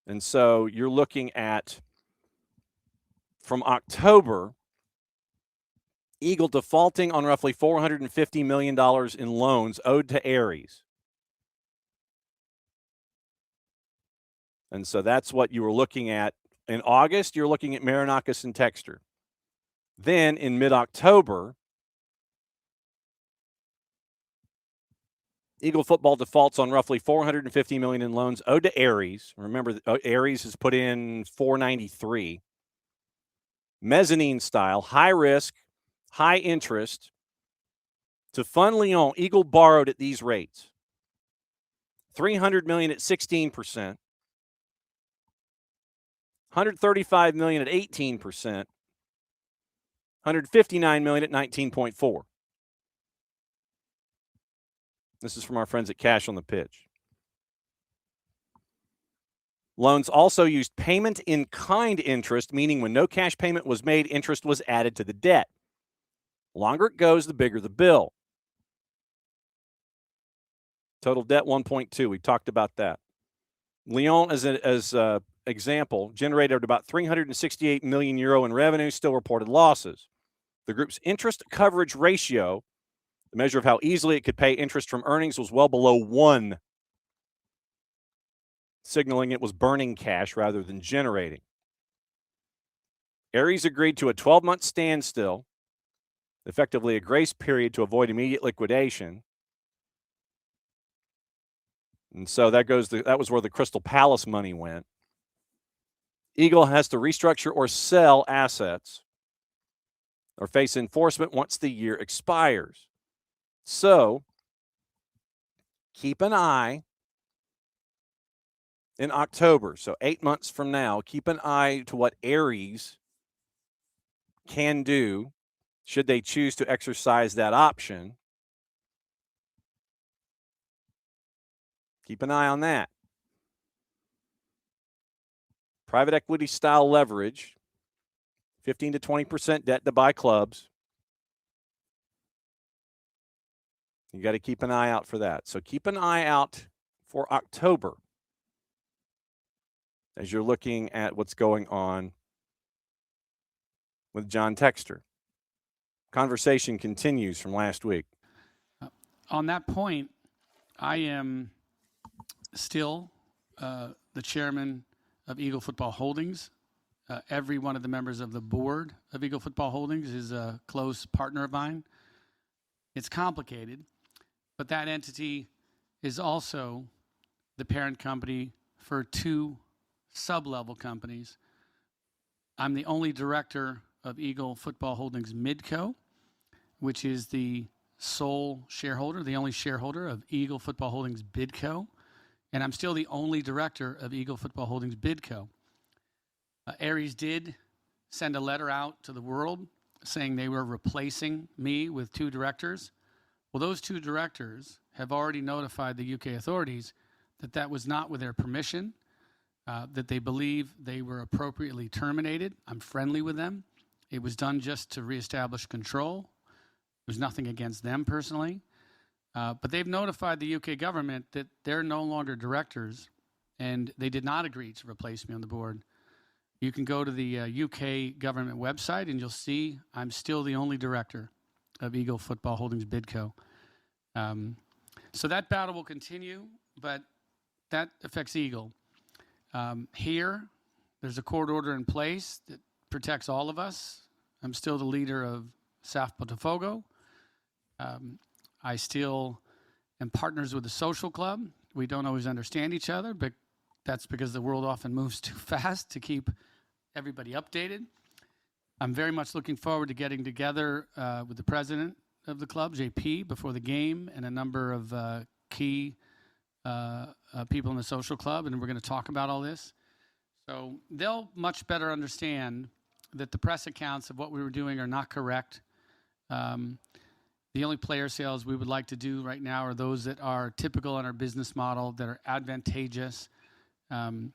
And so you're looking at, from October, Eagle defaulting on roughly $450 million in loans owed to Aries. And so that's what you were looking at. In August, you're looking at Marinakis and Textor. Then in mid-October, Eagle Football defaults on roughly $450 million in loans owed to Aries. Remember, Aries has put in $493. Mezzanine style, high risk, high interest. To fund Lyon, Eagle borrowed at these rates: $300 million at 16%, $135 million at 18%, $159 million at 19.4%. This is from our friends at Cash on the Pitch. Loans also used payment in kind interest, meaning when no cash payment was made, interest was added to the debt. The longer it goes, the bigger the bill. Total debt 1.2. We talked about that. Lyon, as an example, generated about 368 million euro in revenue, still reported losses. The group's interest coverage ratio, the measure of how easily it could pay interest from earnings, was well below 1, signaling it was burning cash rather than generating. Aries agreed to a 12-month standstill, effectively a grace period to avoid immediate liquidation. And so that was where the Crystal Palace money went. Eagle has to restructure or sell assets or face enforcement once the year expires. So keep an eye in October, so 8 months from now, keep an eye to what Aries can do should they choose to exercise that option. Keep an eye on that. Private equity style leverage, 15 to 20% debt to buy clubs. You got to keep an eye out for that. So keep an eye out for October as you're looking at what's going on with John Textor. Conversation continues from last week. On that point, I am still the chairman of Eagle Football Holdings. Every one of the members of the board of Eagle Football Holdings is a close partner of mine. It's complicated, but that entity is also the parent company for 2 sub-level companies. I'm the only director of Eagle Football Holdings Midco, which is the sole shareholder, the only shareholder of Eagle Football Holdings Bidco, and I'm still the only director of Eagle Football Holdings Bidco. Aries did send a letter out to the world saying they were replacing me with 2 directors. Well, those 2 directors have already notified the UK authorities that that was not with their permission, that they believe they were appropriately terminated. I'm friendly with them. It was done just to reestablish control. There's nothing against them personally. But they've notified the UK government that they're no longer directors, and they did not agree to replace me on the board. You can go to the UK government website, and you'll see I'm still the only director of Eagle Football Holdings Bidco. So that battle will continue, but that affects Eagle. Here, there's a court order in place that protects all of us. I'm still the leader of South Botafogo. I still am partners with the social club. We don't always understand each other, but that's because the world often moves too fast to keep everybody updated. I'm very much looking forward to getting together with the president of the club, JP, before the game, and a number of key people in the social club, and we're going to talk about all this. So they'll much better understand that the press accounts of what we were doing are not correct. The only player sales we would like to do right now are those that are typical in our business model, that are advantageous. And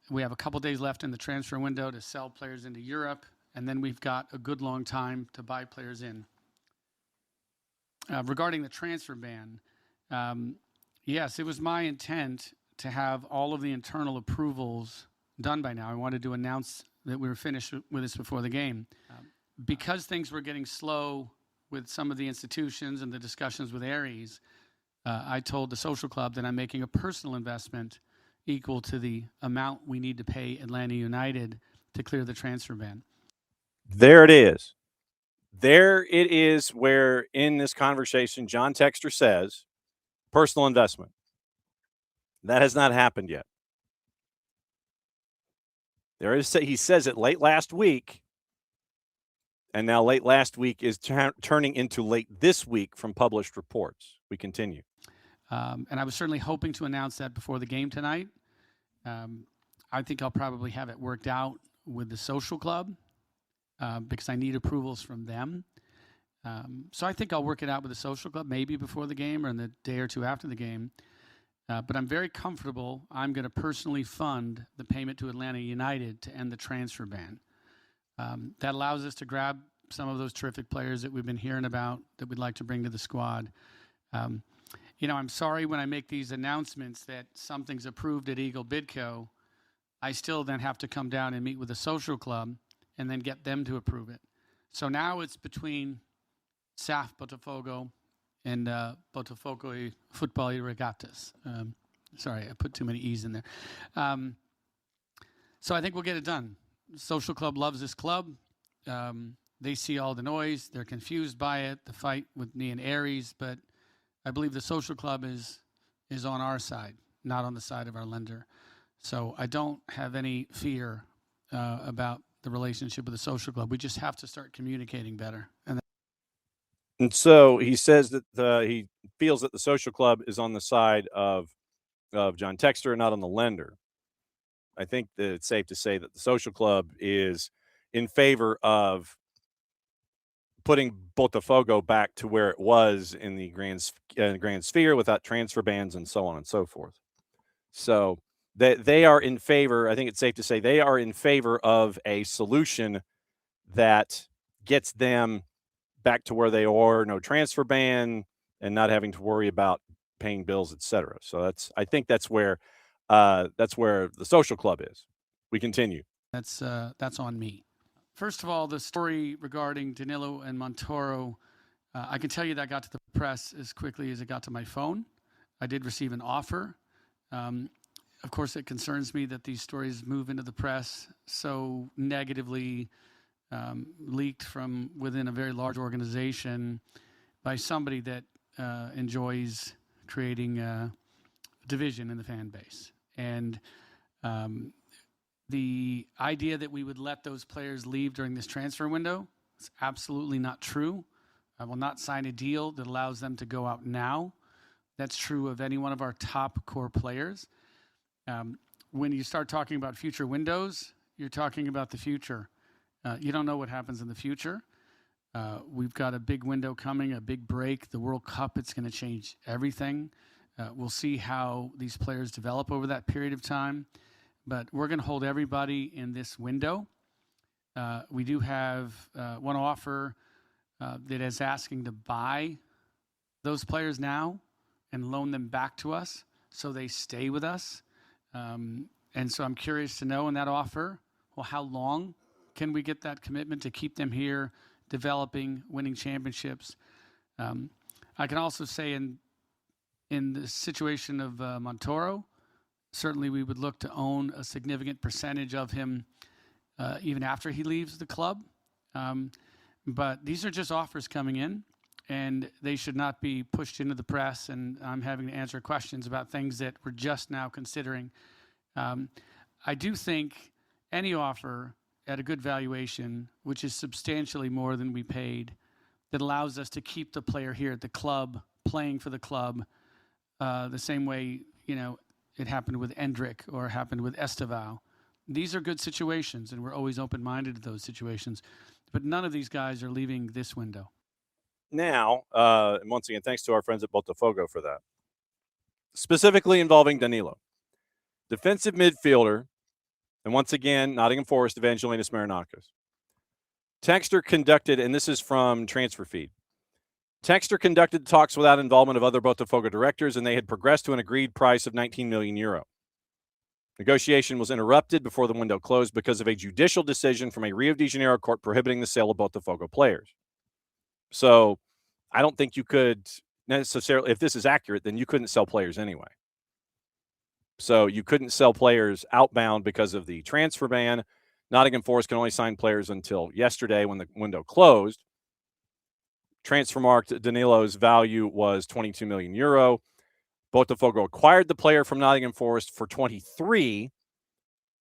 we have a couple days left in the transfer window to sell players into Europe, and then we've got a good long time to buy players in. Regarding the transfer ban, yes, it was my intent to have all of the internal approvals done by now. I wanted to announce that we were finished with this before the game. Because things were getting slow with some of the institutions and the discussions with Aries, I told the social club that I'm making a personal investment equal to the amount we need to pay Atlanta United to clear the transfer ban. There it is. There it is where in this conversation, John Textor says, personal investment. That has not happened yet. He says it late last week, and now late last week is turning into late this week from published reports. We continue. And I was certainly hoping to announce that before the game tonight. I think I'll probably have it worked out with the social club because I need approvals from them. So I think I'll work it out with the social club, maybe before the game or in the day or two after the game. But I'm very comfortable. I'm going to personally fund the payment to Atlanta United to end the transfer ban. That allows us to grab some of those terrific players that we've been hearing about that we'd like to bring to the squad. I'm sorry when I make these announcements that something's approved at Eagle Bidco, I still then have to come down and meet with the social club and then get them to approve it. So now it's between SAF Botafogo and Botafogo Football Regatas. Sorry, I put too many E's in there. So I think we'll get it done. Social club loves this club. They see all the noise. They're confused by it, the fight with me and Aries, but I believe the social club is on our side, not on the side of our lender. So I don't have any fear about the relationship with the social club. We just have to start communicating better. And so he says that he feels that the social club is on the side of John Textor and not on the lender. I think that it's safe to say that the social club is in favor of putting Botafogo back to where it was in the grand sphere without transfer bans and so on and so forth. So they are in favor. I think it's safe to say they are in favor of a solution that gets them back to where they are, no transfer ban, and not having to worry about paying bills, etc. So I think that's where the social club is. We continue. That's on me. First of all, the story regarding Danilo and Montoro, I can tell you that got to the press as quickly as it got to my phone. I did receive an offer. Of course, it concerns me that these stories move into the press so negatively, leaked from within a very large organization by somebody that enjoys creating division in the fan base. And the idea that we would let those players leave during this transfer window is absolutely not true. I will not sign a deal that allows them to go out now. That's true of any one of our top core players. When you start talking about future windows, you're talking about the future. You don't know what happens in the future. We've got a big window coming, a big break. The World Cup, it's going to change everything. We'll see how these players develop over that period of time. But we're going to hold everybody in this window. We do have one offer that is asking to buy those players now and loan them back to us so they stay with us. And so I'm curious to know in that offer, well, how long can we get that commitment to keep them here, developing, winning championships? I can also say in the situation of Montoro, certainly we would look to own a significant percentage of him even after he leaves the club. But these are just offers coming in, and they should not be pushed into the press, and I'm having to answer questions about things that we're just now considering. I do think any offer at a good valuation, which is substantially more than we paid, that allows us to keep the player here at the club, playing for the club, the same way, it happened with Endrick or happened with Esteval. These are good situations, and we're always open-minded to those situations. But none of these guys are leaving this window. Now, and once again, thanks to our friends at Botafogo for that. Specifically involving Danilo. Defensive midfielder, and once again, Nottingham Forest, Evangelinus Marinakis. Textor conducted, and this is from Transfer Feed, Textor conducted talks without involvement of other Botafogo directors, and they had progressed to an agreed price of 19 million euro. Negotiation was interrupted before the window closed because of a judicial decision from a Rio de Janeiro court prohibiting the sale of Botafogo players. So I don't think you could necessarily, if this is accurate, then you couldn't sell players anyway. So you couldn't sell players outbound because of the transfer ban. Nottingham Forest can only sign players until yesterday when the window closed. Transfermarkt Danilo's value was 22 million euro. Botafogo acquired the player from Nottingham Forest for 23.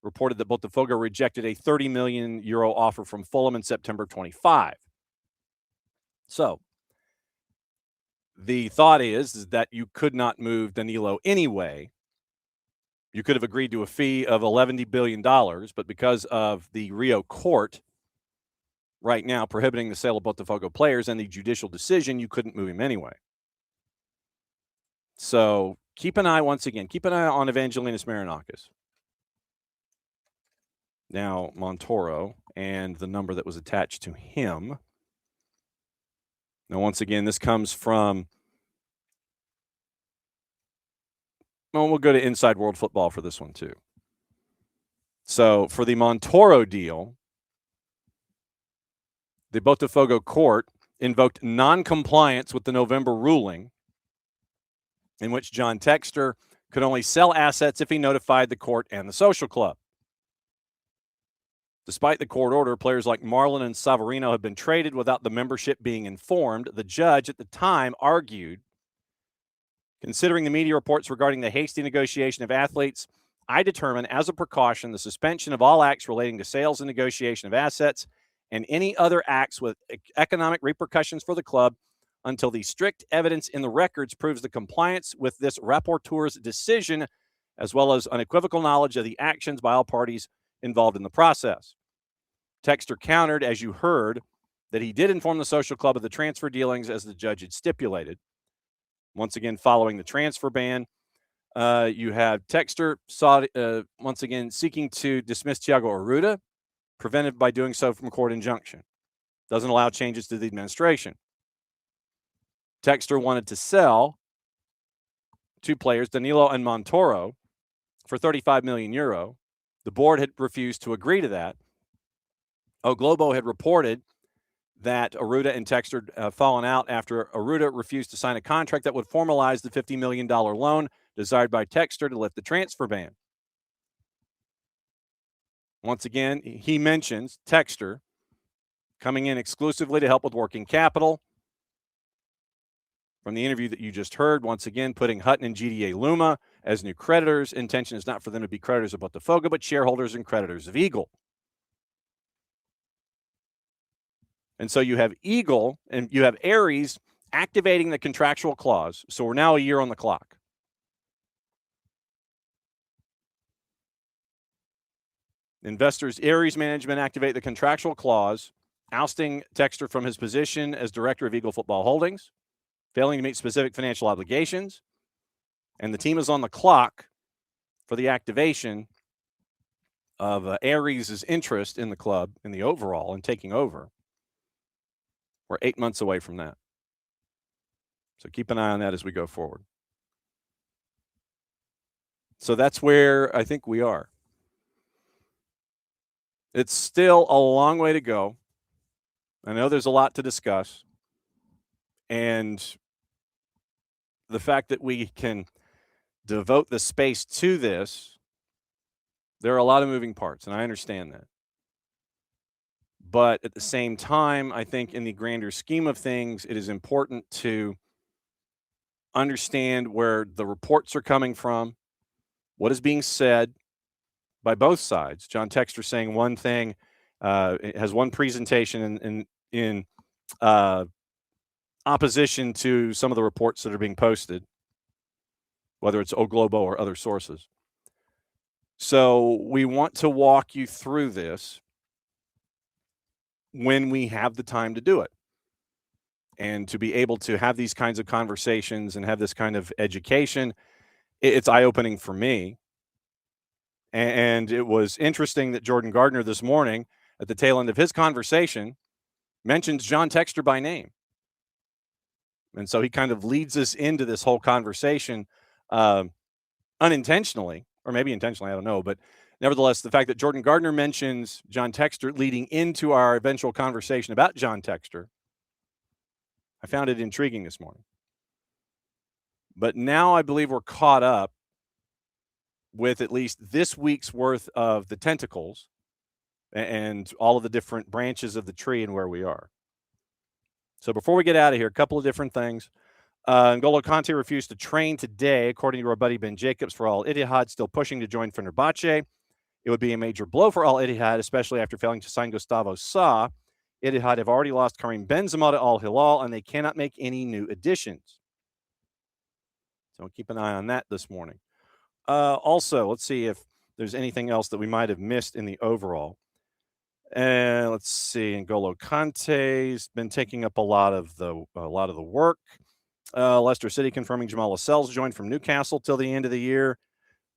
Reported that Botafogo rejected a 30 million euro offer from Fulham in September 25. So the thought is that you could not move Danilo anyway. You could have agreed to a fee of $11 billion, but because of the Rio court right now prohibiting the sale of Botafogo players and the judicial decision, you couldn't move him anyway. So keep an eye, once again, keep an eye on Evangelinus Marinakis. Now, Montoro and the number that was attached to him. Now, once again, this comes from Well, we'll go to Inside World Football for this one, too. So, for the Montoro deal, the Botafogo court invoked non-compliance with the November ruling in which John Textor could only sell assets if he notified the court and the social club. Despite the court order, players like Marlon and Savarino have been traded without the membership being informed. The judge at the time argued, considering the media reports regarding the hasty negotiation of athletes, I determine as a precaution the suspension of all acts relating to sales and negotiation of assets and any other acts with economic repercussions for the club until the strict evidence in the records proves the compliance with this rapporteur's decision, as well as unequivocal knowledge of the actions by all parties involved in the process. Textor countered, as you heard, that he did inform the social club of the transfer dealings as the judge had stipulated. Once again, following the transfer ban, you have Textor once again seeking to dismiss Thiago Arruda, prevented by doing so from court injunction. Doesn't allow changes to the administration. Textor wanted to sell two players, Danilo and Montoro, for 35 million euro. The board had refused to agree to that. O Globo had reported that Arruda and Textor fallen out after Arruda refused to sign a contract that would formalize the $50 million loan desired by Textor to lift the transfer ban. Once again, he mentions Textor coming in exclusively to help with working capital. From the interview that you just heard, once again, putting Hutton and GDA Luma as new creditors. Intention is not for them to be creditors of Botafogo, but shareholders and creditors of Eagle. And so you have Eagle and you have Aries activating the contractual clause. So we're now a year on the clock. Investors, Aries management activate the contractual clause, ousting Textor from his position as director of Eagle Football Holdings, failing to meet specific financial obligations, and the team is on the clock for the activation of Aries' interest in the club, in the overall, and taking over. We're 8 months away from that. So keep an eye on that as we go forward. So that's where I think we are. It's still a long way to go. I know there's a lot to discuss. And the fact that we can devote the space to this, there are a lot of moving parts, and I understand that. But at the same time, I think in the grander scheme of things, it is important to understand where the reports are coming from, what is being said by both sides. John Textor saying one thing, has one presentation in opposition to some of the reports that are being posted, whether it's O Globo or other sources. So we want to walk you through this when we have the time to do it, and to be able to have these kinds of conversations and have this kind of education. It's eye-opening for me. And it was interesting that Jordan Gardner this morning, at the tail end of his conversation, mentions John Textor by name. And so he kind of leads us into this whole conversation unintentionally, or maybe intentionally, I don't know. But nevertheless, the fact that Jordan Gardner mentions John Textor leading into our eventual conversation about John Textor, I found it intriguing this morning. But now I believe we're caught up with at least this week's worth of the tentacles and all of the different branches of the tree and where we are. So before we get out of here, a couple of different things. N'Golo Kanté refused to train today, according to our buddy Ben Jacobs, for Al Ittihad, still pushing to join Fenerbahce. It would be a major blow for Al Ittihad, especially after failing to sign Gustavo Sa. Ittihad have already lost Karim Benzema to Al Hilal, and they cannot make any new additions. So keep an eye on that this morning. Also, let's see if there's anything else that we might have missed in the overall. And let's see, N'Golo Kanté's been taking up a lot of the work. Leicester City confirming Jamal Lascelles joined from Newcastle till the end of the year.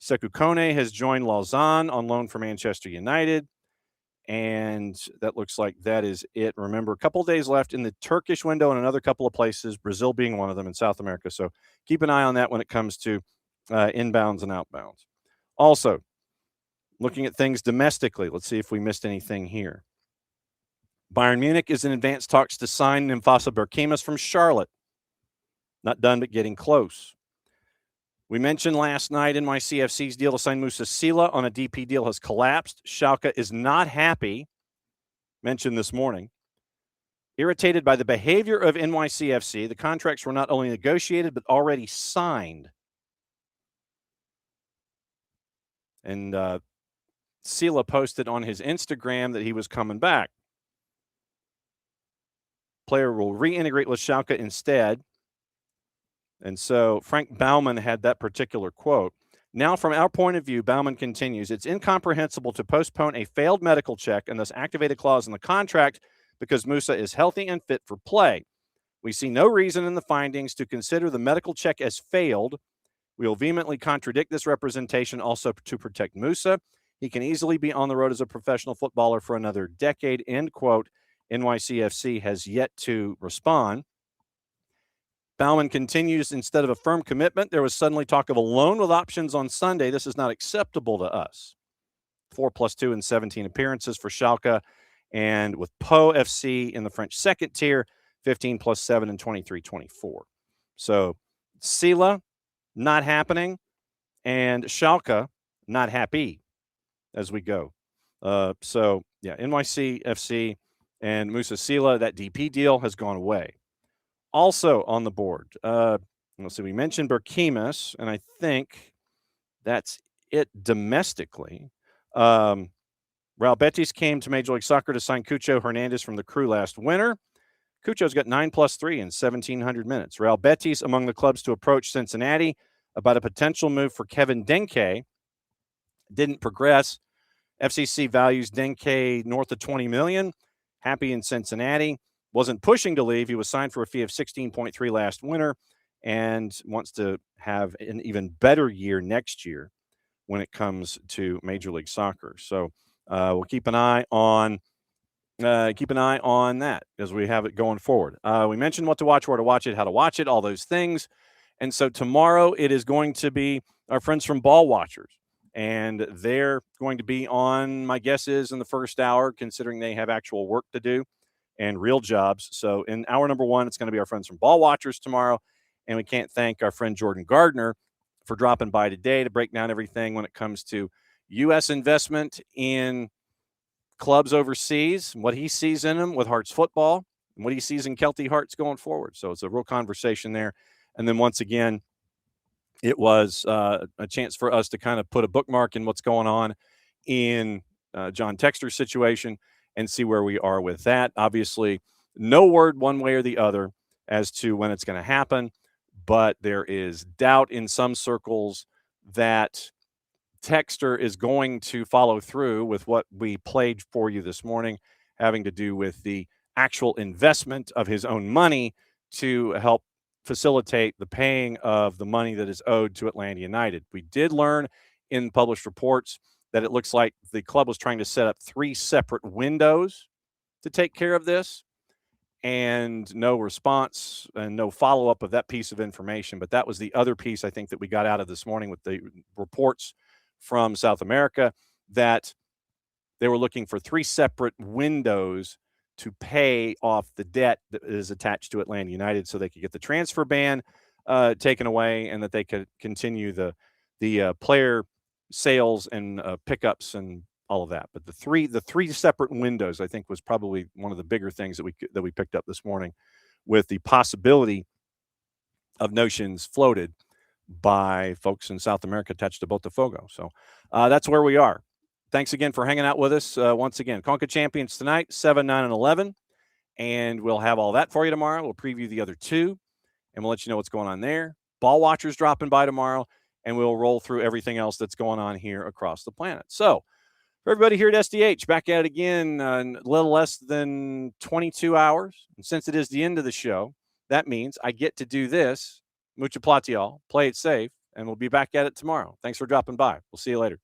Sekou Kone has joined Lausanne on loan for Manchester United. And that looks like that is it. Remember, a couple of days left in the Turkish window and another couple of places, Brazil being one of them in South America. So keep an eye on that when it comes to inbounds and outbounds. Also, looking at things domestically, let's see if we missed anything here. Bayern Munich is in advanced talks to sign Nimfasa Berkimas from Charlotte. Not done, but getting close. We mentioned last night NYCFC's deal to sign Musa Sila on a DP deal has collapsed. Schalke is not happy, mentioned this morning. Irritated by the behavior of NYCFC, the contracts were not only negotiated, but already signed. And Sila posted on his Instagram that he was coming back. Player will reintegrate with Schalke instead. And so Frank Baumann had that particular quote. Now, from our point of view, Baumann continues, it's incomprehensible to postpone a failed medical check and thus activate a clause in the contract because Musa is healthy and fit for play. We see no reason in the findings to consider the medical check as failed. We will vehemently contradict this representation also to protect Musa. He can easily be on the road as a professional footballer for another decade, end quote. NYCFC has yet to respond. Baumann continues, instead of a firm commitment, there was suddenly talk of a loan with options on Sunday. This is not acceptable to us. 4+2 and 17 appearances for Schalke, and with Po FC in the French second tier, 15+7 and 23-24. So Sila, not happening, and Schalke, not happy as we go. So, yeah, NYCFC and Musa Sila, that DP deal has gone away. Also on the board, let's see, we mentioned Berkimas, and I think that's it domestically. Raul Betis came to Major League Soccer to sign Cucho Hernandez from the Crew last winter. Cucho's got 9+3 in 1,700 minutes. Raul Betis among the clubs to approach Cincinnati about a potential move for Kevin Denke. Didn't progress. FCC values Denke north of $20 million. Happy in Cincinnati. Wasn't pushing to leave. He was signed for a fee of 16.3 last winter and wants to have an even better year next year when it comes to Major League Soccer. So we'll keep an eye on that as we have it going forward. We mentioned what to watch, where to watch it, how to watch it, all those things. And so tomorrow it is going to be our friends from Ball Watchers. And they're going to be on, my guess is, in the first hour, considering they have actual work to do and real jobs. So in hour number one, it's going to be our friends from Ball Watchers tomorrow. And we can't thank our friend Jordan Gardner for dropping by today to break down everything when it comes to U.S. investment in clubs overseas, what he sees in them with Hearts football, and what he sees in Kelty Hearts going forward. So it's a real conversation there. And then once again, it was a chance for us to kind of put a bookmark in what's going on in John Textor's situation and see where we are with that. Obviously, no word one way or the other as to when it's going to happen, but there is doubt in some circles that Textor is going to follow through with what we played for you this morning, having to do with the actual investment of his own money to help facilitate the paying of the money that is owed to Atlanta United. We did learn in published reports that it looks like the club was trying to set up 3 separate windows to take care of this, and no response and no follow-up of that piece of information. But that was the other piece I think that we got out of this morning with the reports from South America, that they were looking for 3 separate windows to pay off the debt that is attached to Atlanta United so they could get the transfer ban taken away and that they could continue the player sales and pickups and all of that. But the three separate windows, I think, was probably one of the bigger things that we picked up this morning, with the possibility of notions floated by folks in South America attached to Botafogo. So that's where we are. Thanks again for hanging out with us. Once again, ConcaChampions tonight, 7, 9, and 11. And we'll have all that for you tomorrow. We'll preview the other 2, and we'll let you know what's going on there. Ball Watchers dropping by tomorrow, and we'll roll through everything else that's going on here across the planet. So for everybody here at SDH, back at it again in a little less than 22 hours. And since it is the end of the show, that means I get to do this. Mucha platial, play it safe, and we'll be back at it tomorrow. Thanks for dropping by. We'll see you later.